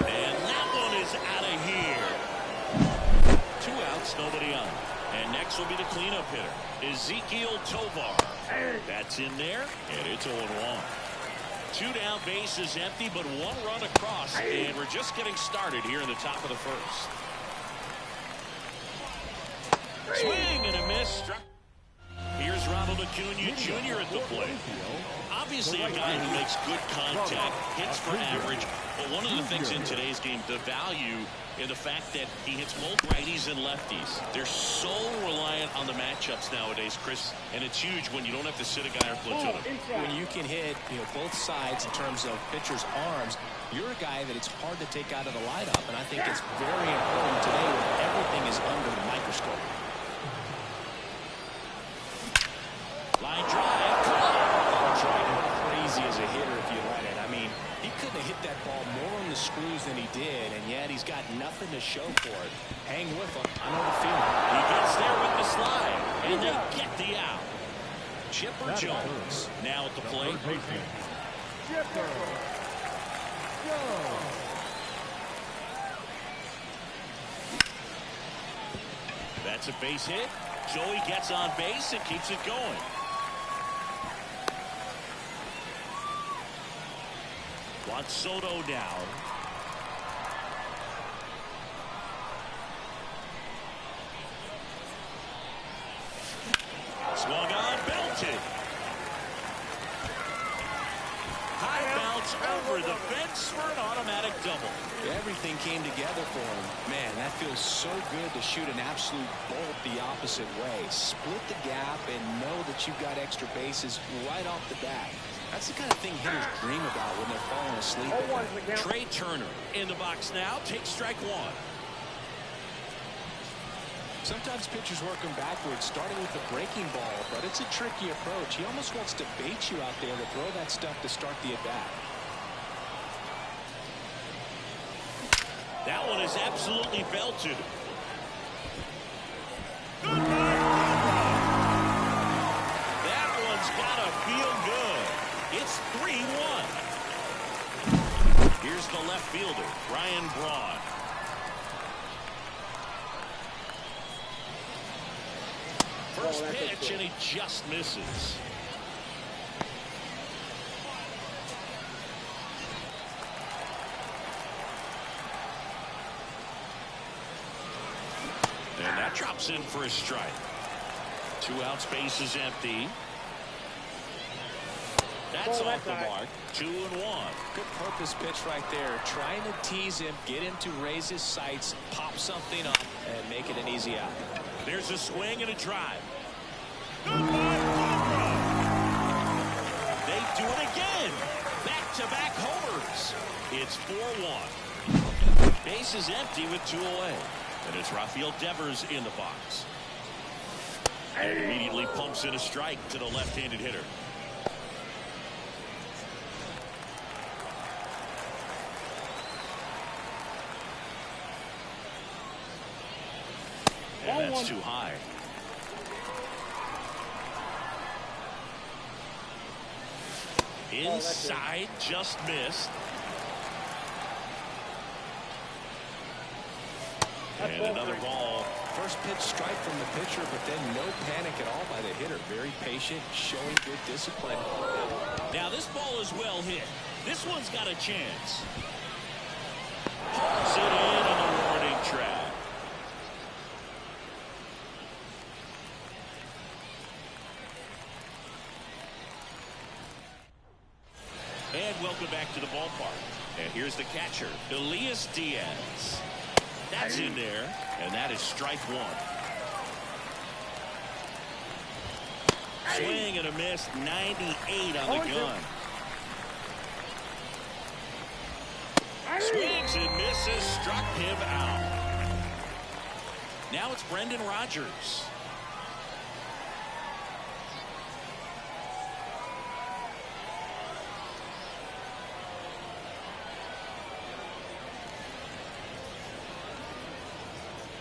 And that one is out of here. 2 outs, nobody on. And next will be the cleanup hitter, Ezequiel Tovar. That's in there, and it's 0-1. 2 down, base is empty, but 1 run across, and we're just getting started here in the top of the first. Swing and a miss. Here's Ronald Acuna Jr. at the plate. Obviously a guy who makes good contact, hits for average, but one of the things in today's game, the value in the fact that he hits both righties and lefties. They're so reliant on the matchups nowadays, Chris, and it's huge when you don't have to sit a guy or platoon him. When you can hit both sides in terms of pitchers' arms, you're a guy that it's hard to take out of the lineup, and I think it's very important today when everything is under the microscope. Line drive. Driving crazy as a hitter if you let it. I mean, he couldn't have hit that ball more on the screws than he did, and yet he's got nothing to show for it. Hang with him. I know the feeling. He gets there with the slide, and they get the out. Chipper Jones now at the plate. Chipper. That's a base hit. Joey gets on base and keeps it going. Juan Soto down. Swung on, belted. High bounce over the fence for an automatic double. Everything came together for him. Man, that feels so good to shoot an absolute bolt the opposite way. Split the gap and know that you've got extra bases right off the bat. That's the kind of thing hitters dream about when they're falling asleep. Trey Turner in the box now. Takes strike 1. Sometimes pitchers work him backwards, starting with the breaking ball, but it's a tricky approach. He almost wants to bait you out there to throw that stuff to start the at-bat. That one is absolutely belted. That one's gotta feel good. It's 3-1. Here's the left fielder, Ryan Braun. First pitch, and he just misses. And that drops in for a strike. 2 outs, base is empty. That's off the mark. 2-1. Good purpose pitch right there. Trying to tease him, get him to raise his sights, pop something up, and make it an easy out. There's a swing and a drive. They do it again. Back-to-back homers. It's 4-1. Base is empty with 2 away. And it's Rafael Devers in the box. And immediately pumps in a strike to the left-handed hitter. And that's too high. Inside, just missed. And another ball First pitch strike from the pitcher, but then no panic at all by the hitter. Very patient, showing good discipline. Now this ball is well hit. This one's got a chance. Hauls it in on the warning track. And welcome back to the ballpark. And here's the catcher, Elias Diaz. That's in there, and that is strike one. Swing and a miss, 98 on the gun. Swings and misses, struck him out. Now it's Brendan Rodgers.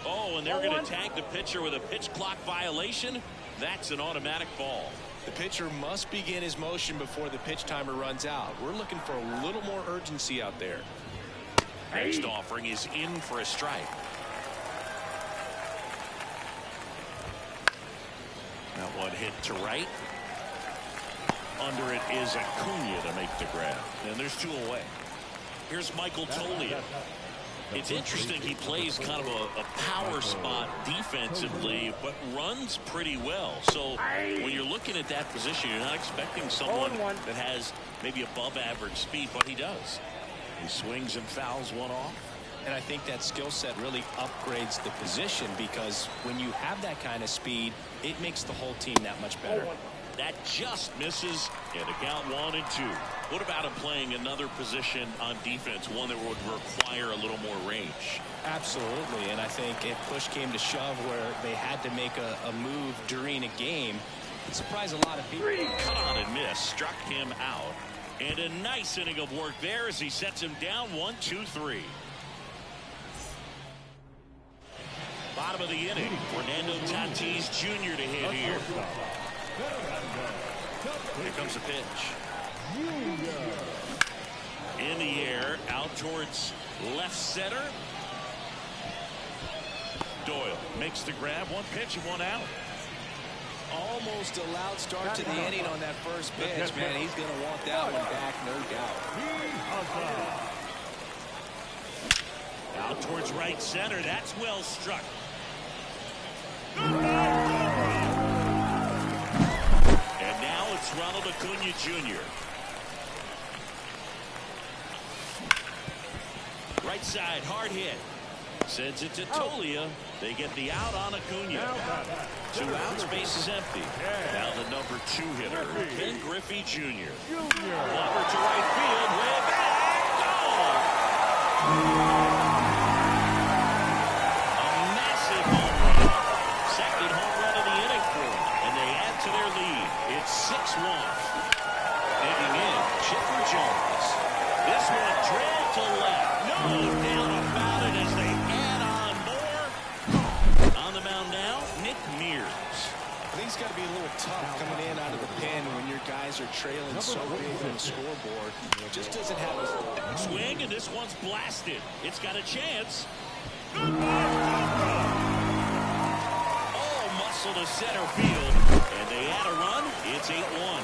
Oh, and they're going to tag the pitcher with a pitch clock violation. That's an automatic ball. The pitcher must begin his motion before the pitch timer runs out. We're looking for a little more urgency out there. Next offering is in for a strike. That one hit to right. Under it is Acuna to make the grab. And there's two away. Here's Michael Toglia. It's interesting, he plays kind of a power spot defensively, but runs pretty well. So when you're looking at that position, you're not expecting someone that has maybe above average speed, but he does. He swings and fouls one off. And I think that skill set really upgrades the position, because when you have that kind of speed, it makes the whole team that much better. That just misses, and a count 1-2. What about him playing another position on defense, one that would require a little more range? Absolutely, and I think if push came to shove where they had to make a move during a game, it surprised a lot of people. Cut on and miss, struck him out. And a nice inning of work there as he sets him down 1-2-3. Bottom of the inning, Fernando Tatis Jr. to hit here. Here comes the pitch. In the air, out towards left center. Doyle makes the grab. One pitch and one out. Almost a loud start to the inning on that first pitch, man. He's going to want that one back, no doubt. Out towards right center. That's well struck. And now it's Ronald Acuna Jr. Right side, hard hit. Sends it to Toglia. They get the out on Acuna. 2 outs, base is empty. Now the number 2 hitter, Ken Griffey Jr. Lover to right field, way back, gone. A massive home run. Second home run of the inning for them, and they add to their lead. It's 6-1. Digging in, Chipper Jones. This one drilled to left. No doubt about it as they add on more. On the mound now, Nick Mears. I think it's got to be a little tough coming in out of the pen when your guys are trailing so big on the scoreboard. It just doesn't have a swing, and this one's blasted. It's got a chance. Oh, muscle to center field, and they add a run. It's 8-1.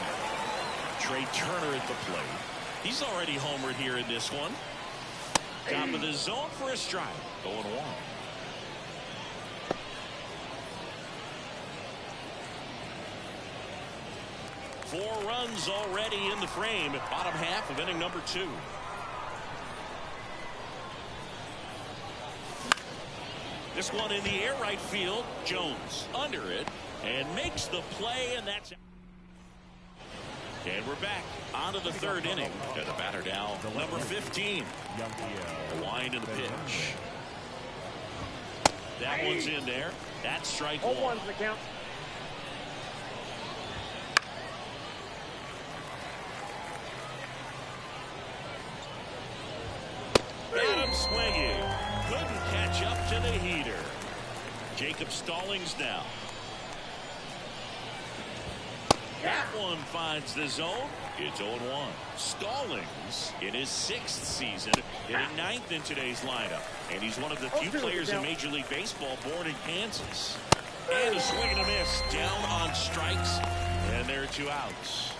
Trey Turner at the plate. He's already homered here in this one. Top of the zone for a strike. 0-1. Four runs already in the frame at bottom half of inning number 2. This one in the air, right field. Jones under it and makes the play, and that's it. And we're back onto the third inning. And the batter now, number 15. The wind and the pitch. That one's in there. That's strike 1. 0-1's the count. Got him swinging. Couldn't catch up to the heater. Jacob Stallings now. That one finds the zone. It's 0-1. Stallings in his 6th season, hitting 9th in today's lineup. And he's one of the few players in Major League Baseball born in Kansas. And a swing and a miss. Down on strikes. And there are 2 outs.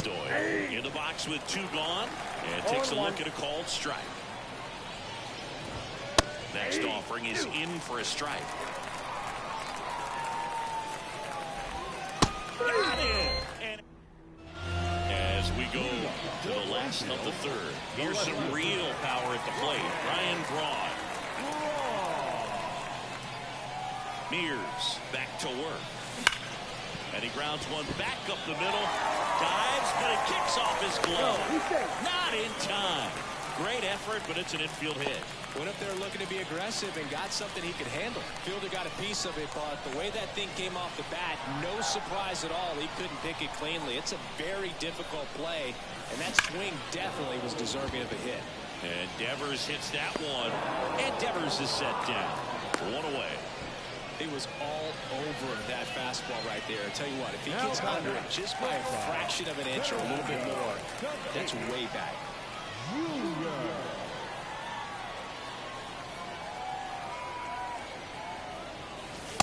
Doyle in the box with 2 gone. And takes a look at a called strike. Next offering is in for a strike. Got it. And as we go to the last of the 3rd, here's some real power at the plate. Ryan Braun. Mears back to work. And he grounds one back up the middle. Dives, but it kicks off his glove. Not in time. Great effort, but it's an infield hit. Went up there looking to be aggressive and got something he could handle. Fielder got a piece of it, but the way that thing came off the bat, no surprise at all. He couldn't pick it cleanly. It's a very difficult play, and that swing definitely was deserving of a hit. And Devers hits that one, and Devers is set down. 1 away. He was all over that fastball right there. I tell you what, if he gets under it just by a fraction of an inch or a little bit more, that's way back.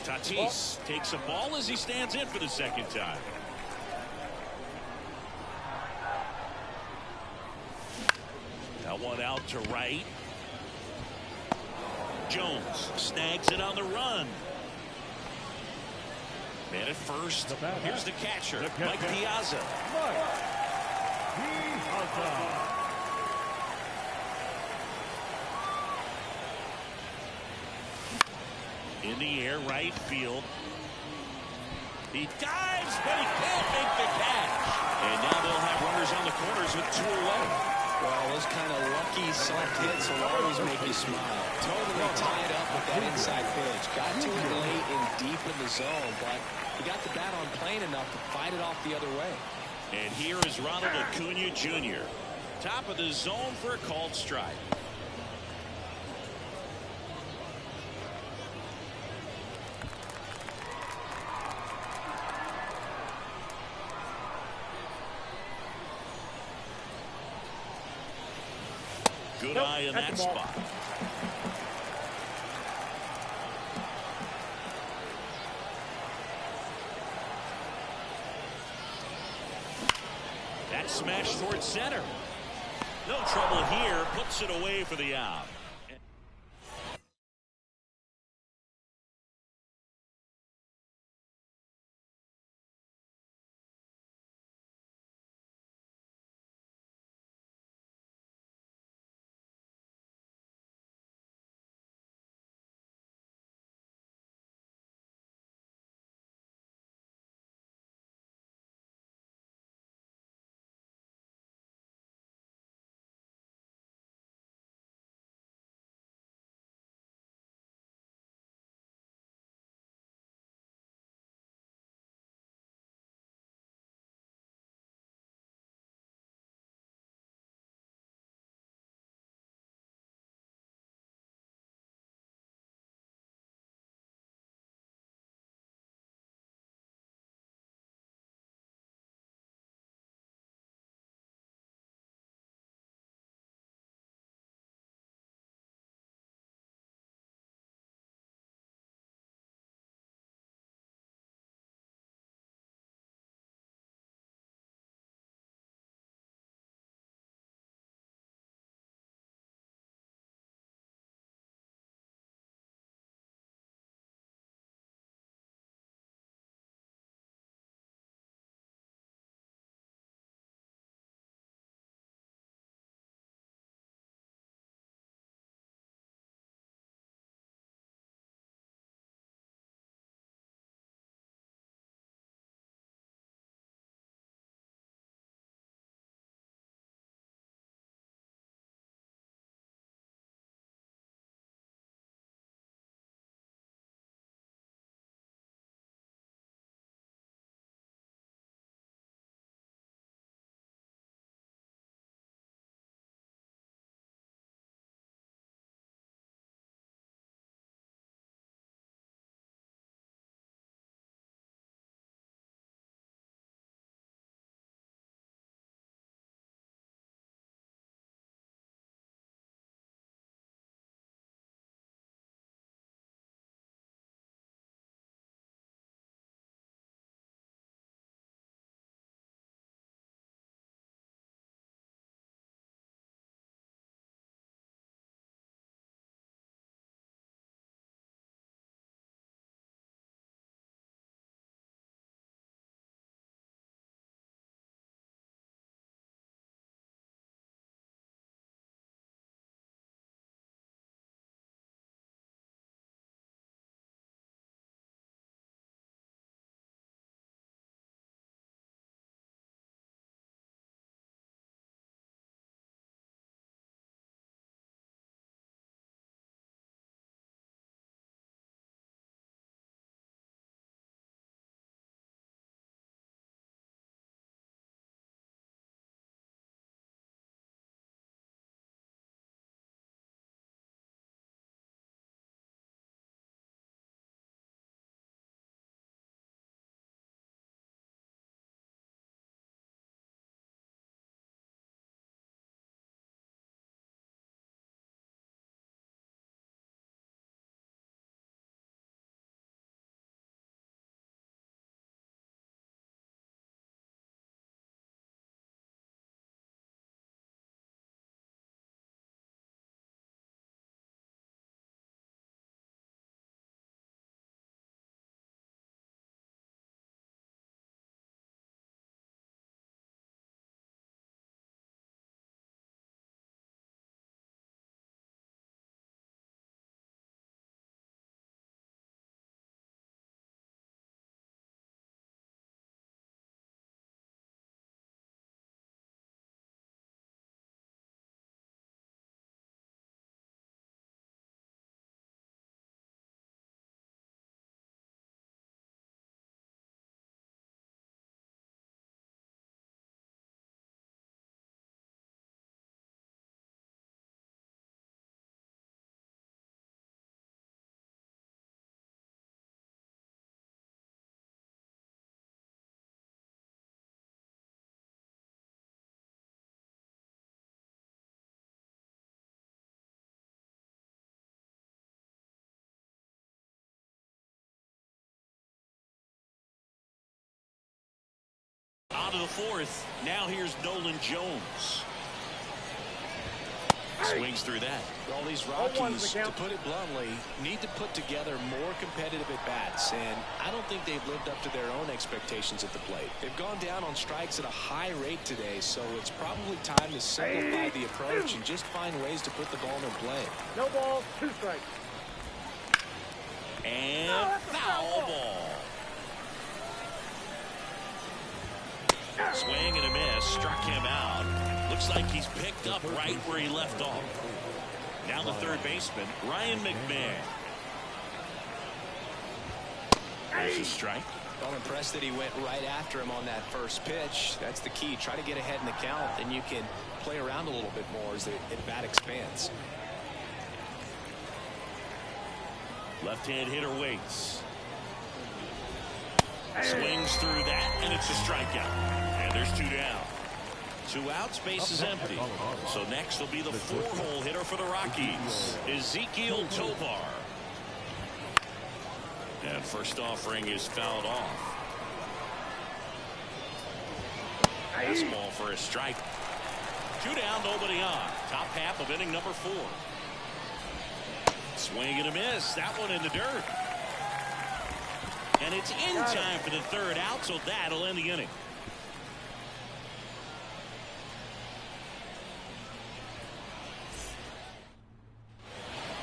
Tatis takes a ball as he stands in for the 2nd time. That one out to right. Jones snags it on the run. Man at first. Here's the catcher, Mike Piazza. In the air, right field. He dives, but he can't make the catch. And now they'll have runners on the corners with 2 away. Well, those kind of lucky select hits will always make you smile. Totally tied up with that inside pitch. Got to it late and deep in the zone, but he got the bat on plane enough to fight it off the other way. And here is Ronald Acuna Jr. Top of the zone for a called strike. Good eye in that spot. That smash towards center. No trouble here. Puts it away for the out. Bottom of the fourth. Now here's Nolan Jones. Swings through that. Well, these Rockies, to put it bluntly, need to put together more competitive at-bats, and I don't think they've lived up to their own expectations at the plate. They've gone down on strikes at a high rate today, so it's probably time to simplify the approach and just find ways to put the ball in play. No ball, 2 strikes. And foul ball. Swing and a miss. Struck him out. Looks like he's picked up right where he left off. Now the third baseman, Ryan McMahon. There's a strike. Well, impressed that he went right after him on that first pitch. That's the key. Try to get ahead in the count, and you can play around a little bit more as the at-bat expands. Left-hand hitter waits. Swings through that, and it's a strikeout. And there's 2 down. 2 outs, base is empty. So next will be the 4-hole hitter for the Rockies, Ezequiel Tovar. And first offering is fouled off. Fastball for a strike. 2 down, nobody on. Top half of inning number 4. Swing and a miss. That one in the dirt. And it's in time for the 3rd out, so that'll end the inning.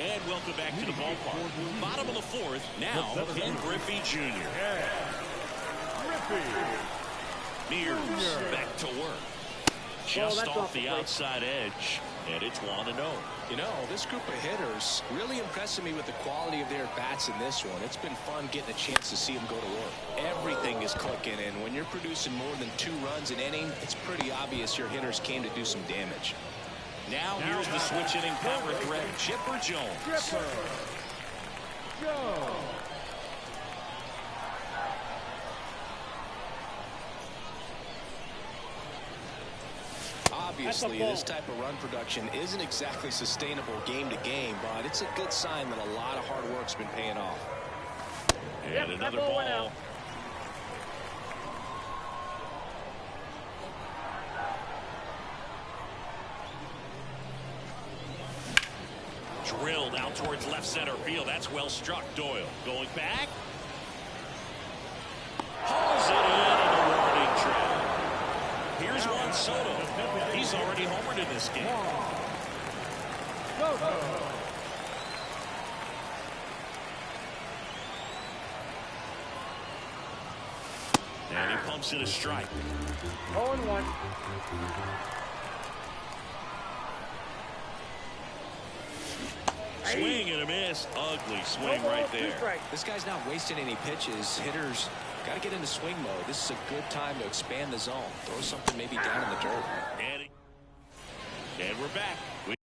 And welcome back to the ballpark. Bottom of the 4th. Now, Ken Griffey Jr. Mears back to work. Just off the outside edge. And it's 1-0. You know, this group of hitters really impressing me with the quality of their bats in this one. It's been fun getting a chance to see them go to work. Everything is clicking, and when you're producing more than 2 runs an inning, it's pretty obvious your hitters came to do some damage. Now here's the switch inning power threat, Chipper Jones. Obviously, this type of run production isn't exactly sustainable game to game, but it's a good sign that a lot of hard work's been paying off. And another ball. Drilled out towards left center field. That's well struck. Doyle going back. Hauls it in on the warning track. Here's Juan Soto. He's already homered in this game. And he pumps in a strike. 0-1. Swing and a miss. Ugly swing right there. This guy's not wasting any pitches. Hitters got to get into swing mode. This is a good time to expand the zone. Throw something maybe down in the dirt. And we're back. We